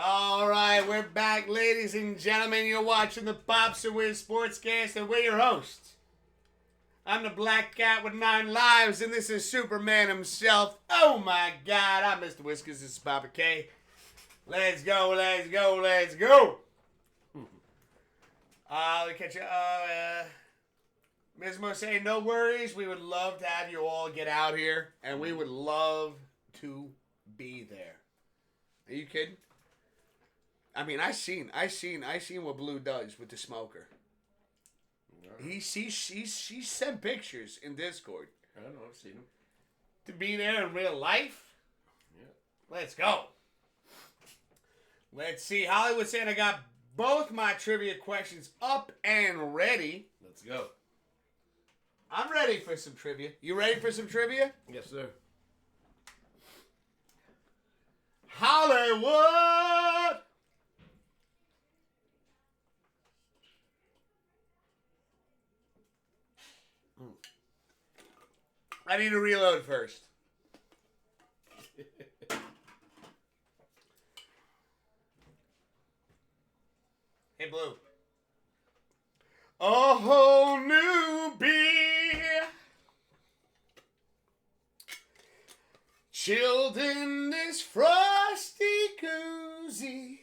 All right, we're back, ladies and gentlemen. You're watching the Pops Wiz SportsCast, and we're your hosts. I'm the Black Cat with 9 lives, and this is Superman himself. Oh my God, I'm Mr. Whiskers. This is Papa K. Let's go, let's go, let's go. Let me catch you. Ms. Mo saying, no worries. We would love to have you all get out here, and we would love to be there. Are you kidding? I mean, I seen what Blue does with the smoker. He sent pictures in Discord. I don't know, I've seen him. To be there in real life? Yeah. Let's go. Let's see. Hollywood saying I got both my trivia questions up and ready. Let's go. I'm ready for some trivia. You ready for some trivia? Yes, sir. Hollywood! I need to reload first. Hey, Blue. A whole new beer, chilled in this frosty koozie.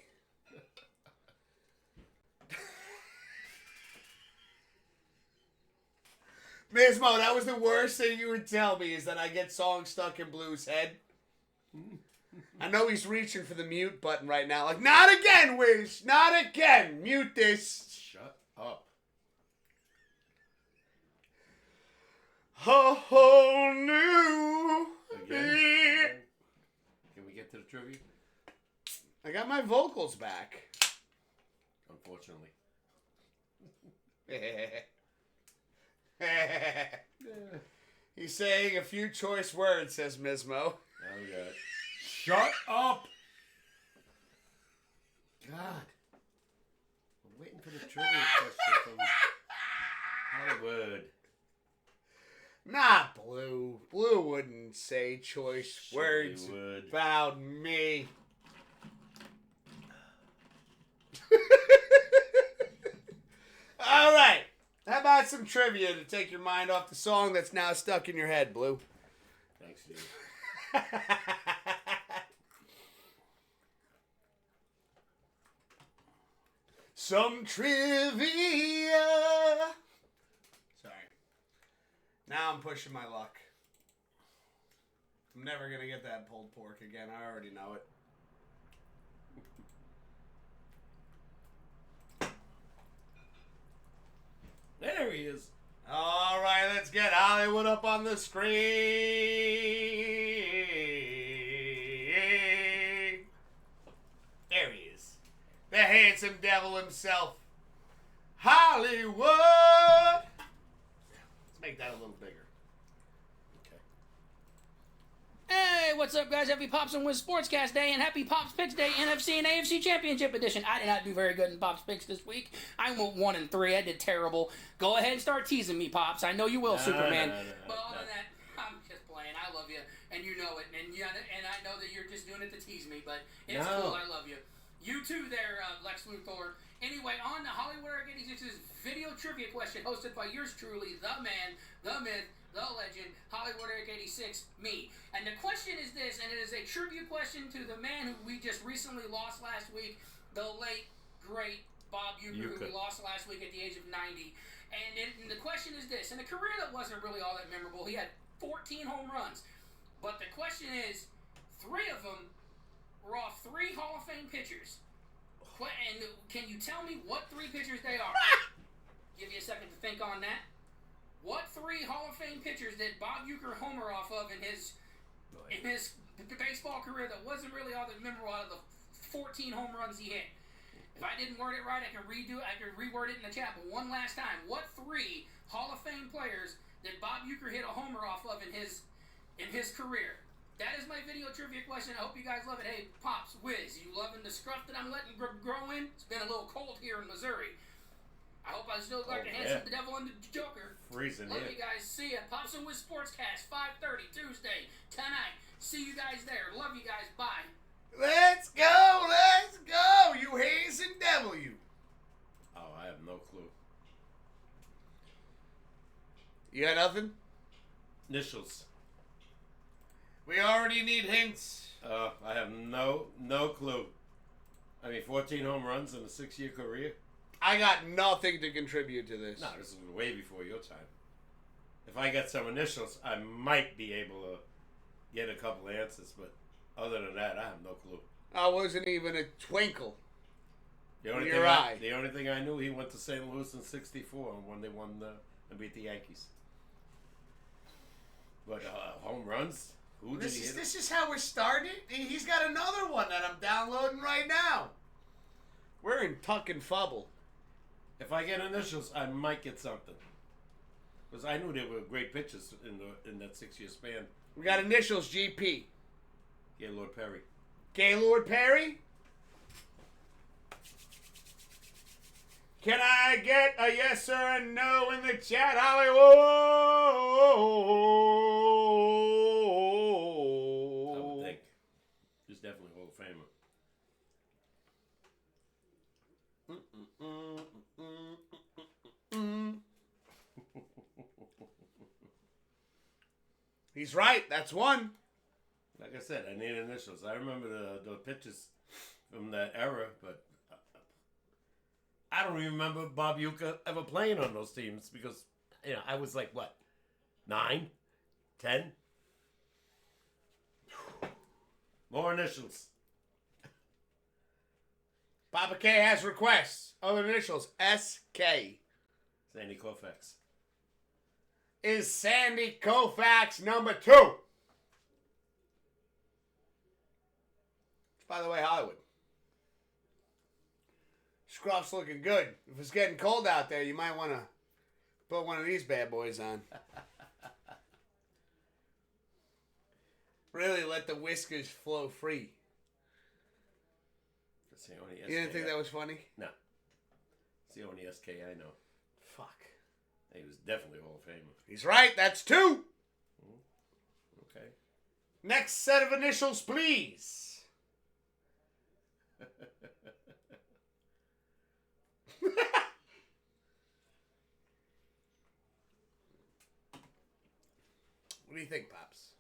Ms. Mo, that was the worst thing you would tell me, is that I get songs stuck in Blue's head. I know he's reaching for the mute button right now. Like, not again, Wiz! Not again! Mute this! Shut up. A whole new Again? beer. Can we get to the trivia? I got my vocals back. Unfortunately. He's saying a few choice words, says Mismo. Oh, God. Shut up! God. I'm waiting for the trivia question from Hollywood. Not Blue. Blue wouldn't say choice Sure words he would. about me. All right. How about some trivia to take your mind off the song that's now stuck in your head, Blue? Thanks, dude. Some trivia. Sorry. Now I'm pushing my luck. I'm never going to get that pulled pork again. I already know it. There he is. All right, let's get Hollywood up on the screen. There he is. The handsome devil himself. Hollywood. Let's make that a little bigger. Okay. Hey, what's up, guys? Happy Pops Wiz SportsCast Day and Happy Pops Picks Day, NFC and AFC Championship Edition. I did not do very good in Pops Picks this week. I went 1-3. I did terrible. Go ahead and start teasing me, Pops. I know you will, Superman. But other than that, I'm just playing. I love you, and you know it. And I know that you're just doing it to tease me, but it's cool. I love you. You too there, Lex Luthor. Anyway, on the Hollywood Eric 86's video trivia question hosted by yours truly, the man, the myth, the legend, Hollywood Eric 86, me. And the question is this, and it is a tribute question to the man who we just recently lost last week, the late, great Bob Uecker, who we lost last week at the age of 90. And the question is this, in a career that wasn't really all that memorable, he had 14 home runs. But the question is, 3 of them were off 3 Hall of Fame pitchers. And can you tell me what 3 pitchers they are? Give you a second to think on that. What 3 Hall of Fame pitchers did Bob Uecker homer off of in his baseball career that wasn't really all that memorable out of the 14 home runs he hit? If I didn't word it right, I can reword it in the chat. But one last time, what 3 Hall of Fame players did Bob Uecker hit a homer off of in his career? That is my video trivia question. I hope you guys love it. Hey, Pops, Wiz, you loving the scruff that I'm letting grow in? It's been a little cold here in Missouri. I hope I still look like the handsome, the devil, and the Joker. Freezing Love here. you guys. See ya. Pops Wiz SportsCast, 5:30 Tuesday tonight. See you guys there. Love you guys. Bye. Let's go, let's go, you Hazen devil, you. Oh, I have no clue. You got nothing? Initials. We already need hints. I have no clue. I mean, 14 home runs in a 6-year career? I got nothing to contribute to this. No, this is way before your time. If I get some initials, I might be able to get a couple answers, but other than that, I have no clue. I wasn't even a twinkle. The only, Your thing eye. the only thing I knew, he went to St. Louis in '64 when they won and beat the Yankees. But home runs? Who did he hit? This is how we're started. He's got another one that I'm downloading right now. We're in tuck and fubble. If I get initials, I might get something. Because I knew there were great pitchers in that 6-year span. We got initials, GP. Gaylord Perry. Gaylord Perry. Can I get a yes or a no in the chat, Hollywood? I would think. He's definitely a Hall of Famer. He's right. That's one. Like I said, I need initials. I remember the pitches from that era, but I don't even remember Bob Uecker ever playing on those teams because, I was like, what, 9, 10? More initials. Papa K has requests. Other initials, SK. Sandy Koufax. Is Sandy Koufax number 2? By the way, Hollywood. Scruff's looking good. If it's getting cold out there, you might want to put one of these bad boys on. Really let the whiskers flow free. That's the only SK You didn't think that was funny? No. It's the only SK I know. Fuck. He was definitely a Hall of Famer. He's right. That's 2. Okay. Next set of initials, please. What do you think, Pops?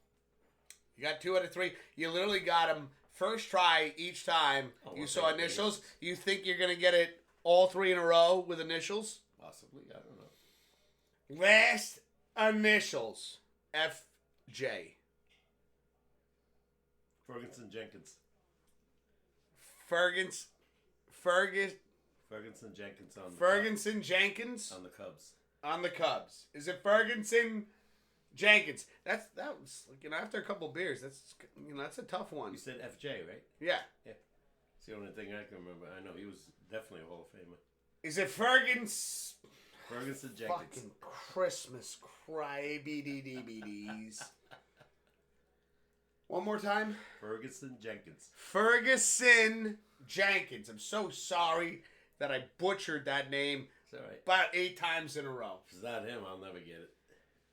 You got 2 out of 3. You literally got them first try each time you saw initials. You think you're going to get it all 3 in a row with initials? Possibly. I don't know. Last initials. FJ. Ferguson Jenkins. Ferguson Jenkins on the Ferguson Jenkins on the Cubs. on the Cubs. Is it Ferguson Jenkins? That was after a couple beers. That's a tough one. You said FJ, right? Yeah. It's the only thing I can remember. I know he was definitely a Hall of Famer. Is it Ferguson Jenkins. Fucking Christmas cry-BDDBDs. One more time. Ferguson Jenkins. Ferguson Jenkins. I'm so sorry that I butchered that name It's all right. about 8 times in a row. If it's not him, I'll never get it.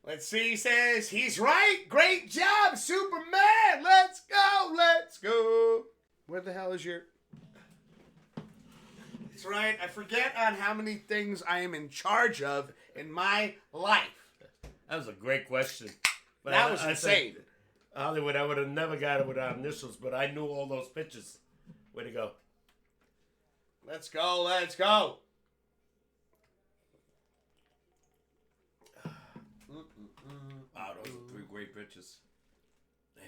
Let's see. He says, he's right. Great job, Superman. Let's go. Let's go. Where the hell is your... That's right. I forget on how many things I am in charge of in my life. That was a great question. But That was insane. Hollywood, I would have never got it without initials, but I knew all those pitches. Way to go. Let's go. Let's go. Wow, those are 3 great pitches. Damn.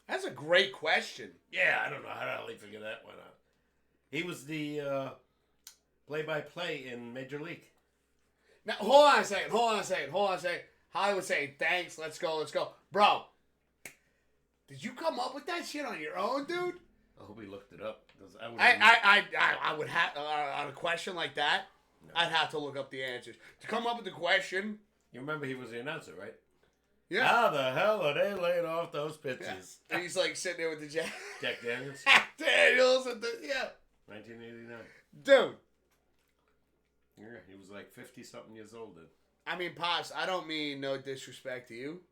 That's a great question. Yeah, I don't know how the hell he figured that one out. He was the play-by-play in Major League. Now, hold on a second. Hollywood saying, thanks, let's go. Bro, did you come up with that shit on your own, dude? I hope he looked it up. 'Cause I would have, on a question like that, No. I'd have to look up the answers. To come up with the question, You remember he was the announcer, right? yeah. How the hell are they laying off those pitches? And he's like sitting there with the Jack Daniels, Daniels and the, yeah. 1989. Dude, Yeah, he was like 50-something years old then. I mean, Pops, I don't mean no disrespect to you.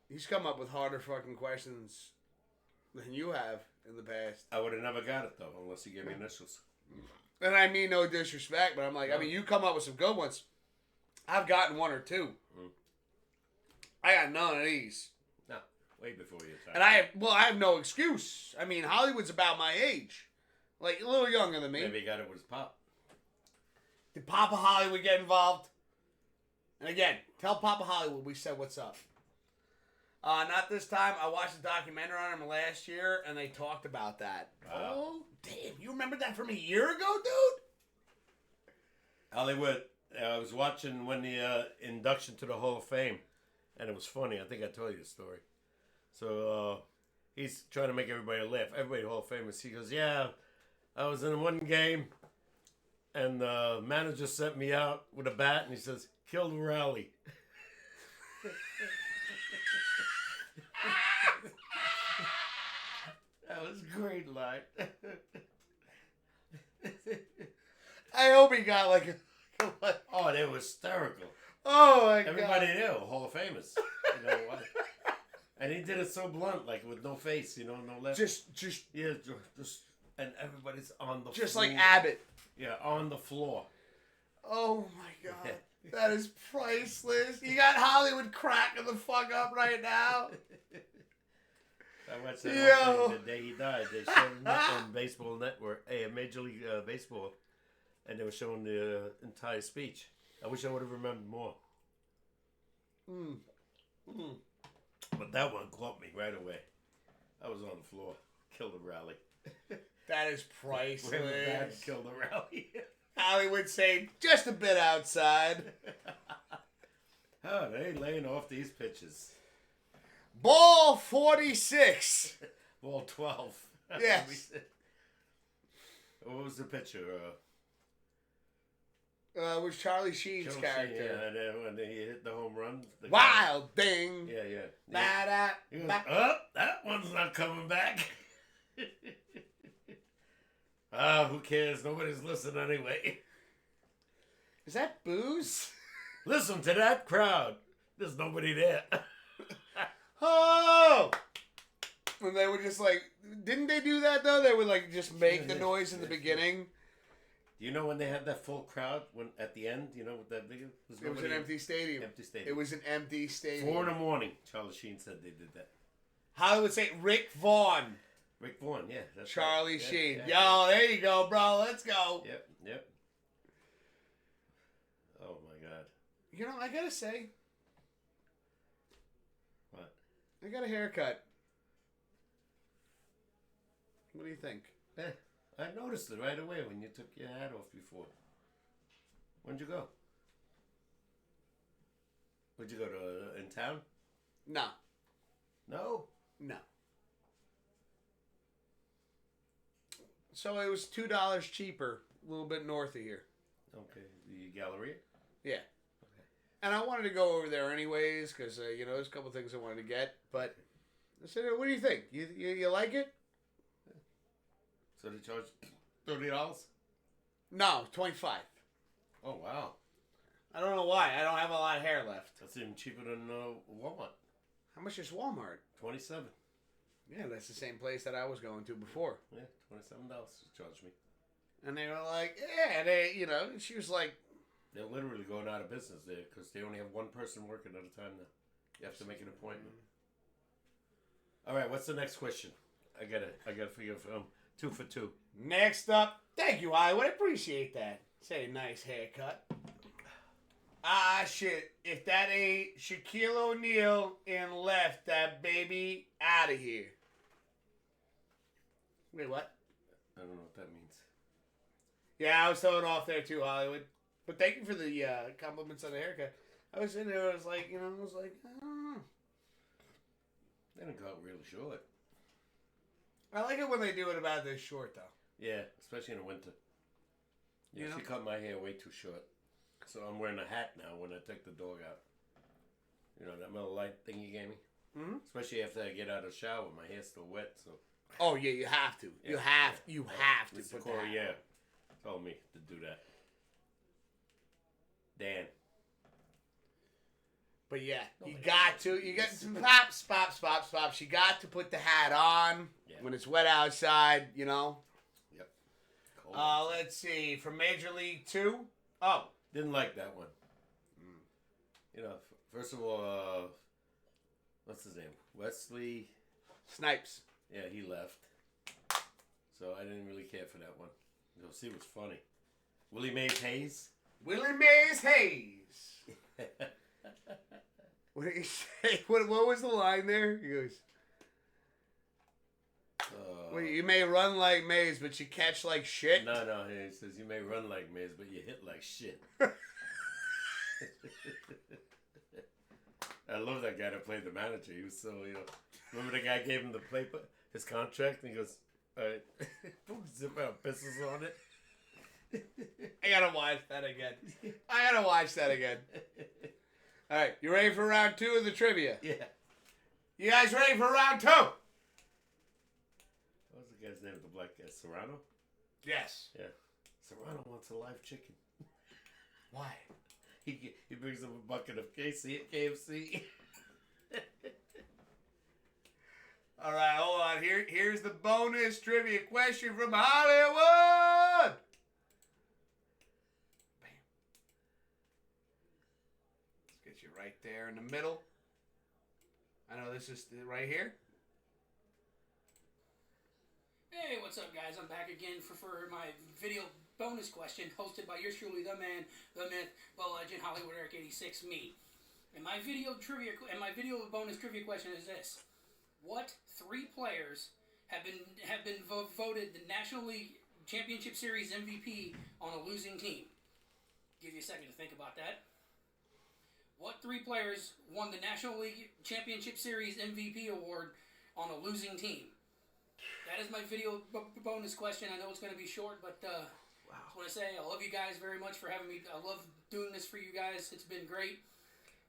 He's come up with harder fucking questions than you have in the past. I would have never got it, though, unless you gave me initials. And I mean no disrespect, but I'm like, I mean, you come up with some good ones. I've gotten one or two. I got none of these. No, way before your time. And I have no excuse. I mean, Hollywood's about my age. Like, a little younger than me. Maybe he got it with his pop. Did Papa Hollywood get involved? And again, tell Papa Hollywood we said what's up. Not this time. I watched a documentary on him last year, and they talked about that. Wow. Oh, damn. You remember that from a year ago, dude? Hollywood, I was watching when the induction to the Hall of Fame, and it was funny. I think I told you the story. So he's trying to make everybody laugh. Everybody Hall of Famous. He goes, yeah, I was in one game, and the manager sent me out with a bat, and he says, kill the rally. That was a great line. I hope he got like a... Oh, they were hysterical. Oh, my God. Everybody knew, Hall of Famous. You know what? And he did it so blunt, like with no face, no left. Just, yeah, just, and everybody's on the just floor. like Abbott. Yeah, on the floor. Oh, my God. That is priceless. You got Hollywood cracking the fuck up right now. I watched that whole thing the day he died. They showed him on Baseball Network, Major League Baseball, and they were showing the entire speech. I wish I would have remembered more. But that one caught me right away. I was on the floor. Killed the rally. That is priceless. Killed the rally. Hollywood saying, just a bit outside. Oh, they laying off these pitches. Ball 46. Ball 12. Yes. What was the pitcher? It was Charlie Sheen's character. Yeah, and then when he hit the home run. Wild thing. Yeah. He goes, that one's not coming back. Who cares? Nobody's listening anyway. Is that booze? Listen to that crowd. There's nobody there. Oh! And they were just like, didn't they do that though? They would like just make the noise in the beginning. Do you know when they had that full crowd? When at the end, with that big. It was an empty stadium. Empty stadium. It was an empty stadium. 4 a.m. Charlie Sheen said they did that. Hollywood say Rick Vaughn. Rick Vaughn, yeah. That's Charlie right. Sheen. Yeah. Yo, there you go, bro. Let's go. Yep. Oh my God. I gotta say. What? I got a haircut. What do you think? I noticed it right away when you took your hat off before. When'd you go? Where'd you go to in town? No. No. So it was $2 cheaper, a little bit north of here. Okay, the Galleria. Yeah. Okay. And I wanted to go over there anyways because there's a couple things I wanted to get. But I said, what do you think? You like it? So they charge $30? No, 25. Oh wow. I don't know why. I don't have a lot of hair left. That's even cheaper than Walmart. How much is Walmart? $27. Yeah, that's the same place that I was going to before. Yeah, $27 to charge me. And they were like, yeah, and she was like, They're literally going out of business there because they only have one person working at a time now. You have to make an appointment. All right, what's the next question? I gotta figure from 2 for 2. next up. Thank you, Hollywood. I appreciate that. Say nice haircut. Shit. If that ain't Shaquille O'Neal and left that baby out of here. Wait, what? I don't know what that means. Yeah, I was throwing off there too, Hollywood. But thank you for the compliments on the haircut. I was sitting there, I was like, I don't know. They didn't go out really short. I like it when they do it about this short, though. Yeah, especially in the winter. Yeah, she cut my hair way too short. So I'm wearing a hat now when I take the dog out. That little light thing you gave me? Mm-hmm. Especially after I get out of the shower, my hair's still wet, so... Oh, yeah, you have to. Yeah, You have to Mr. put Corey, that. told me to do that. Dan. But yeah, you Nobody got to. You got pops. You got to put the hat on when it's wet outside. You know. Yep. Cold. Let's see. From Major League 2. Oh, Didn't like that one. You know, first of all, what's his name? Wesley Snipes. Yeah, he left. So I didn't really care for that one. You'll see what's funny. Willie Mays Hayes. Willie Mays Hayes. What did he say? What was the line there? He goes, well, you may run like Mays, but you catch like shit. No, he says you may run like Mays, but you hit like shit. I love that guy that played the manager. He was so, remember the guy gave him the paper, his contract, and he goes, all right, zip out, pisses on it. I gotta watch that again. All right, you ready for round 2 of the trivia? Yeah. You guys ready for round 2? What was the guy's name? The black guy, Serrano? Yes. Yeah. Serrano wants a live chicken. Why? He brings him a bucket of KFC. All right, hold on. Here's the bonus trivia question from Hollywood. Bam. Let's get you right there in the middle. I know this is right here. Hey, what's up, guys? I'm back again for my video bonus question, hosted by yours truly, the man, the myth, the legend, Hollywood Eric 86, me. And my video bonus trivia question is this: what 3 players have been voted the National League Championship Series MVP on a losing team? Give you a second to think about that. What 3 players won the National League Championship Series MVP award on a losing team? That is my video bonus question. I know it's going to be short, but I just want to say I love you guys very much for having me. I love doing this for you guys. It's been great.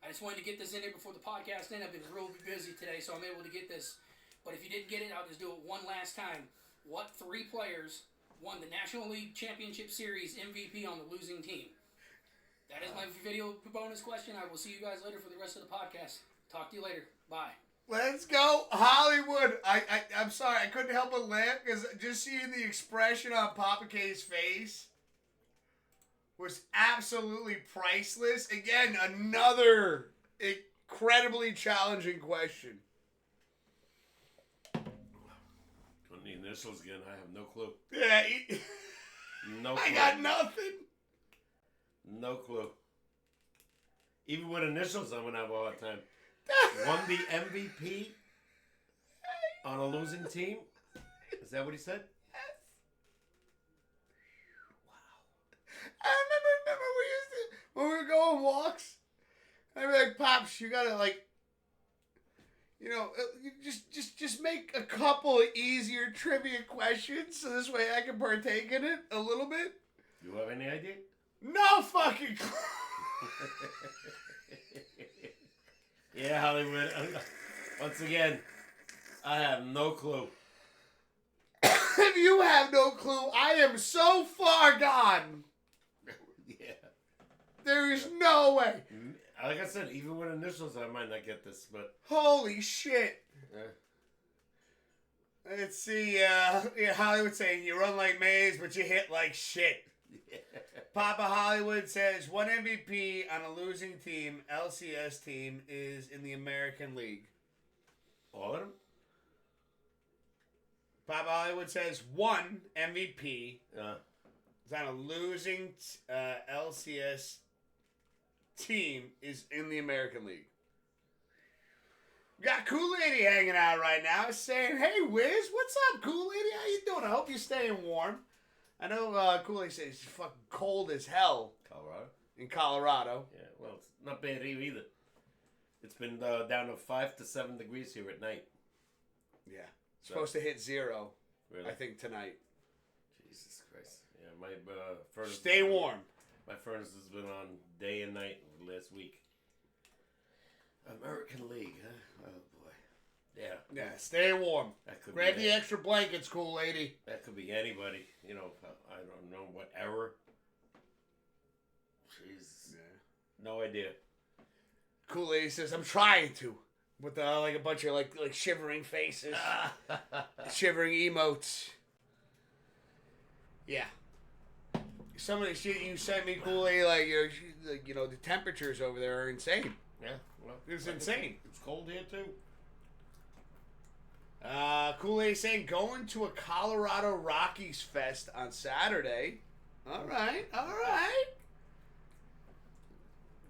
I just wanted to get this in there before the podcast ended. I've been real busy today, so I'm able to get this. But if you didn't get it, I'll just do it one last time. What 3 players won the National League Championship Series MVP on the losing team? That is my video bonus question. I will see you guys later for the rest of the podcast. Talk to you later. Bye. Let's go, Hollywood. I'm sorry, I couldn't help but laugh because just seeing the expression on Papa K's face was absolutely priceless. Again, another incredibly challenging question. On the initials again, I have no clue. Yeah, No clue. I got nothing. No clue. Even with initials, I'm going to have a hard time. Won the MVP on a losing team? Is that what he said? Wow. I remember we used to, when we would go on walks, I'd be like, Pops, you gotta just make a couple of easier trivia questions so this way I can partake in it a little bit. You have any idea? No fucking clue. Yeah, Hollywood. Once again, I have no clue. If you have no clue, I am so far gone. Yeah. There is no way. Like I said, even with initials, I might not get this, but... Holy shit. Let's see, Hollywood saying you run like Mays, but you hit like shit. Yeah. Papa Hollywood says one MVP on a losing team, LCS team, is in the American League. All of them? Papa Hollywood says one MVP is on a losing LCS team is in the American League. We got Cool Lady hanging out right now saying, hey, Wiz, what's up, Cool Lady? How you doing? I hope you're staying warm. I know Cool Lady says it's fucking cold as hell. Colorado? In Colorado. Yeah, well, it's not bad here either. It's been down to 5 to 7 degrees here at night. Yeah. It's supposed to hit 0, Really? I think, tonight. Jesus Christ. Yeah, my furnace... Stay warm. My furnace has been on day and night for the last week. American League, huh? Oh, boy. Yeah. Yeah, stay warm. That could Grab be the extra blankets, Cool Lady. That could be anybody. You know, I don't know what era. Jesus. Yeah. No idea. Kool-Aid says, I'm trying to. With like a bunch of like shivering faces. Shivering emotes. Yeah. Some of the shit you sent me, Kool-Aid, the temperatures over there are insane. Yeah, well, It was insane. It's cold here too. Kool-Aid saying going to a Colorado Rockies fest on Saturday. All right.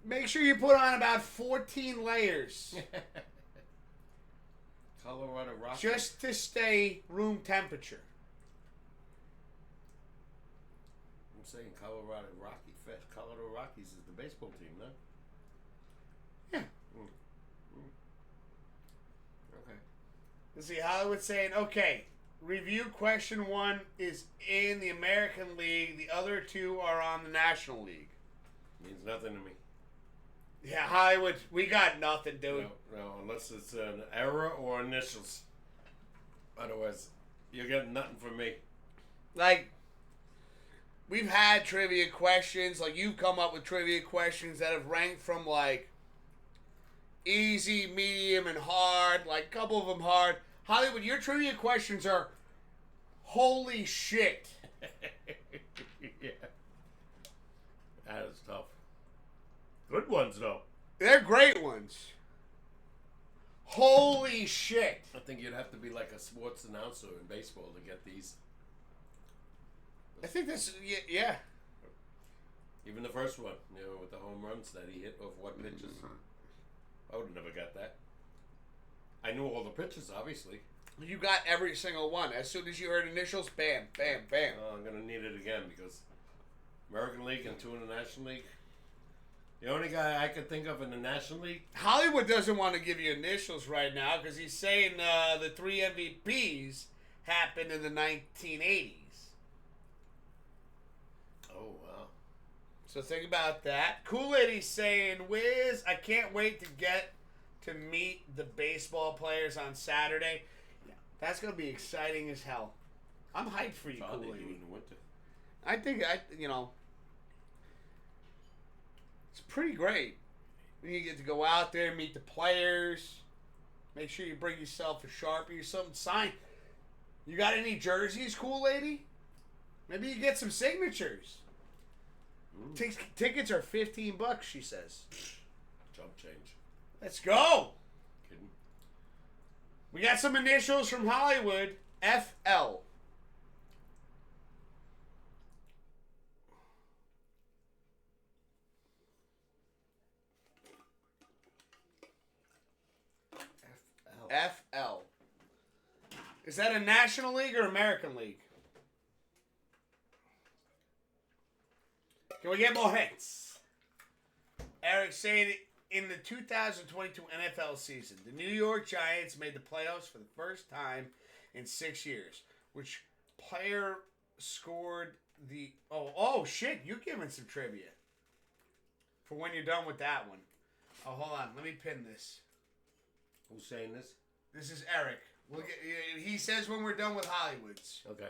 Make sure you put on about 14 layers. Colorado Rockies. Just to stay room temperature. I'm saying Colorado Rockies is the baseball team, no? Yeah. Okay. Let's see, Hollywood saying, okay, review question 1 is in the American League. The other 2 are on the National League. Means nothing to me. Yeah, Hollywood, we got nothing, dude. No, unless it's an error or initials. Otherwise, you're getting nothing from me. Like, we've had trivia questions. Like, you've come up with trivia questions that have ranked from, like, easy, medium, and hard. Like, a couple of them hard. Hollywood, your trivia questions are holy shit. Yeah. That is tough. Good ones, though. They're great ones. Holy shit. I think you'd have to be like a sports announcer in baseball to get these. I think this, yeah. Even the first one, with the home runs that he hit off what pitches. I would have never got that. I knew all the pitches, obviously. You got every single one. As soon as you heard initials, bam, bam, bam. Oh, I'm going to need it again because American League and 2 in the National League. The only guy I could think of in the National League. Hollywood doesn't want to give you initials right now because he's saying the 3 MVPs happened in the 1980s. Oh, wow. So think about that. Kool-Aid saying, Wiz, I can't wait to get to meet the baseball players on Saturday. Yeah, that's going to be exciting as hell. I'm hyped for you, How they do Kool-Aid. in the winter. I think, it's pretty great. You get to go out there, meet the players. Make sure you bring yourself a Sharpie or something. Sign. You got any jerseys, Kool-Lady? Maybe you get some signatures. Tickets are $15, she says. Jump change. Let's go. Kidding. We got some initials from Hollywood. FL. FL. Is that a National League or American League? Can we get more hits? Eric saying in the 2022 NFL season, the New York Giants made the playoffs for the first time in 6 years. Which player scored the... Oh, shit. You're giving some trivia. For when you're done with that one. Oh, hold on. Let me pin this. Who's saying this? This is Eric. We'll get, he says when we're done with Hollywood's. Okay.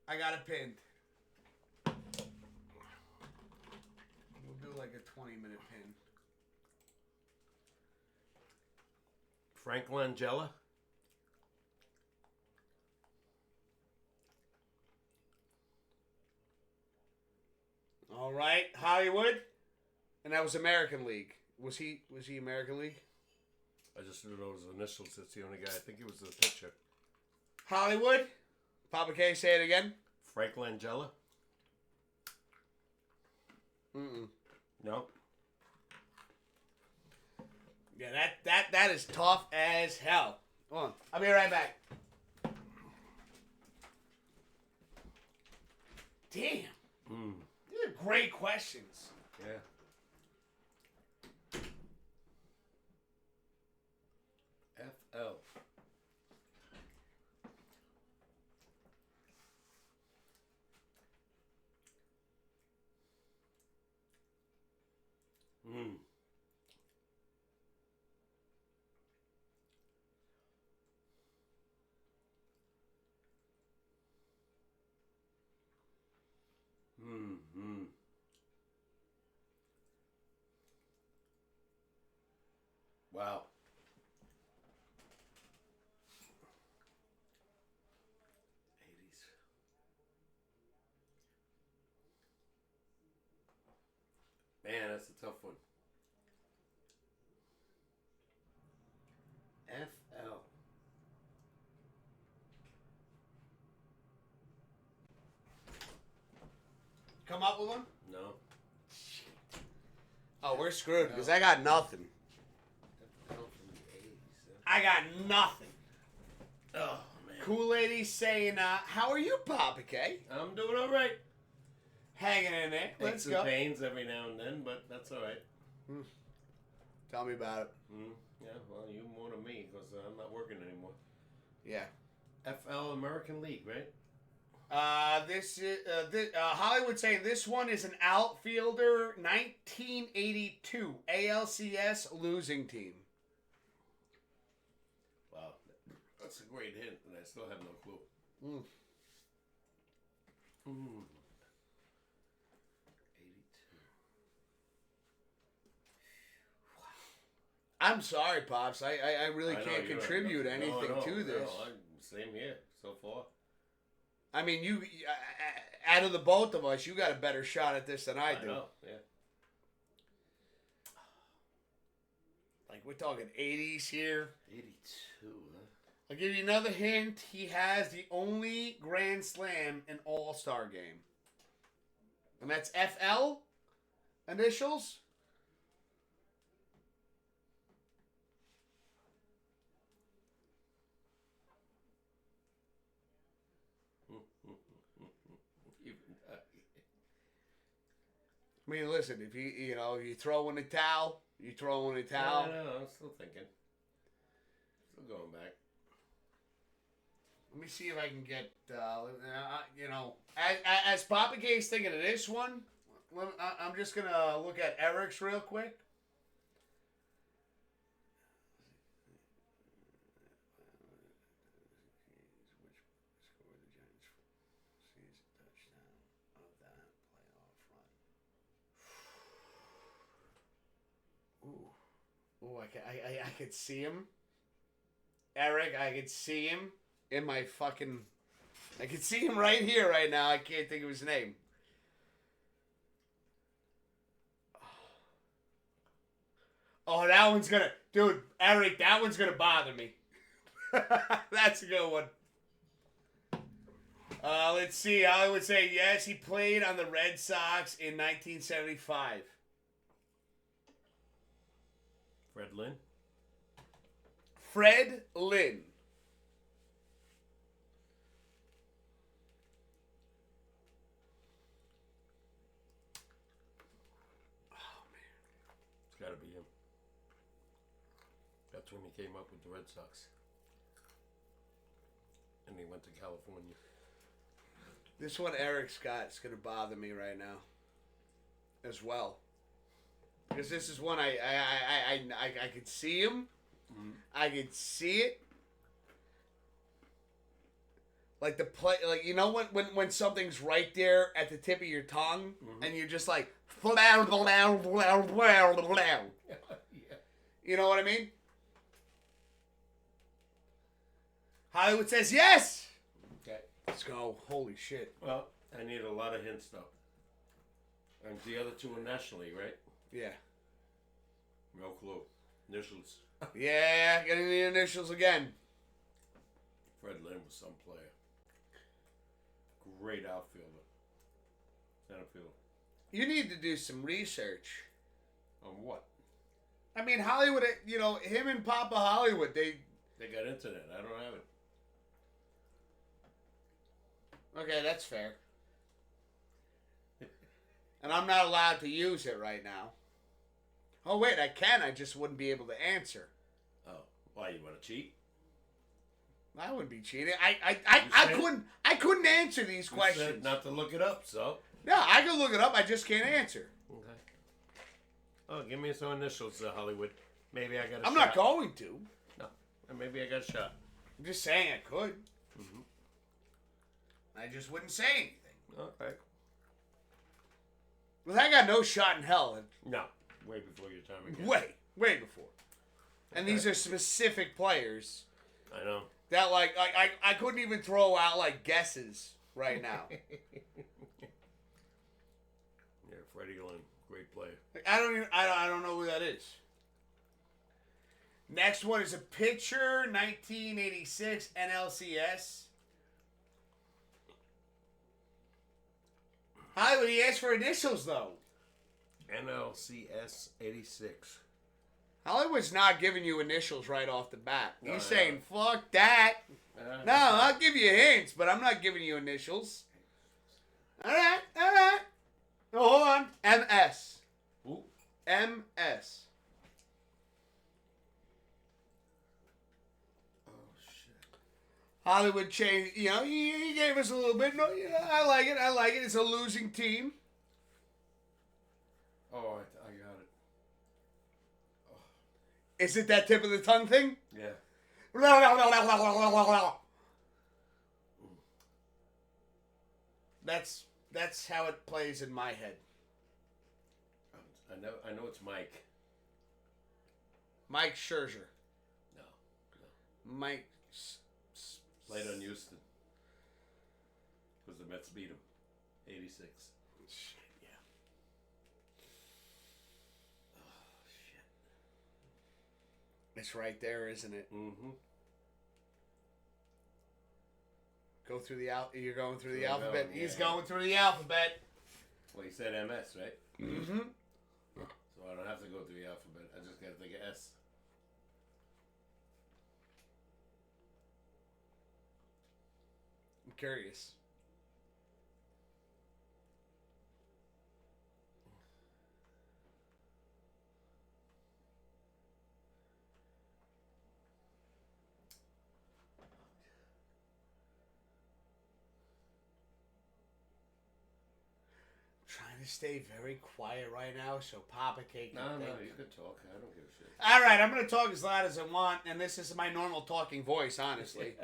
I got it pinned. We'll do like a 20-minute pin. Frank Langella. All right, Hollywood. And that was American League. Was he American League? I just knew those initials. That's the only guy. I think he was the pitcher. Hollywood. Papa K, say it again. Frank Langella. No. Yeah, that is tough as hell. Hold on. I'll be right back. Damn. These are great questions. Yeah. FL. Wow. Man, that's a tough one. FL. Come up with one? No. Oh, we're screwed because I got nothing. FL from the 80s. I got nothing. Oh, man. Cool lady saying, how are you, Papa K? I'm doing all right. Hanging in there. Let's Aches go. and pains every now and then, but that's all right. Tell me about it. Yeah, well, you more than me because I'm not working anymore. Yeah. FL American League, right? This is Hollywood saying this one is an outfielder 1982 ALCS losing team. Wow, that's a great hint, and I still have no clue. Mm. 82. I'm sorry, Pops. I really I know, can't you're contribute right. anything to this. No, same here so far. I mean, you out of the both of us, you got a better shot at this than I do. know, yeah. Like we're talking 80s here. 82, huh? I'll give you another hint. He has the only Grand Slam in All-Star game. And that's FL initials. I mean, listen, if you throw in the towel, you throw in the towel. No, I'm still thinking. Still going back. Let me see if I can get, as Papa K's thinking of this one, I'm just going to look at Eric's real quick. Ooh, I could see him. Eric, I could see him in my fucking... I could see him right here, right now. I can't think of his name. Oh, that one's gonna... Dude, Eric, that one's gonna bother me. That's a good one. Let's see. I would say, yes, he played on the Red Sox in 1975. Fred Lynn? Fred Lynn. Oh, man. It's got to be him. That's when he came up with the Red Sox. And he went to California. This one Eric Scott's going to bother me right now as well. Because this is one I could see him. Mm-hmm. I could see it. Like the play, like you know when something's right there at the tip of your tongue, mm-hmm. and you're just like, yeah. You know what I mean? Hollywood says yes. Okay, let's go. Holy shit! Well, I need a lot of hints though. And the other two are National League, right? Yeah. No clue. Initials. Yeah, getting the initials again. Fred Lynn was some player. Great outfielder. Center fielder. You need to do some research. On what? I mean, Hollywood, him and Papa Hollywood, they got internet. I don't have it. Okay, that's fair. And I'm not allowed to use it right now. Oh, wait, I can. I just wouldn't be able to answer. Oh, why, you want to cheat? I wouldn't be cheating. I couldn't answer these questions. You said not to look it up, so. Yeah, I can look it up. I just can't answer. Okay. Oh, give me some initials, Hollywood. Maybe I got a shot. I'm not going to. No, maybe I got a shot. I'm just saying I could. Mm-hmm. I just wouldn't say anything. Okay. Well, I got no shot in hell. No, way before your time again. Way before. And these are specific players I know. that, like, I couldn't even throw out, like, guesses right now. Yeah, Freddie Lynn, great player. I don't know who that is. Next one is a pitcher, 1986 NLCS. Hollywood, he asked for initials, though. NLCS 86. Hollywood's not giving you initials right off the bat. No, He's yeah. saying, fuck that. No, I'll give you hints, but I'm not giving you initials. All right. Oh, hold on. MS. Ooh. MS. Oh, shit. Hollywood changed, he gave us a little bit. No, I like it. It's a losing team. Oh, I got it. Is it that tip of the tongue thing? Yeah. That's how it plays in my head. I know it's Mike. Mike Scherzer. No. Mike. Played on Houston. Because the Mets beat him. 86. Shit, yeah. Oh, shit. It's right there, isn't it? Mm-hmm. Go through the You're going through the Yeah, alphabet. yeah. He's going through the alphabet. Well, you said MS, right? Mm-hmm. So I don't have to go through the alphabet. I just got to think of S. I'm curious. Trying to stay very quiet right now so Papa Cake can No, think. you can talk. I don't give a shit. All right, I'm going to talk as loud as I want, and this is my normal talking voice, honestly.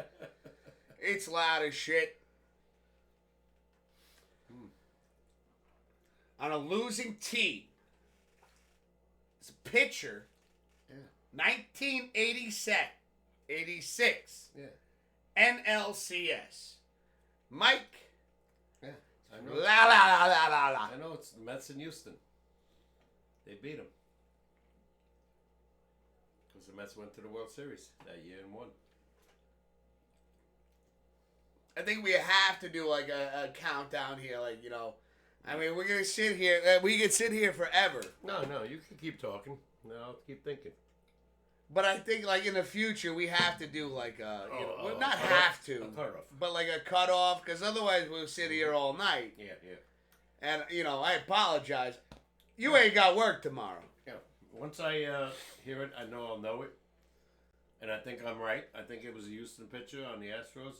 It's loud as shit. On a losing team. It's a pitcher. Yeah. 1986. Yeah. NLCS. Mike. Yeah. I know. La la la la la la. I know it's the Mets in Houston. They beat them. Because the Mets went to the World Series that year and won. I think we have to do like a countdown here, I mean, we're gonna sit here. We could sit here forever. No, you can keep talking. No, I'll keep thinking. But I think like in the future we have to do like well, not cut have off. to, A cutoff. but like a cutoff, because otherwise we'll sit here all night. Yeah. And I apologize. You ain't got work tomorrow. Yeah. Once I hear it, I know I'll know it. And I think I'm right. I think it was a Houston pitcher on the Astros.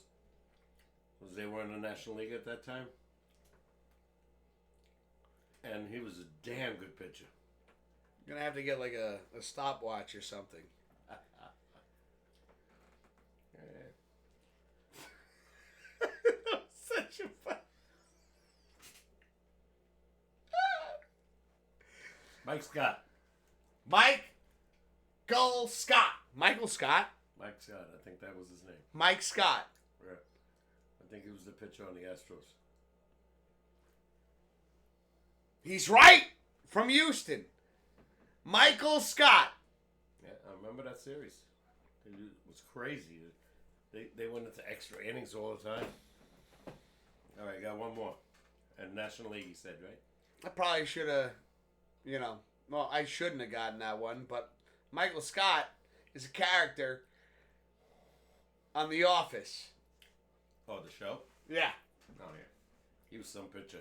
Because they were in the National League at that time. And he was a damn good pitcher. You're gonna have to get like a stopwatch or something. Such a fun. Mike Scott. Michael Scott. Michael Scott. Mike Scott. I think that was his name. Mike Scott. Yeah. I think he was the pitcher on the Astros. He's right. From Houston. Michael Scott. Yeah, I remember that series. It was crazy. They went into extra innings all the time. All right, got one more. And National League, he said, right? I probably should have, well, I shouldn't have gotten that one, but Michael Scott is a character on The Office. Oh, the show? Yeah. Oh, yeah. He was some pitcher.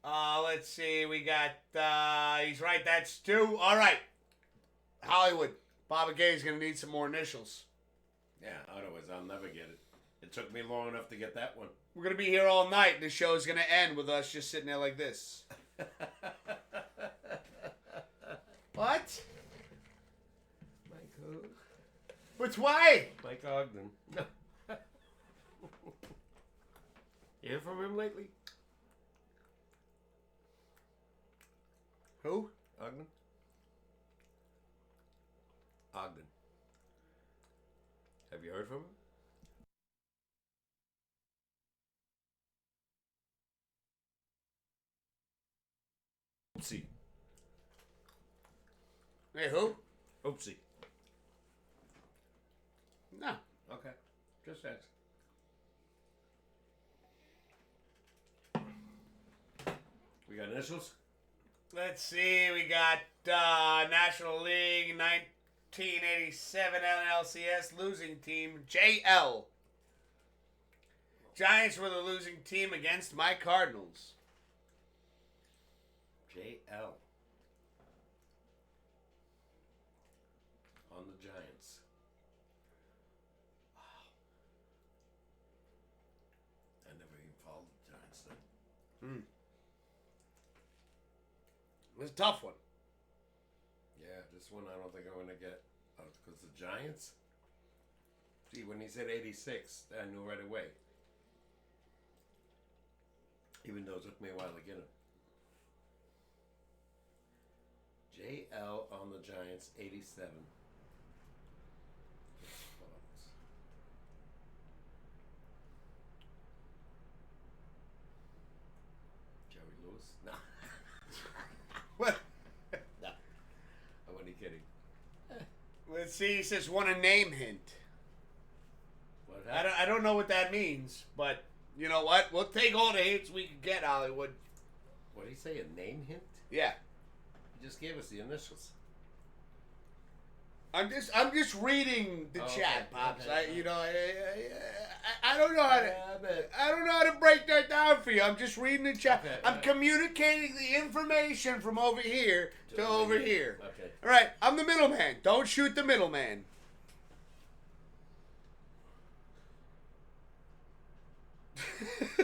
Let's see. We got, he's right. That's 2. All right. Hollywood. Baba Gay's going to need some more initials. Yeah, otherwise I'll never get it. It took me long enough to get that one. We're going to be here all night. The show's going to end with us just sitting there like this. What? Mike who? Which way? Mike Ogden. No. You hear from him lately? Who? Ogden? Ogden. Have you heard from him? Oopsie. Hey, who? Oopsie. No. Okay. Just ask. We got initials? Let's see. We got National League 1987 NLCS losing team JL. Giants were the losing team against my Cardinals. JL. On the Giants. Wow. I never even followed the Giants then. It was a tough one. Yeah, this one I don't think I'm going to get. Because the Giants? See, when he said 86, I knew right away. Even though it took me a while to get him. JL on the Giants, 87. Jerry Lewis? No. What? No. I'm only kidding. Let's see. He says, want a name hint. What I happened? don't know what that means, but you know what? We'll take all the hints we can get, Hollywood. What did he say? A name hint? Yeah. He just gave us the initials. I'm just reading the Oh, chat, okay, Pops. okay. I don't know how to. Yeah, but I don't know how to break that down for you. I'm just reading the chat. Okay, I'm alright. communicating the information from over here to over here. Okay. All right, I'm the middleman. Don't shoot the middleman. That's a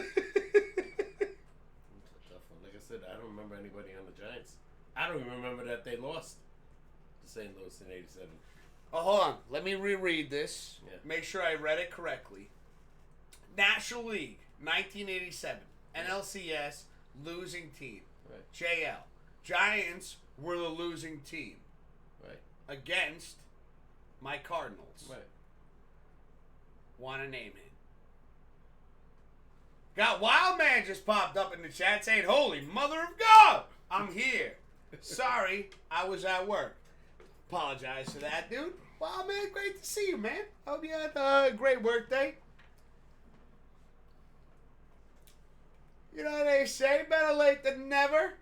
tough one. Like I said, I don't remember anybody on the Giants. I don't even remember that they lost to St. Louis in 87. Oh, hold on. Let me reread this. Yeah. Make sure I read it correctly. National League, 1987. NLCS, losing team. Right. JL. Giants were the losing team Right. against my Cardinals. Right. Want to name it? Got Wild Man just popped up in the chat saying, "Holy Mother of God, I'm here. Sorry, I was at work. Apologize for that, dude. Wild Man, great to see you, man. Hope you had a great work day. You know what they say, better late than never.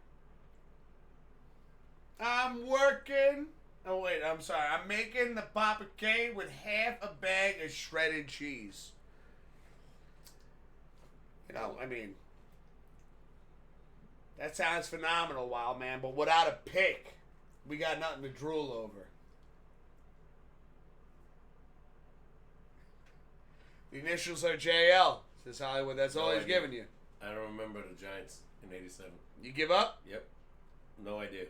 I'm working. Oh, wait, I'm sorry. I'm making the Papa K with half a bag of shredded cheese. You know, I mean, that sounds phenomenal, Wild Man, but without a pick, we got nothing to drool over. The initials are JL, says Hollywood. That's all No he's idea. giving you. I don't remember the Giants in 87. You give up? Yep. No idea.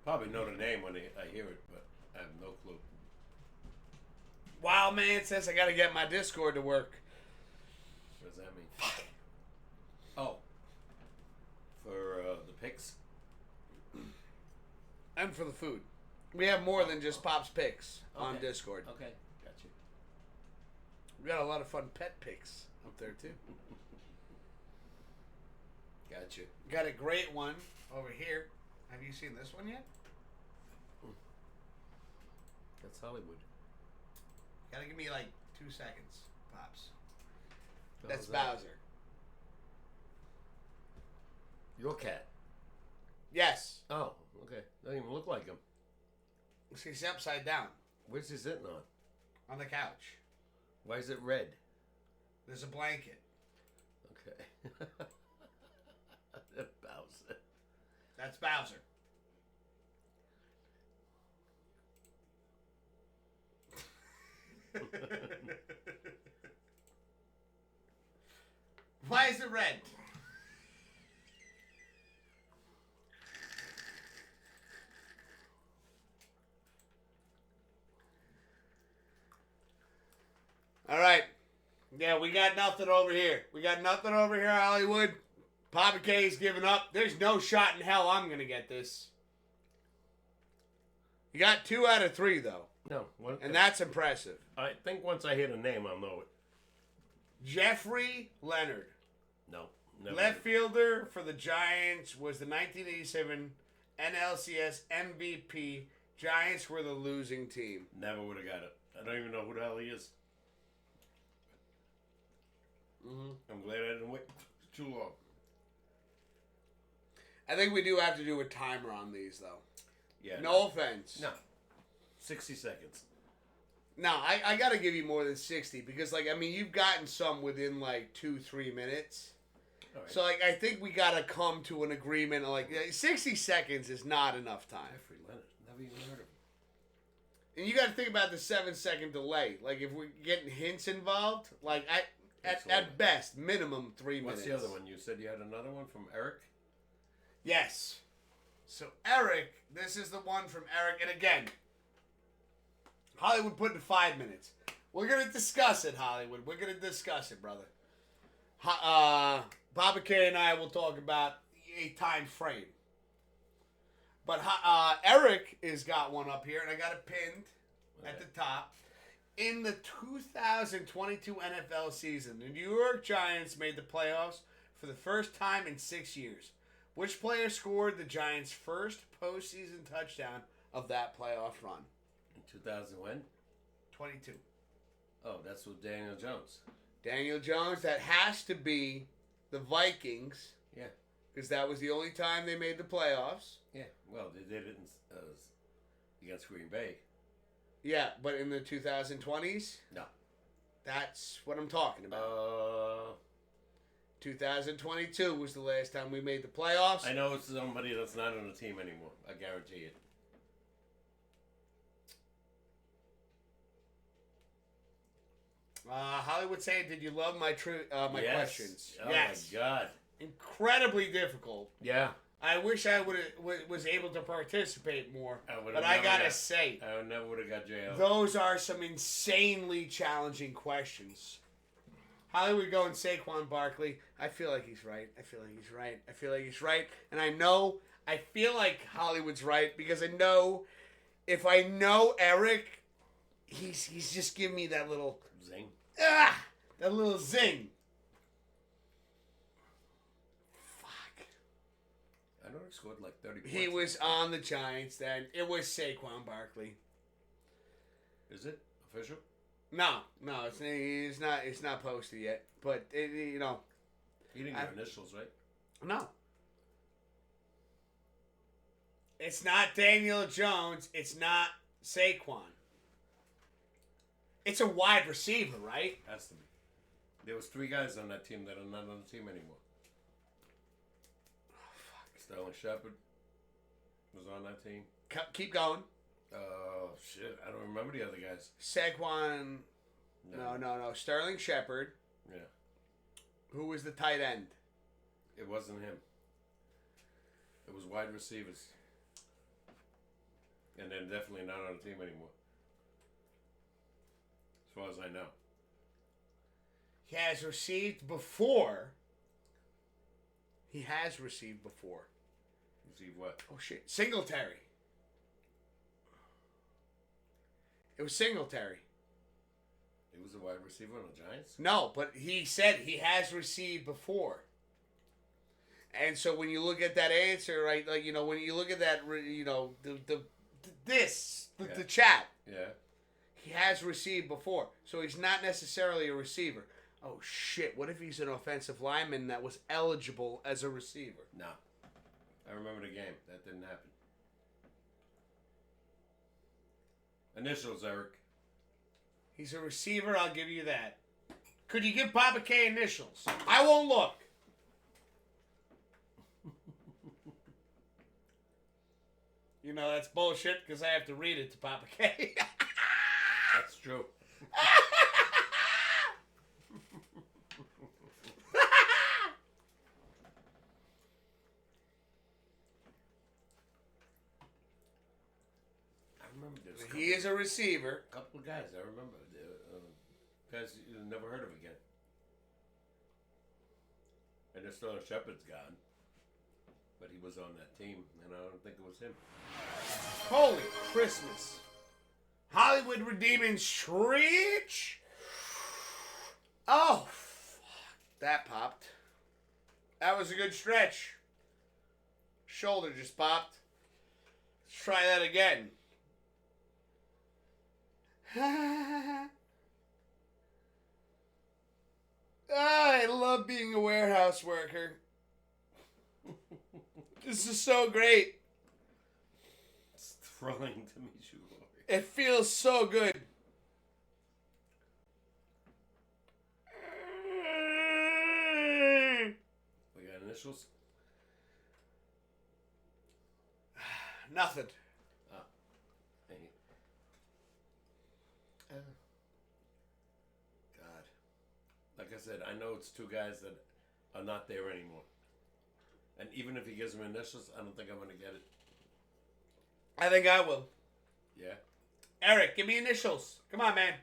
Probably know the name when I hear it, but I have no clue. Wild Man says I got to get my Discord to work. What does that mean? Oh. For the picks? And for the food. We have more than just Pop's Picks on Okay. Discord. Okay. Got you. We got a lot of fun pet picks up there, too. Got you. Got a great one over here. Have you seen this one yet? That's Hollywood. Gotta give me like 2 seconds, Pops. What That's was that? Bowser. Your cat. Yes. Oh, okay. Doesn't even look like him. He's upside down Where's he sitting on? on the couch. Why is it red? There's a blanket. Okay. Bowser. That's Bowser. Why is it red? All right. Yeah, we got nothing over here. We got nothing over here, Hollywood. Papa K's giving up. There's no shot in hell I'm going to get this. You got 2 out of 3 though, No. and that's impressive. I think once I hear the name, I'll know it. Jeffrey Leonard, No. Never. left fielder for the Giants, was the 1987 NLCS MVP. Giants were the losing team. Never would have got it. I don't even know who the hell he is. I'm glad I didn't wait too long. I think we do have to do a timer on these though. Yeah. No offense. No. 60 seconds. No, I got to give you more than 60 because, like, I mean, you've gotten some within, like, 2-3 minutes. All right. So, like, I think we got to come to an agreement. Like, 60 seconds is not enough time. Jeffrey Leonard. Never even heard of him. And you got to think about the 7-second delay. Like, if we're getting hints involved, like, at best, minimum 3 minutes. What's the other one? You said you had another one from Eric? Yes. So, Eric, this is the one from Eric. And again, Hollywood put in 5 minutes. We're going to discuss it, Hollywood. We're going to discuss it, brother. Baba K and I will talk about a time frame. But Eric has got one up here, and I got it pinned at the top. In the 2022 NFL season, the New York Giants made the playoffs for the first time in 6 years. Which player scored the Giants' first postseason touchdown of that playoff run? In 2000 when? 22. Oh, that's with Daniel Jones. Daniel Jones, that has to be the Vikings. Yeah. Because that was the only time they made the playoffs. Yeah. Well, they did it against Green Bay. Yeah, but in the 2020s? No. That's what I'm talking about. 2022 was the last time we made the playoffs. I know it's somebody that's not on the team anymore. I guarantee it. Hollywood saying, did you love my Yes. questions? Oh Yes. my God. Incredibly difficult. Yeah. I wish I was able to participate more, would've but I never gotta got- say, I never would have got JL. those are some insanely challenging questions. Hollywood going Saquon Barkley. I feel like he's right. I feel like he's right. And I feel like Hollywood's right because I know if I know Eric, he's just giving me that little Zing. that little zing. Fuck. I know he scored like 30 points. He was on the Giants then. It was Saquon Barkley. Is it official? No, it's not posted yet. But He didn't get initials, right? no. It's not Daniel Jones. It's not Saquon. It's a wide receiver, right? Has to be. There was 3 guys on that team that are not on the team anymore. Oh, fuck. Sterling Shepard was on that team. Keep going. Oh, shit. I don't remember the other guys. Saquon. No. Sterling Shepard. Yeah. Who was the tight end? It wasn't him. It was wide receivers. And they're definitely not on the team anymore. As far as I know. He has received before. See what? Oh, shit. Singletary. It was Singletary. He was a wide receiver on the Giants? No, but he said he has received before. And so when you look at that answer, right, like, when you look at that, the chat, Yeah. he has received before. So he's not necessarily a receiver. Oh, shit. What if he's an offensive lineman that was eligible as a receiver? No. I remember the game. That didn't happen. Initials, Eric. He's a receiver, I'll give you that. Could you give Papa K initials? I won't look. That's bullshit because I have to read it to Papa K. That's true. I remember this. He is a receiver. A couple of guys I remember. Guys you never heard of again. And then Sterling Shepard's gone. but he was on that team, and I don't think it was him. Holy Christmas. Hollywood Redeeming Stretch. Oh, fuck. That popped. That was a good stretch. Shoulder just popped. Let's try that again. I love being a warehouse worker. This is so great. It's thrilling to meet you, Lori. It feels so good. We got initials? Nothing. Oh. Dang it. God. Like I said, I know it's two guys that are not there anymore. And even if he gives me initials, I don't think I'm going to get it. I think I will. Yeah? Eric, give me initials. Come on, man.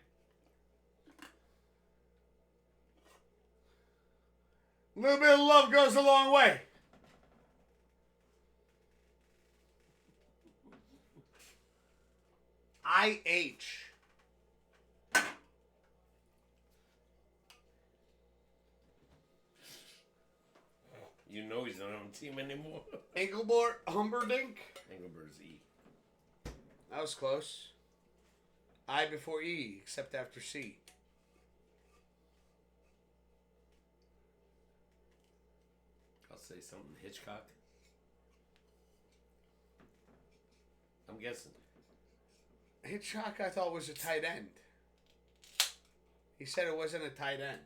A little bit of love goes a long way. IH. You know he's not on the team anymore. Engelbert Humperdinck. Engelbert's E. That was close. I before E, except after C. I'll say something Hitchcock. I'm guessing. Hitchcock, I thought, was a tight end. He said it wasn't a tight end.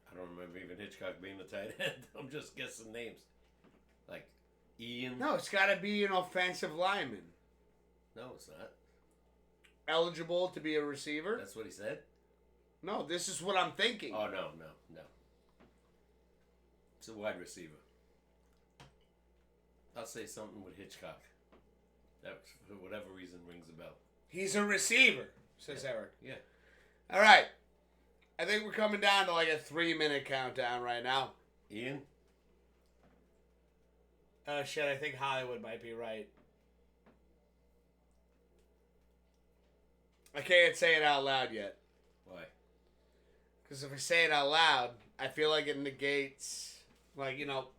I don't remember even Hitchcock being a tight end. I'm just guessing names. Like Ian. No, it's got to be an offensive lineman. No, it's not. Eligible to be a receiver? That's what he said? No, this is what I'm thinking. Oh, no. It's a wide receiver. I'll say something with Hitchcock. That, for whatever reason, rings a bell. He's a receiver, says Eric. Yeah. All right. I think we're coming down to like a 3-minute countdown right now. Ian? Shit, I think Hollywood might be right. I can't say it out loud yet. Why? Because if I say it out loud, I feel like it negates, like, you know,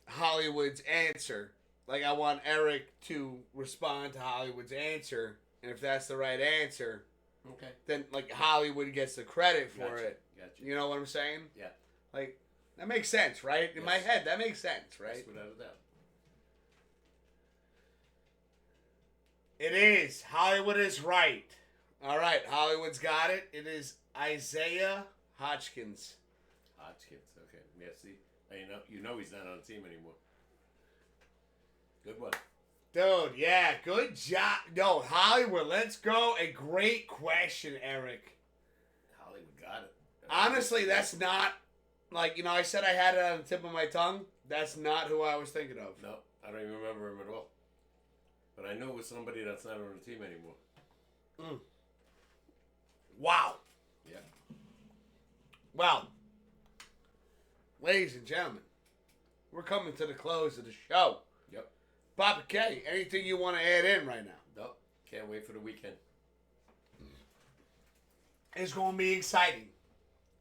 Hollywood's answer. Like, I want Eric to respond to Hollywood's answer, and if that's the right answer, Okay. then, like, Hollywood gets the credit for Gotcha. it. Gotcha. You know what I'm saying? Yeah. Like, that makes sense, right? In my Yes. head, that makes sense, right? Yes, without a doubt. It is. Hollywood is right. All right, Hollywood's got it. It is Isaiah Hodgkins. Hodgkins. Okay. Yeah, see? Now you know he's not on the team anymore. Good one. Dude, yeah, good job. No, Hollywood, let's go. A great question, Eric. Hollywood got it. Honestly, that's not, like, you know, I said I had it on the tip of my tongue. That's not who I was thinking of. No, I don't even remember him at all. But I knew it was somebody that's not on the team anymore. Mm. Wow. Yeah. Well, ladies and gentlemen, we're coming to the close of the show. Yep. Papa K, anything you want to add in right now? Nope. Can't wait for the weekend. It's going to be exciting.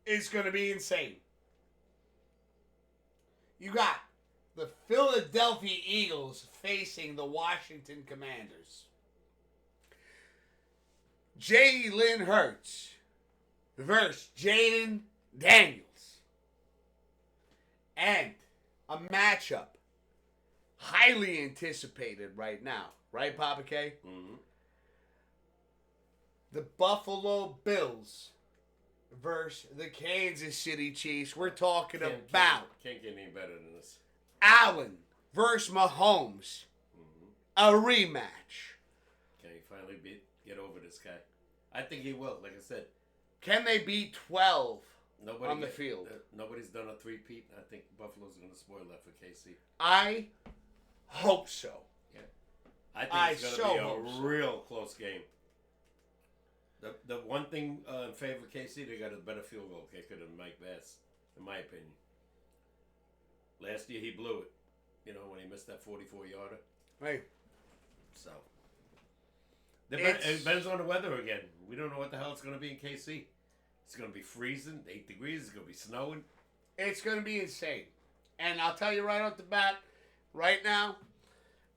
It's going to be insane. You got the Philadelphia Eagles facing the Washington Commanders. Jalen Hurts versus Jaden Daniels. And a matchup highly anticipated right now. Right, Papa K? Mm-hmm. The Buffalo Bills versus the Kansas City Chiefs. We're talking about Can't get any better than this. Allen versus Mahomes. A rematch. Can he finally get over this guy? I think he will. Like I said, Can they beat 12 nobody on the field? Nobody's done a three-peat. I think Buffalo's going to spoil that for KC. I hope so. Yeah. I think it's going to hope be a so. real close game. The one thing in favor of KC, they got a better field goal kicker than Mike Bass, in my opinion. Last year he blew it. You know, when he missed that 44-yarder. Right. So. It depends on the weather again. We don't know what the hell it's going to be in KC. It's going to be freezing, 8 degrees. It's going to be snowing. It's going to be insane. And I'll tell you right off the bat, right now,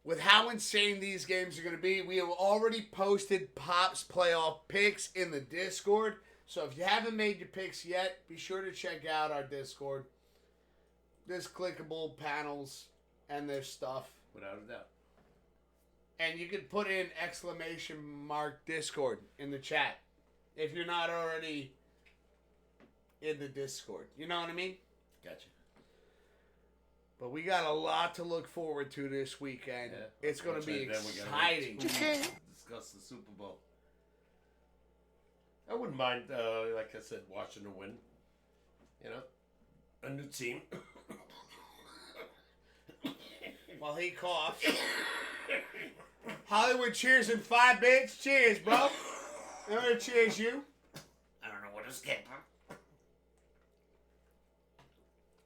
with how insane these games are going to be, we have already posted Pops playoff picks in the Discord. So if you haven't made your picks yet, be sure to check out our Discord. There's clickable panels and there's stuff. Without a doubt. And you can put in ! Discord in the chat if you're not already in the Discord. You know what I mean? Gotcha. But we got a lot to look forward to this weekend. Yeah. It's going to be Then we gotta exciting. discuss the Super Bowl. I wouldn't mind, like I said, watching the win. You know? A new team. While he coughs. Hollywood cheers in 5 bits. Cheers, bro. I'm going to cheers you. I don't know what it's getting.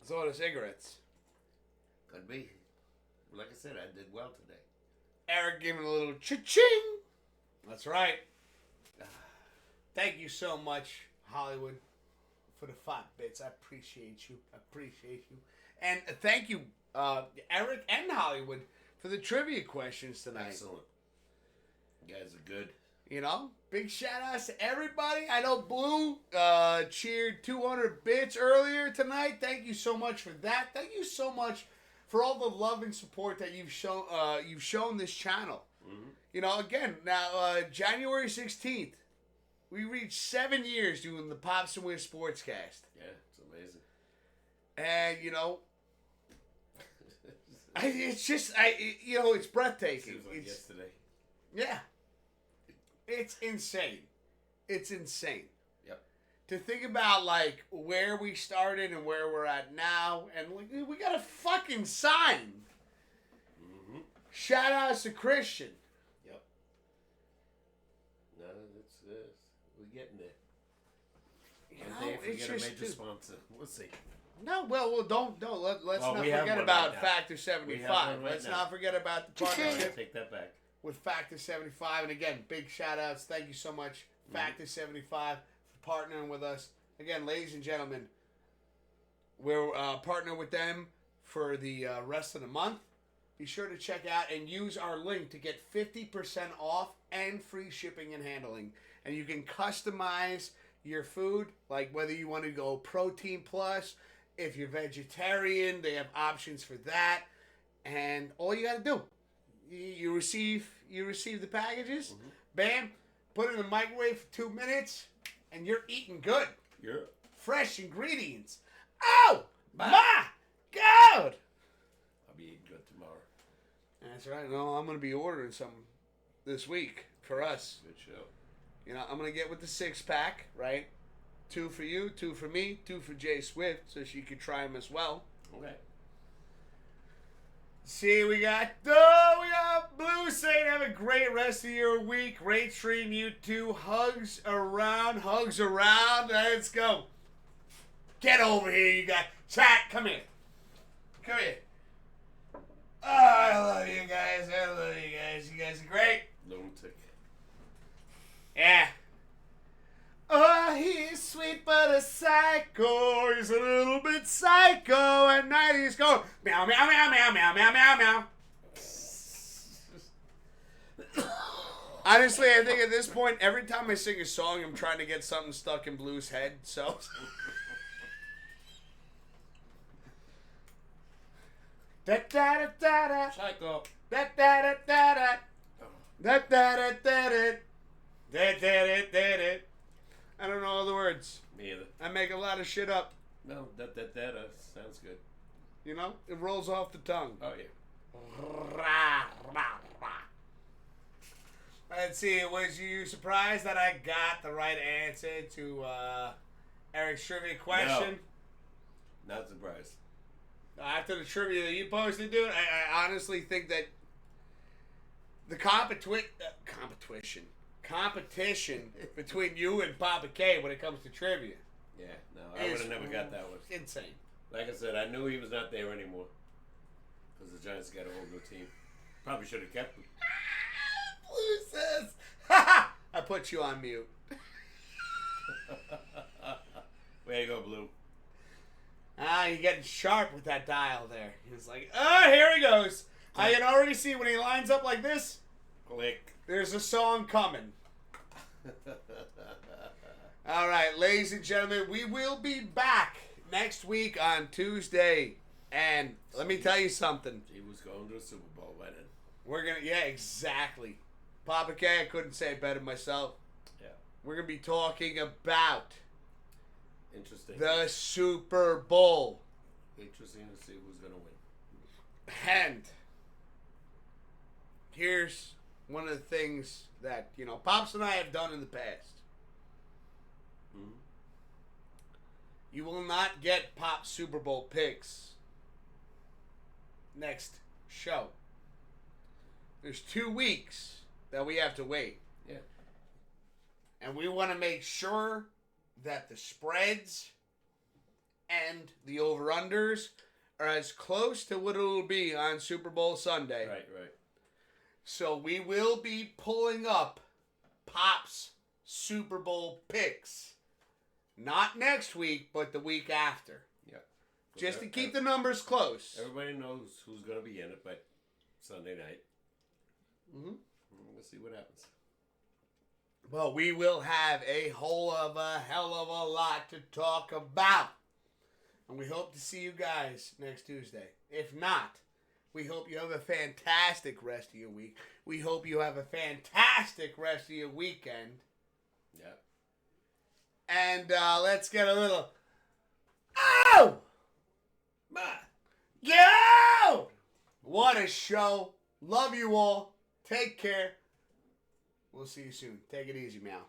It's all the cigarettes. Could be. Like I said, I did well today. Eric giving a little cha-ching. That's right. Thank you so much, Hollywood, for the 5 bits. I appreciate you. And thank you, Eric and Hollywood, for the trivia questions tonight. Excellent. You guys are good. You know, big shout outs to everybody. I know Blue cheered 200 bits earlier tonight. Thank you so much for that. Thank you so much for all the love and support that you've shown this channel. Mm-hmm. You know, again, now January 16th, we reached 7 years doing the Pops Wiz SportsCast. Yeah, it's amazing. And, you know, it's breathtaking. Seems like yesterday. Yeah. It's insane. It's insane. Yep. To think about, like, where we started and where we're at now. And like, we got a fucking sign. Mm-hmm. Shout outs to Christian. Yep. No, we're getting there. One day if we get a major sponsor. We'll see. No, well, don't. Let's not we have forget one about right now. Factor We 75. have one right Let's now. not forget about the I'll partnership take that back. with Factor 75. And again, big shout outs. Thank you so much, Factor 75, for partnering with us. Again, ladies and gentlemen, we're partnering with them for the rest of the month. Be sure to check out and use our link to get 50% off and free shipping and handling. And you can customize your food, like whether you want to go protein plus. If you're vegetarian, they have options for that. And all you got to do, you receive the packages, bam, put it in the microwave for 2 minutes, and you're eating good. Yeah. Fresh ingredients. Oh, my God. I'll be eating good tomorrow. That's right. No, I'm going to be ordering some this week for us. Good show. You know, I'm going to get with the 6-pack, right? 2 for you, 2 for me, 2 for Jay Swift, so she could try them as well. Okay. See, we got Blue saying have a great rest of your week. Great stream, you two. Hugs around. Let's go. Get over here, you guys. Chat, come here. Come here. Oh, I love you guys. You guys are great. Lunatic. Yeah. Oh, he's sweet but a psycho. He's a little bit psycho. At night he's going meow, meow, meow, meow, meow, meow, meow, meow. Honestly, I think at this point, every time I sing a song, I'm trying to get something stuck in Blue's head, so... Da-da-da-da-da. Psycho. Da-da-da-da-da. Da-da-da-da-da. Da-da-da-da-da. I don't know all the words. Me either. I make a lot of shit up. No, that sounds good. You know? It rolls off the tongue. Oh, yeah. Let's see. Was you surprised that I got the right answer to Eric's trivia question? No. Not surprised. After the trivia that you posted, dude, I honestly think that the competition between you and Papa K when it comes to trivia. Yeah, no, I would have never got that one. Insane. Like I said, I knew he was not there anymore. Because the Giants got a whole new team. Probably should have kept him. Blue says, ha! I put you on mute. Way to go, Blue. You're getting sharp with that dial there. He's like, here he goes. I can already see when he lines up like this. Click. There's a song coming. All right, ladies and gentlemen, we will be back next week on Tuesday. And let me tell you something. He was going to the Super Bowl by then. We're going to, yeah, exactly. Papa K, I couldn't say it better myself. Yeah. We're going to be talking about Interesting. the Super Bowl. Interesting to see who's going to win. And here's one of the things that, Pops and I have done in the past. Mm-hmm. You will not get Pop Super Bowl picks next show. There's 2 weeks that we have to wait. Yeah. And we want to make sure that the spreads and the over-unders are as close to what it will be on Super Bowl Sunday. Right. So we will be pulling up Pop's Super Bowl picks. Not next week, but the week after. Yeah. Just to keep the numbers close. Everybody knows who's going to be in it by Sunday night. Mm-hmm. We'll see what happens. Well, we will have a hell of a lot to talk about. And we hope to see you guys next Tuesday. If not, we hope you have a fantastic rest of your week. We hope you have a fantastic rest of your weekend. Yeah. And let's get a little... Oh! Yo! What a show. Love you all. Take care. We'll see you soon. Take it easy, meow.